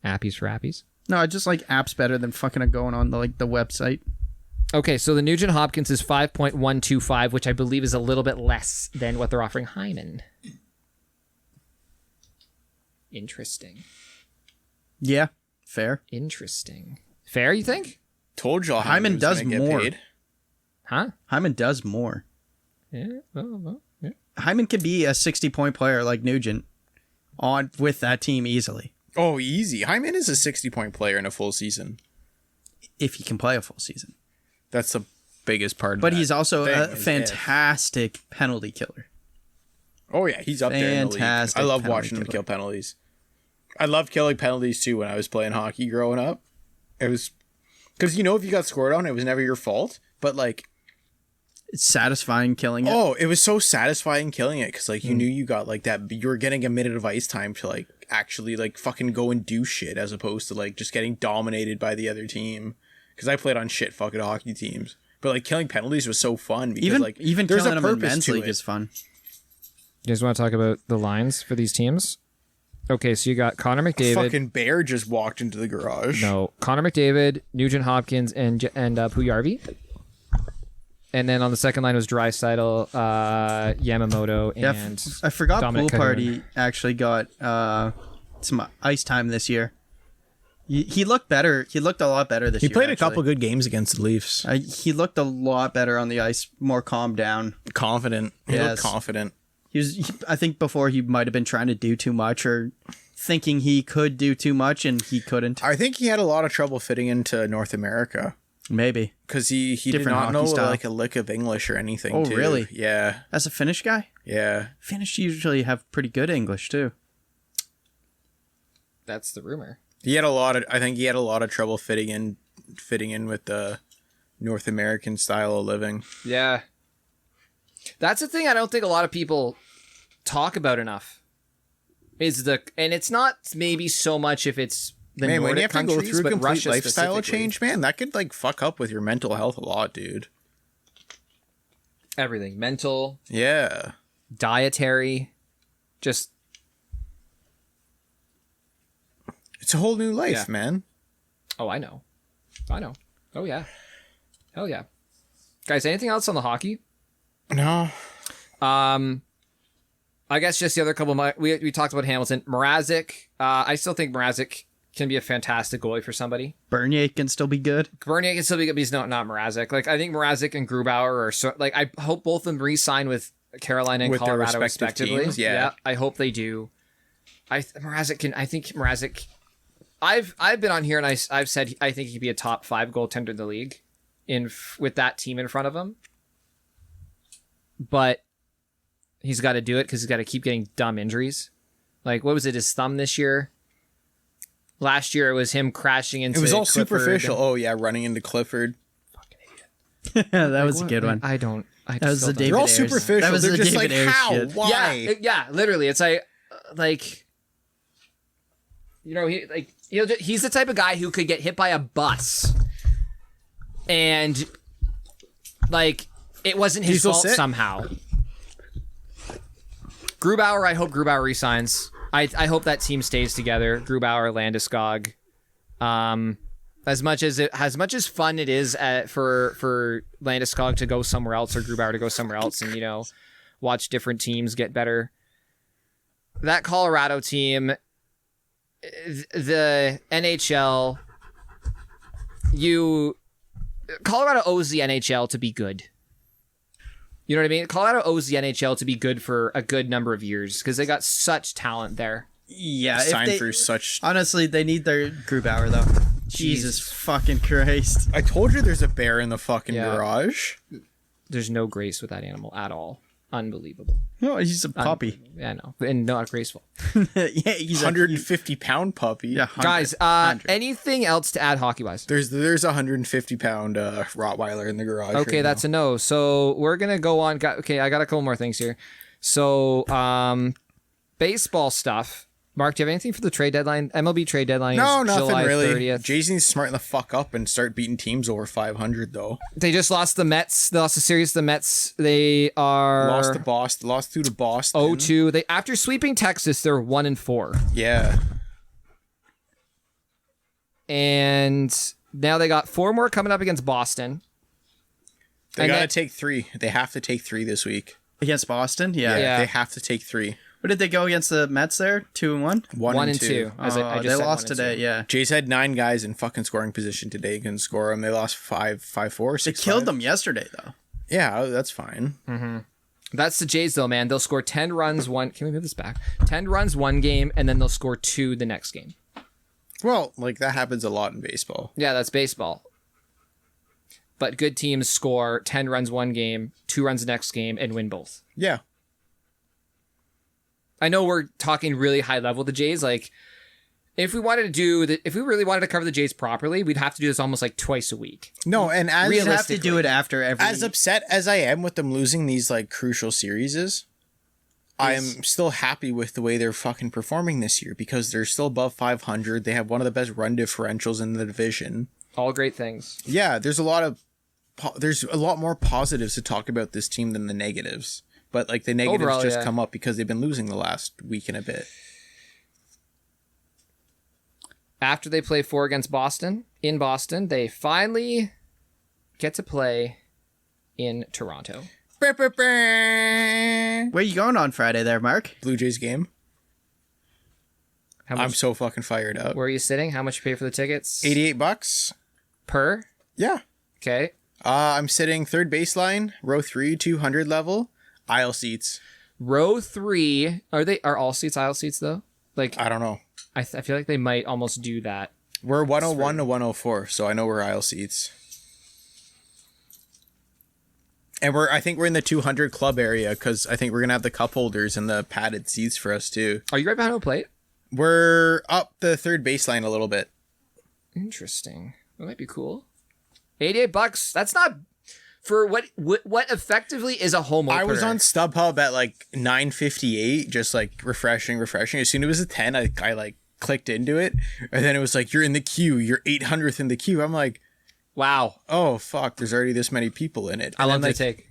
Appies for appies. No, I just like apps better than fucking going on the website. Okay, so the Nugent Hopkins is 5.125, which I believe is a little bit less than what they're offering Hyman. Interesting. Yeah, fair. Interesting. Fair, you think? Told y'all Hyman was does gonna get more. paid. Huh? Hyman does more. Yeah. Well, yeah. Hyman could be a 60-point player like Nugent on with that team easily. Oh, easy. Hyman is a 60-point player in a full season. If he can play a full season. That's the biggest part of But that he's also thing a is fantastic penalty killer. Oh, yeah. He's up there in the league. Fantastic I love penalty watching him killer. kill penalties. I loved killing penalties, too, when I was playing hockey growing up. It was... Because, if you got scored on, it was never your fault. But, like... It's satisfying killing it. Oh, it was so satisfying killing it. Because, like, you knew you got, like, that... You were getting a minute of ice time to, like, actually, like, fucking go and do shit. As opposed to, like, just getting dominated by the other team. Because I played on shit fucking hockey teams. But, like, killing penalties was so fun. Because, even there's killing a them in purpose men's to league it. is fun. You guys want to talk about the lines for these teams? Okay, so you got Connor McDavid. Fucking bear just walked into the garage. No, Connor McDavid, Nugent Hopkins, and Puyarvi. And then on the second line was Draisaitl, Yamamoto, and I forgot Dominic Pool Party Kahun. actually got some ice time this year. He looked better. He looked a lot better this He year. played a actually. couple good games against the Leafs. He looked a lot better on the ice, more calmed down. Confident. He Yes. looked confident. I think before he might have been trying to do too much or thinking he could do too much and he couldn't. I think he had a lot of trouble fitting into North America Maybe. because he did Different not hockey know style. like a lick of English or anything. Oh, too. really? Yeah, As a Finnish guy? yeah. Finnish usually have pretty good English too. That's the rumor. I think he had a lot of trouble fitting in with the North American style of living. Yeah. That's the thing I don't think a lot of people talk about enough. And it's not maybe so much if it's the Man, when you Nordic have to go countries, through but complete Russia lifestyle specifically. change, man, that could like fuck up with your mental health a lot, dude. Everything. Mental, Yeah. dietary, just... It's a whole new life, Yeah. man. Oh, I know. Oh, yeah. Hell yeah. Guys, anything else on the hockey? No. I guess just the other couple of we talked about Hamilton. Mrazek. I still think Mrazek can be a fantastic goalie for somebody. Bernier can still be good. Bernier can still be good, but he's not Mrazek. Like, I think Mrazek and Grubauer are so, like, I hope both of them re-sign with Carolina and With their Colorado respective respectively. teams, yeah. I hope they do. I think Mrazek. I've been on here and I've said I think he'd be a top 5 goaltender in the league with that team in front of him. But he's got to do it because he's got to keep getting dumb injuries. Like, what was it, his thumb this year? Last year it was him crashing into It was all Clifford. superficial. Oh yeah, running into Clifford. That was a good one. I don't. That was still the don't- David They're all Ayers. superficial. That was They're the just David like, Ayers how? shit. Why? Yeah, literally. It's like, you know, he's the type of guy who could get hit by a bus, and like it wasn't his Diesel fault sit? somehow. Grubauer, I hope Grubauer resigns. I hope that team stays together. Grubauer, Landeskog. As much as fun it is for Landeskog to go somewhere else or Grubauer to go somewhere else and watch different teams get better. That Colorado team, the NHL, Colorado owes the NHL to be good. You know what I mean? Colorado owes the NHL to be good for a good number of years because they got such talent there. Yeah, Signed for such. honestly, they need their Grubauer though. Jesus fucking Christ! I told you there's a bear in the fucking Yeah. garage. There's no grace with that animal at all. Unbelievable. No, he's a puppy. Yeah, I know. And not graceful. Yeah, he's 150-pound puppy. Yeah, Guys, 100. anything else to add hockey-wise? There's a 150-pound Rottweiler in the garage. Okay, right that's a no. So we're going to go on. Okay, I got a couple more things here. So, baseball stuff. Mark, do you have anything for the trade deadline? MLB trade deadline now. is No, nothing July really. 30th. Jays needs to smarten the fuck up and start beating teams over 500 though. They just lost the Mets. They lost the series to the Mets. They are Lost to Boston. Lost through to Boston. 0-2. They after sweeping Texas, they're 1-4. Yeah. And now they got 4 more coming up against Boston. They And gotta that- take 3. They have to take 3 this week. against Boston. Yeah. Yeah. They have to take 3. What did they go against the Mets there? 2-1? 1-2. I just They said lost 1-2. today, yeah. Jays had 9 guys in fucking scoring position today. Couldn't score them. They lost 5-4. They killed them yesterday, though. Yeah, that's fine. That's the Jays, though, man. They'll score 10 runs one. Can we move this back? 10 runs one game, and then they'll score 2 the next game. Well, like that happens a lot in baseball. Yeah, that's baseball. But good teams score 10 runs one game, 2 runs the next game, and win both. Yeah. I know we're talking really high level with the Jays. Like, if we really wanted to cover the Jays properly, we'd have to do this almost like twice a week. No, and as We'd have to do it after every... as upset as I am with them losing these like crucial series, I am still happy with the way they're fucking performing this year because they're still above 500. They have one of the best run differentials in the division. All great things. Yeah, there's a lot more positives to talk about this team than the negatives. But like the negatives Overall, come up because they've been losing the last week and a bit. After they play 4 against Boston, in Boston, they finally get to play in Toronto. Where are you going on Friday there, Mark? Blue Jays game. How much, I'm so fucking fired up. where are you sitting? How much you pay for the tickets? $88. Per? Yeah. Okay. I'm sitting third baseline, row 3, 200 level, aisle seats. Row 3. Are all seats aisle seats, though? Like, I don't know. I feel like they might almost do that. We're 101 to 104, so I know we're aisle seats. And I think we're in the 200 club area because I think we're gonna have the cup holders and the padded seats for us too. Are you right behind home plate? We're up the third baseline a little bit. Interesting. That might be cool. $88. That's not for what effectively is a home opener. I was on StubHub at like 9:58, just like refreshing. As soon as it was a 10, I like clicked into it, and then it was like, you're in the queue. You're 800th in the queue. I'm like, wow. Oh fuck! There's already this many people in it. How long then, did it take?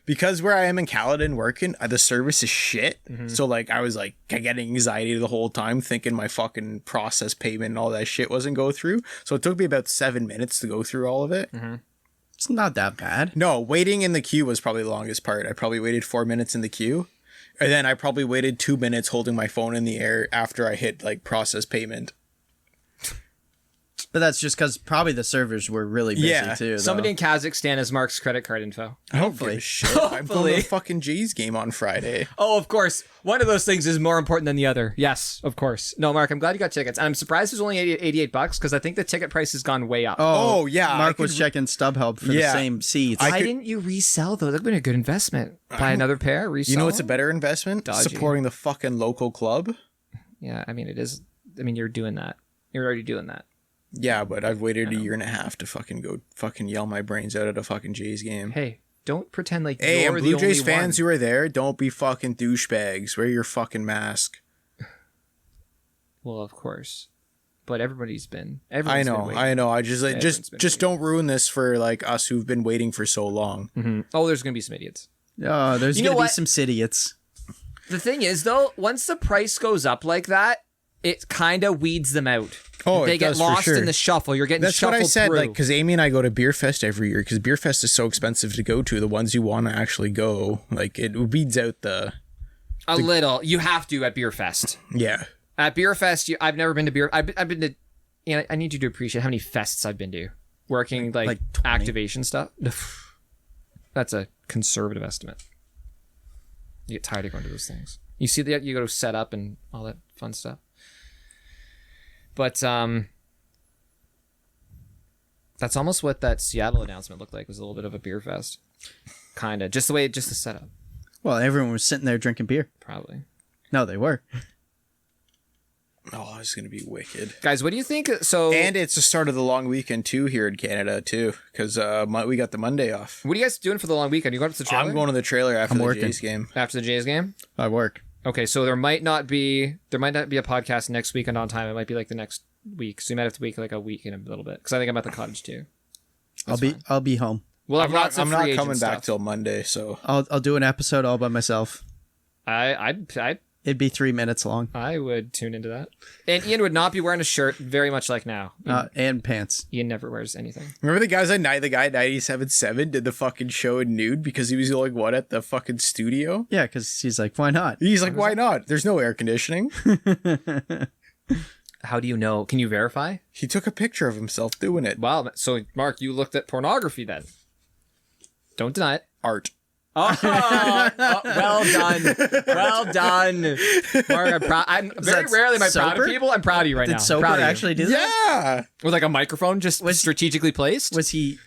Because where I am in Caledon working, the service is shit. Mm-hmm. So like I was like getting anxiety the whole time, thinking my fucking process payment and all that shit wasn't go through. So it took me about 7 minutes to go through all of it. Mm-hmm. It's not that bad. No, waiting in the queue was probably the longest part. I probably waited 4 minutes in the queue, and then I probably waited 2 minutes holding my phone in the air after I hit like process payment. But that's just because probably the servers were really busy too. Somebody though. in Kazakhstan has Mark's credit card info. I don't give a shit. I'm going to Hopefully. the fucking Jays game on Friday. Oh, of course. One of those things is more important than the other. Yes, of course. No, Mark, I'm glad you got tickets. And I'm surprised it's only $88 because I think the ticket price has gone way up. Oh, yeah, Mark was checking StubHub for the same seats. Why didn't you resell those? That would have been a good investment. Buy another pair, resell. You know what's a better investment? Dodgy. Supporting the fucking local club. Yeah, I mean, it is. I mean, you're doing that. You're already doing that. Yeah, but I've waited a year and a half to fucking go fucking yell my brains out at a fucking Jays game. Hey, don't pretend like Hey, you're and the Blue only Jays fans one. who are there, don't be fucking douchebags. Wear your fucking mask. Well, of course. But everybody's been. I Everyone's been know. waiting. I just like Everyone's been just don't ruin this for like us who've been waiting for so long. Mm-hmm. Oh, there's going to be some idiots. Oh, there's You know going to be what? some idiots. The thing is, though, once the price goes up like that, it kind of weeds them out. Oh, They it get does for lost sure. in the shuffle. You're getting That's what shuffled I said, through. like, because Amy and I go to Beer Fest every year because Beer Fest is so expensive to go to. The ones you want to actually go, like, it weeds out the. A little. You have to at Beer Fest. Yeah. At Beer Fest, I've never been to Beer. I've been to. You know, I need you to appreciate how many fests I've been to. Working like 20. activation stuff. That's a conservative estimate. You get tired of going to those things. You see that you go to set up and all that fun stuff. But that's almost what that Seattle announcement looked like. It was a little bit of a beer fest, kind of just the setup. Well, everyone was sitting there drinking beer. Probably. No, they were. Oh, it's gonna be wicked. Guys, what do you think? So, And it's the start of the long weekend too here in Canada too, because we got the Monday off. what are you guys doing for the long weekend? You going to the trailer? I'm going to the trailer after the working. Jays game. after the Jays game. I work. Okay, so there might not be a podcast next weekend on time. It might be like the next week, so you might have to wait like a week and a little bit because I think I'm at the cottage too. I'll be home. We'll have lots of I'm free not coming agent back stuff. till Monday, so I'll do an episode all by myself. I'd It'd be 3 minutes long. I would tune into that. And Ian would not be wearing a shirt, very much like now. And pants. Ian never wears anything. Remember the guy at 97.7 did the fucking show in nude because he was the only one at the fucking studio? Yeah, because he's like, why not? He's like, why not? There's no air conditioning. How do you know? Can you verify? He took a picture of himself doing it. Wow. So, Mark, you looked at pornography then. Don't deny it. Art. Oh, well done. Well done. Mark, I'm very rarely am I proud of people. I'm proud of you right now. Did Soper Proud of you. actually do that? Yeah. With like a microphone just strategically placed? Was he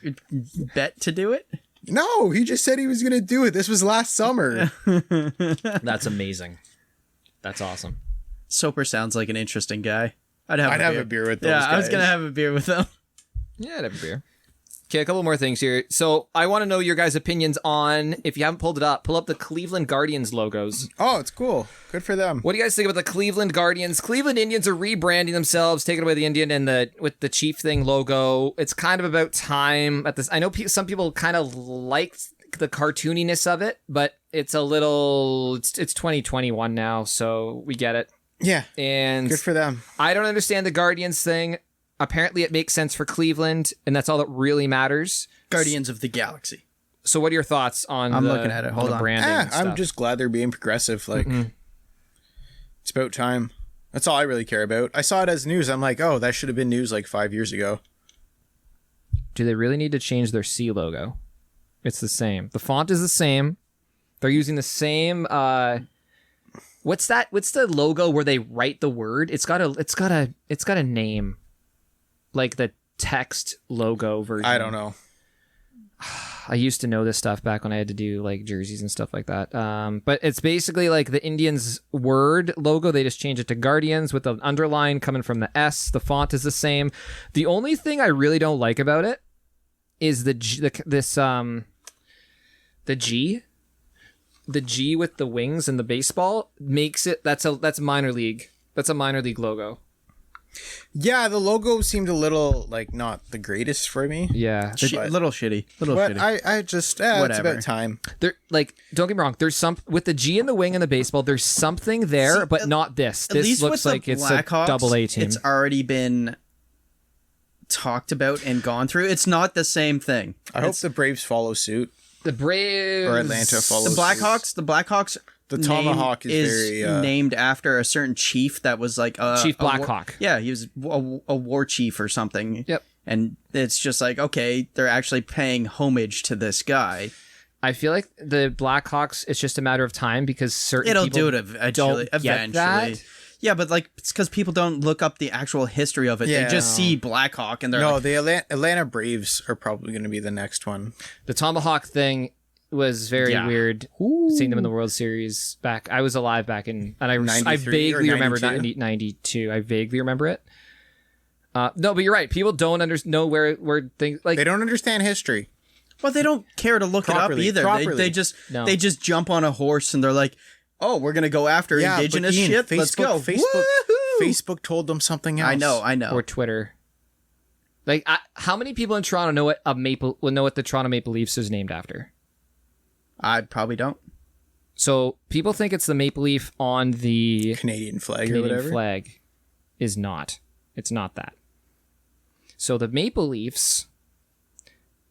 bet to do it? No, he just said he was going to do it. This was last summer. That's amazing. That's awesome. Soper sounds like an interesting guy. I'd have a beer with those guys. guys. I was going to have a beer with them. Yeah, I'd have a beer. Okay, a couple more things here. So I want to know your guys' opinions on, if you haven't pulled it up, pull up the Cleveland Guardians logos. Oh, it's cool. Good for them. What do you guys think about the Cleveland Guardians? Cleveland Indians are rebranding themselves, taking away the Indian and with the Chief thing logo. It's kind of about time at this. I know some people kind of liked the cartooniness of it, but it's a little. It's 2021 now, so we get it. Yeah, and good for them. I don't understand the Guardians thing. Apparently, it makes sense for Cleveland, and that's all that really matters. Guardians of the Galaxy. So, what are your thoughts on? I'm looking at it. Hold on. Branding. And stuff? I'm just glad they're being progressive. Like, It's about time. That's all I really care about. I saw it as news. I'm like, oh, that should have been news like 5 years ago. Do they really need to change their C logo? It's the same. The font is the same. They're using the same. What's that? What's the logo where they write the word? It's got a name. Like the text logo version. I don't know. I used to know this stuff back when I had to do like jerseys and stuff like that. But it's basically like the Indians word logo. They just change it to Guardians with an underline coming from the S. The font is the same. The only thing I really don't like about it is the G with the wings and the baseball makes it. That's minor league. That's a minor league logo. Yeah, the logo seemed a little like not the greatest for me. Yeah, little shitty. But I just it's about time. There, like, don't get me wrong. There's some with the G and the wing and the baseball. There's something there, but not this. This looks like it's a double A team. It's already been talked about and gone through. It's not the same thing. I hope the Braves follow suit. The Braves or Atlanta follow the Blackhawks. The Blackhawks. The Tomahawk is very named after a certain chief that was like Chief Blackhawk. Yeah, he was a war chief or something. Yep. And it's just like, okay, they're actually paying homage to this guy. I feel like the Blackhawks, it's just a matter of time because certain people do it eventually. That. Yeah, but like it's because people don't look up the actual history of it. Yeah. They just see Blackhawk and they're like, the Atlanta Braves are probably going to be the next one. The Tomahawk thing was very weird. Seeing them in the World Series back. I was alive back in, and I vaguely remember 92. I vaguely remember it. No, but you're right. People don't know where things like they don't understand history. Well, they don't care to look it up either. They just jump on a horse and they're like, "Oh, we're gonna go after indigenous shit. Let's go." Facebook told them something else. I know. Or Twitter. Like, how many people in Toronto know what the Toronto Maple Leafs is named after? I probably don't. So people think it's the maple leaf on the Canadian flag Canadian or whatever. Flag is not. It's not that. So the Maple Leafs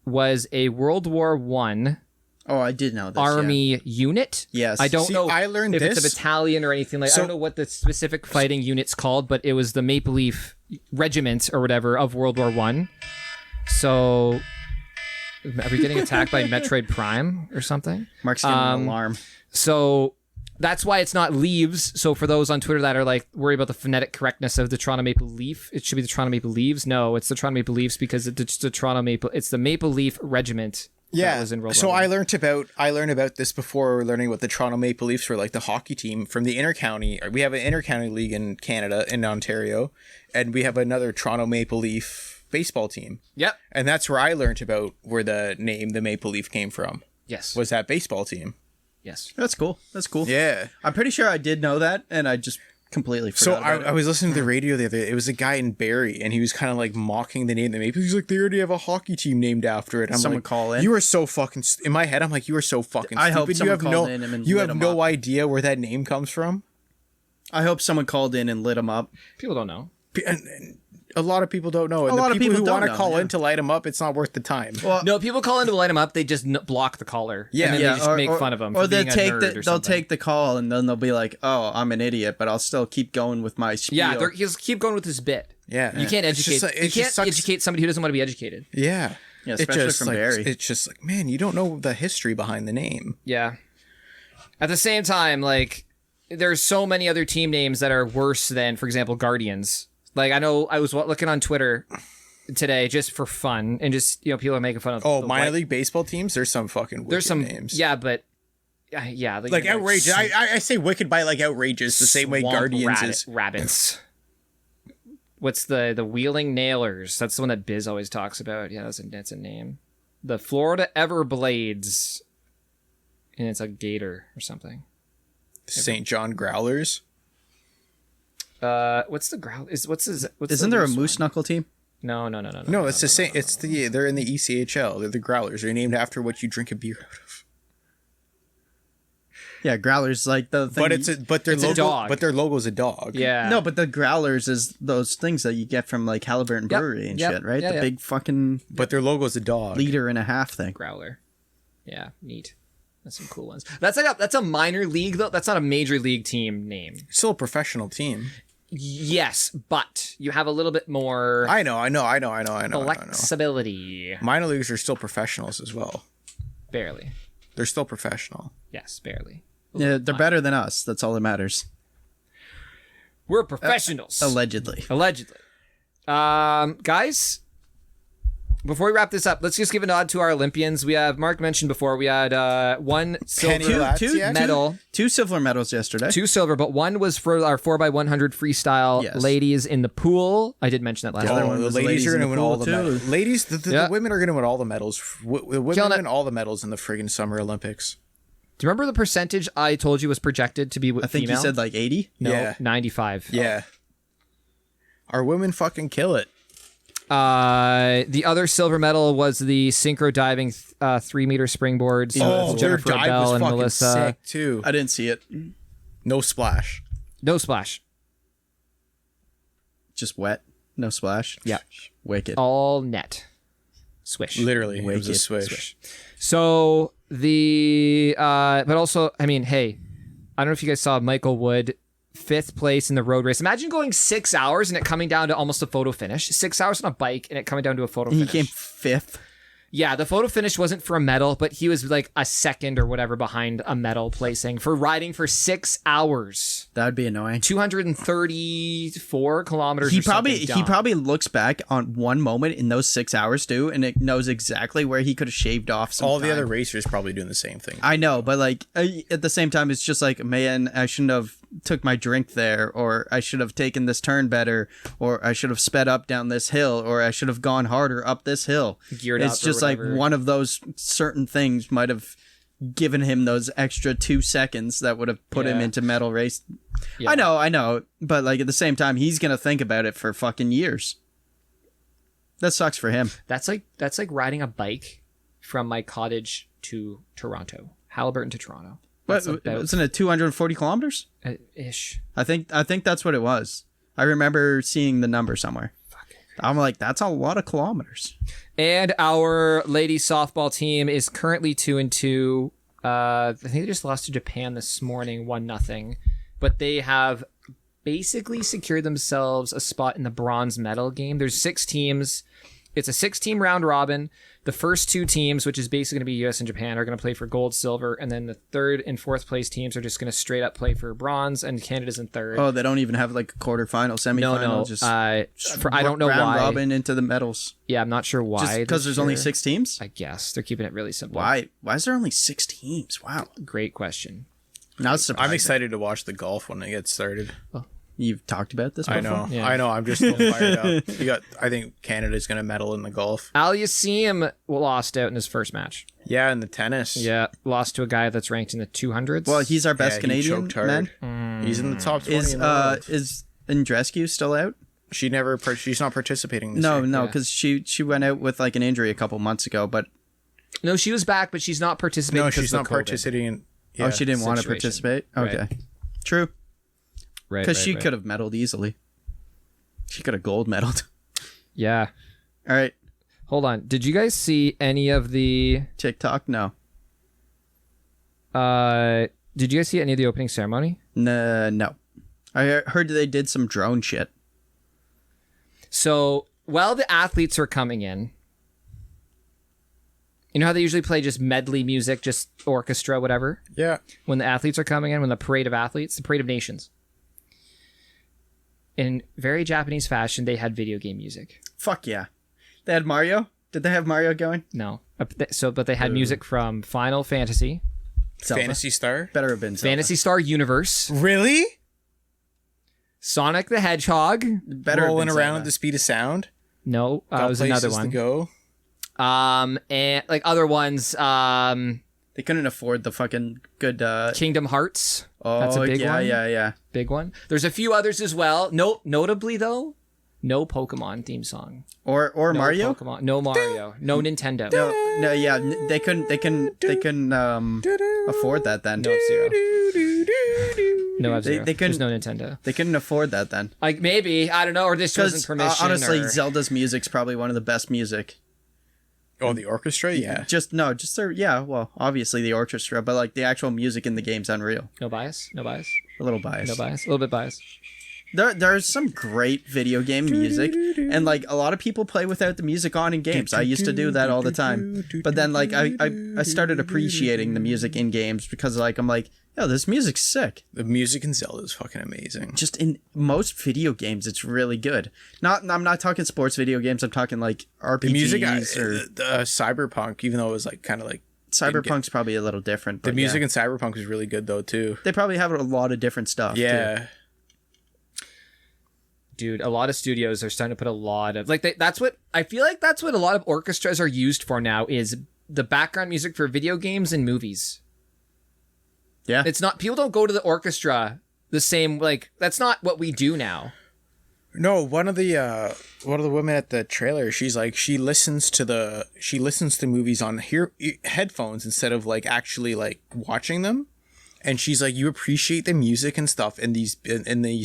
was a World War I. Oh, I did know this. Army unit. Yes. I don't know I learned if this. it's a battalion or anything like. I don't know what the specific fighting unit's called, but it was the Maple Leaf Regiment or whatever of World War I. So. Are we getting attacked by Metroid Prime or something? Mark's getting an alarm. So that's why it's not Leaves. So for those on Twitter that are like worried about the phonetic correctness of the Toronto Maple Leaf, it should be the Toronto Maple Leaves. No, it's the Toronto Maple Leafs because it's the Maple Leaf Regiment. Yeah. That was in World So War I learned about this before learning what the Toronto Maple Leafs were like, the hockey team from the intercounty. We have an intercounty league in Canada, in Ontario, and we have another Toronto Maple Leaf baseball team. Yep. And that's where I learned about where the name the Maple Leaf came from. Yes. Was that baseball team. Yes. That's cool. Yeah. I'm pretty sure I did know that, and I just completely forgot about it. I was listening to the radio the other day. It was a guy in Barrie, and he was kind of like mocking the name the Maple Leafs. He's like, they already have a hockey team named after it. I'm Someone like, call in. You are so fucking... In my head, I'm like, you are so fucking I stupid. hope someone called in and you lit have him no up. idea where that name comes from? I hope someone called in and lit him up. People don't know. And a lot of people don't know. And A lot the of people people who want to don't know, call yeah. in to light him up, it's not worth the time. Well, No, people call in to light him up. They just block the caller. Yeah. and then Yeah, they just make fun of him. Or for they'll being a take nerd the or they'll something. take the call and then they'll be like, "Oh, I'm an idiot, but I'll still keep going with my spiel." Yeah, he'll keep going with his bit. Yeah. You can't It's educate. just like- it you just can't sucks. educate somebody who doesn't want to be educated. Yeah. Yeah, especially from Barry. It's just like, man, you don't know the history behind the name. Yeah. At the same time, like, there's so many other team names that are worse than, for example, Guardians. Like, I know I was looking on Twitter today just for fun, and just, people are making fun of. Oh, the minor white- league baseball teams. There's some fucking wicked There's some names. Yeah, but yeah, Like outrageous. I say wicked by like outrageous the same way Swamp Guardians is. rabbits. What's the Wheeling Nailers? That's the one that Biz always talks about. Yeah, that's a name. The Florida Everblades, and it's a gator or something. St. John Growlers. What's the growl? Isn't there a moose knuckle team? No. No, it's the same. It's they're in the ECHL. They're the Growlers. They're named after what you drink a beer out of. Yeah, growlers like the thing. But their It's a logo. dog. But their logo's a dog. Yeah. No, but the growlers is those things that you get from like Halliburton Yep, Brewery and yep, shit, right? yeah, The yeah. big fucking But their logo's a dog. liter and a half thing. Growler. Yeah, neat. That's some cool ones. That's a minor league though. That's not a major league team name. It's still a professional team. Yes, but you have a little bit more I know. flexibility. Minor leagues are still professionals as well. Barely. They're still professional. Yes, barely. Yeah, they're better than us. That's all that matters. We're professionals. Allegedly. Allegedly. Guys, before we wrap this up, let's just give a nod to our Olympians. We have, Mark mentioned before, we had one Kenny silver Latsiak? medal, Two silver medals yesterday. 2 silver, but one was for our 4x100 freestyle Yes. ladies in the pool. I did mention that last other time. one the was ladies are in going to the win pool, all the too. medals. Ladies, the Yeah. women are going to win all the medals. The women Killing it. win all the medals in the friggin' Summer Olympics. Do you remember the percentage I told you was projected to be I think female? you said like 80. No, Yeah. 95. Yeah. Our women fucking kill it. The other silver medal was the synchro diving 3-meter springboards. Oh, with their Jennifer dive Bell was and fucking Melissa. sick too. I didn't see it. No splash. No splash. Just wet. No splash. Yeah. Wicked. All net. Swish. Literally, it was a Wicked. swish. So but also, I mean, hey, I don't know if you guys saw Michael Wood, 5th place in the road race. Imagine going 6 hours and it coming down to almost a photo finish. 6 hours on a bike and it coming down to a photo He finish. came 5th. Yeah, the photo finish wasn't for a medal, but he was like a second or whatever behind a medal placing for riding for 6 hours. That would be annoying. 234 kilometers. He or something probably dumb. looks back on one moment in those 6 hours too, and it knows exactly where he could have shaved off some All the time. other racers probably doing the same thing. I know, but like at the same time, it's just like, man, I shouldn't have took my drink there, or I should have taken this turn better, or I should have sped up down this hill, or I should have gone harder up this hill. Geared it's up or just like whatever. one of those certain things might have given him those extra 2 seconds that would have put him Yeah. into medal race. Yeah. I know, but like at the same time, he's gonna think about it for fucking years. That sucks for him. That's like riding a bike from my cottage to Toronto, Halliburton to Toronto. But That's about isn't it 240 kilometers? ish. I think that's what it was. I remember seeing the number somewhere. I'm like, that's a lot of kilometers. And our ladies softball team is currently 2-2. I think they just lost to Japan this morning, 1-0. But they have basically secured themselves a spot in the bronze medal game. There's 6 teams. It's a 6-team round robin. The first 2 teams, which is basically going to be US and Japan, are going to play for gold, silver, and then the 3rd and 4th place teams are just going to straight up play for bronze, and Canada's in 3rd. Oh, they don't even have like a quarterfinal, semifinal. no. Just I don't know round why. robin into the medals. Yeah, I'm not sure why. Just because this there's only year. 6 teams. I guess they're keeping it really simple. Why is there only 6 teams? Wow. Great question. Now it's surprising. I'm excited to watch the golf when it gets started. You've talked about this before? I know. Yeah. I know. I'm just so fired up. I think Canada's going to medal in the golf. Al Yassim lost out in his first match. Yeah, in the tennis. Yeah, lost to a guy that's ranked in the 200s. Well, he's our best Yeah, he Canadian choked hard. man. He's in the top 20 Is in the world. is Andrescu still out? She's not participating this No, year. no, because she went out with like an injury a couple months ago, but no, she was back, but she's not participating. No, because she's of not the COVID. participating in she didn't want to situation. participate. Okay, Right. true. Because she could have medaled easily. She could have gold medaled. Yeah. All right. Hold on. Did you guys see any of the TikTok? No. Did you guys see any of the opening ceremony? No. I heard they did some drone shit. So while the athletes are coming in, you know how they usually play just medley music, just orchestra, whatever? Yeah. When the athletes are coming in, when the parade of athletes, the parade of nations. In very Japanese fashion, they had video game music. Fuck yeah. They had Mario? Did they have Mario going? No. But they had music from Final Fantasy. Zelda. Phantasy Star? Better have been Zelda. Phantasy Star Universe. Really? Sonic the Hedgehog. Better Rolling have been around Zelda. at the speed of sound? No, it Got was another places one. to go? And like other ones, They couldn't afford the fucking good... Kingdom Hearts. Oh, That's a big one. Yeah. Big one. There's a few others as well. Notably though, no Pokemon theme song. Or No Mario? Pokemon. No Mario. No Nintendo. No, yeah, they couldn't afford that then. No Zero. No F-Zero. They couldn't- There's no Nintendo. They couldn't afford that then. Like maybe, I don't know, or this wasn't Because permission. honestly, or... Zelda's music's probably one of the best music. Oh, the orchestra? Yeah. Just their, yeah, well, obviously the orchestra, but like the actual music in the game's unreal. No bias. No bias. A little biased. No bias. A little bit biased. There's some great video game music, and like a lot of people play without the music on in games. I used to do that all the time, but then like I started appreciating the music in games because like I'm like, yo, this music's sick. The music in Zelda is fucking amazing. Just in most video games, it's really good. I'm not talking sports video games. I'm talking like RPGs The music, or Cyberpunk, even though it was like kind of like Cyberpunk's probably a little different. the But music yeah. in Cyberpunk is really good though too. They probably have a lot of different stuff. Yeah. too. Dude, a lot of studios are starting to put a lot of that's what I feel like that's what a lot of orchestras are used for now is the background music for video games and movies. Yeah. It's not people don't go to the orchestra the same like that's not what we do now. No, one of the women at the trailer, she's like she listens to movies on headphones instead of like actually like watching them. And she's like, you appreciate the music and stuff in these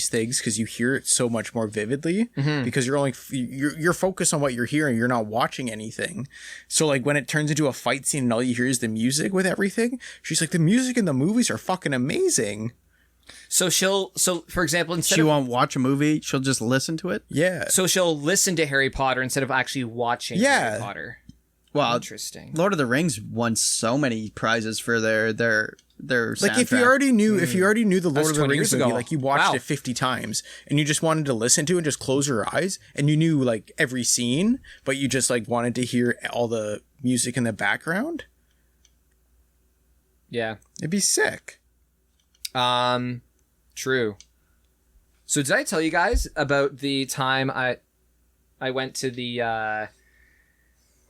things because you hear it so much more vividly because you're focused on what you're hearing. You're not watching anything. So like when it turns into a fight scene and all you hear is the music with everything, she's like, the music in the movies are fucking amazing. So for example, instead She of won't watch a movie. She'll just listen to it. Yeah. so she'll listen to Harry Potter instead of actually watching Yeah. Harry Potter. Well, Interesting. Lord of the Rings won so many prizes for their Like if you soundtrack. already knew the Lord That's of the 20 Rings years movie, ago. like you watched Wow. it 50 times and you just wanted to listen to it and just close your eyes and you knew like every scene, but you just like wanted to hear all the music in the background, Yeah. it'd be sick. True. So did I tell you guys about the time I went to the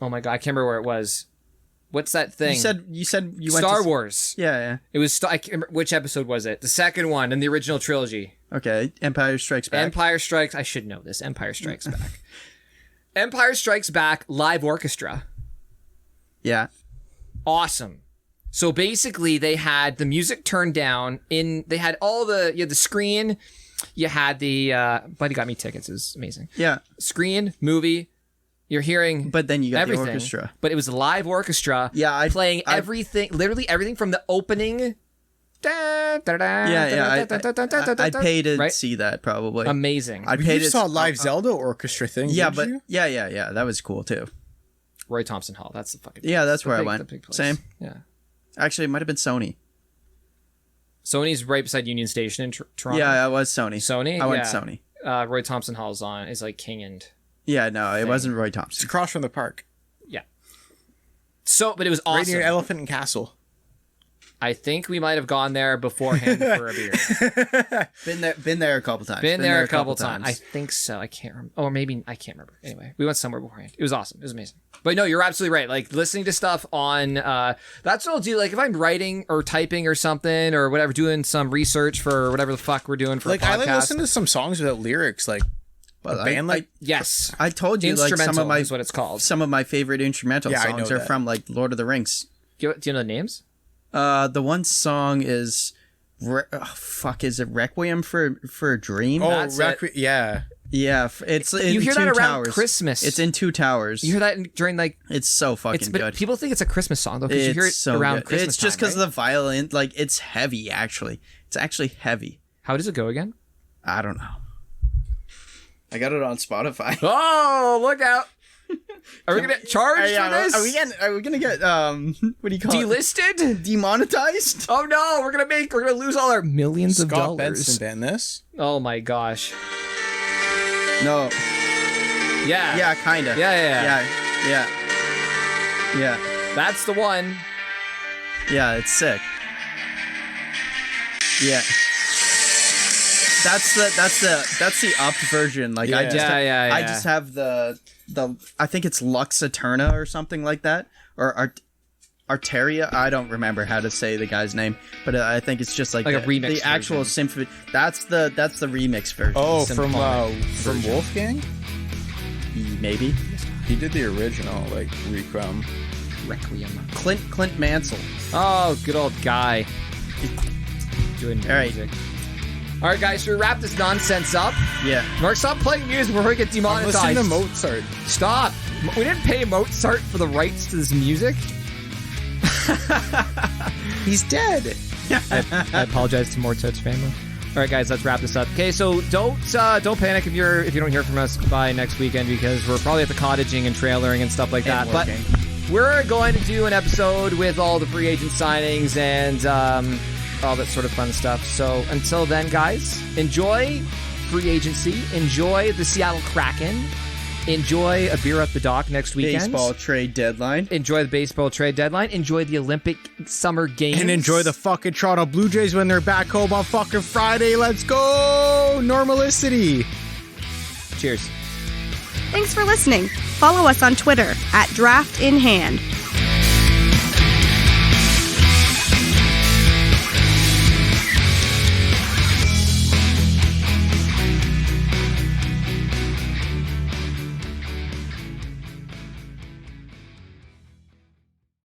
oh my god, I can't remember where it was. What's that thing? You said you went Star to... Wars. Yeah. It was I can't remember which episode was it? The second one in the original trilogy. Okay. Empire Strikes Back. Empire Strikes. I should know this. Empire Strikes Back. Empire Strikes Back live orchestra. Yeah. Awesome. So basically, they had the music turned down. They had all the the screen. You had the Buddy got me tickets. It was amazing. Yeah. Screen movie. You're hearing, But then you got everything, the orchestra. but it was a live orchestra. Yeah, playing everything, literally everything from the opening. Yeah. I'd pay to Right? see that probably. Amazing. I'd You pay just to saw a live Zelda orchestra thing, Yeah, didn't but you? yeah. That was cool too. Roy Thompson Hall. That's the fucking. Yeah, that's the where I big- went. the big place. Same. Yeah. Actually, it might have been Sony. Sony's right beside Union Station in Toronto. Yeah, I was Sony. Sony. I went yeah. Sony. Roy Thompson Hall is like king and Yeah, no, it wasn't Roy It's Thompson. across from the park, yeah. So, but it was right awesome. near Elephant and Castle. I think we might have gone there beforehand for a beer. Been there a couple times. Been there a couple times. I think so. I can't remember. Or maybe I can't remember. Anyway, we went somewhere beforehand. It was awesome. It was amazing. But no, you're absolutely right. Like listening to stuff on that's what I'll do. Like if I'm writing or typing or something or whatever, doing some research for whatever the fuck we're doing for Like a podcast. I like listen to some songs without lyrics, like But a band like yes, I told you, like instrumental some of my is what it's called. some of my favorite instrumental Yeah, I know songs are that. from like Lord of the Rings. Do you know the names? The one song is Is it Requiem for a Dream? Oh, That's it. yeah. Yeah, it's in You hear Two that around Towers. Christmas. It's in Two Towers. You hear that during like It's so fucking but good. people think it's a Christmas song though because you hear it It's so around good. Christmas. It's just time, because right? of the violin. Like, it's heavy, actually. It's actually heavy. How does it go again? I don't know. I got it on Spotify. Oh, look out! Are we gonna charge for this? Are we gonna get what do you call it? Delisted? Demonetized? Oh no, we're gonna lose all our millions of Scott dollars. Benson banned this. Oh my gosh. No. Yeah. Yeah, kinda. Yeah. That's the one. Yeah, it's sick. Yeah. That's the upped version. Like I Yeah. just have the I think it's Lux Eterna or something like that, or Arteria. I don't remember how to say the guy's name, but I think it's just like a remix the actual version. symphony. That's the remix version. Oh, Symphonic from Wolfgang? Maybe He did the original, like, Requiem. Requiem. Clint Mansell. Oh, good old guy. Doing All right. music. All right, guys, should we wrap this nonsense up? Yeah. Mark, stop playing music before we get I'm demonetized. listening to Mozart. Stop. We didn't pay Mozart for the rights to this music. He's dead. I apologize to Mozart's family. All right, guys, let's wrap this up. Okay, so don't panic if you don't hear from us by next weekend because we're probably at the cottaging and trailering and stuff like that. But we're going to do an episode with all the free agent signings and all that sort of fun stuff. So until then, guys, enjoy free agency, enjoy the Seattle Kraken, enjoy a beer at the dock next weekend. Baseball trade deadline. Enjoy the baseball trade deadline. Enjoy the Olympic Summer Games. And enjoy the fucking Toronto Blue Jays when they're back home on fucking Friday. Let's go! Normalicity. Cheers. Thanks for listening. Follow us on Twitter @DraftInHand.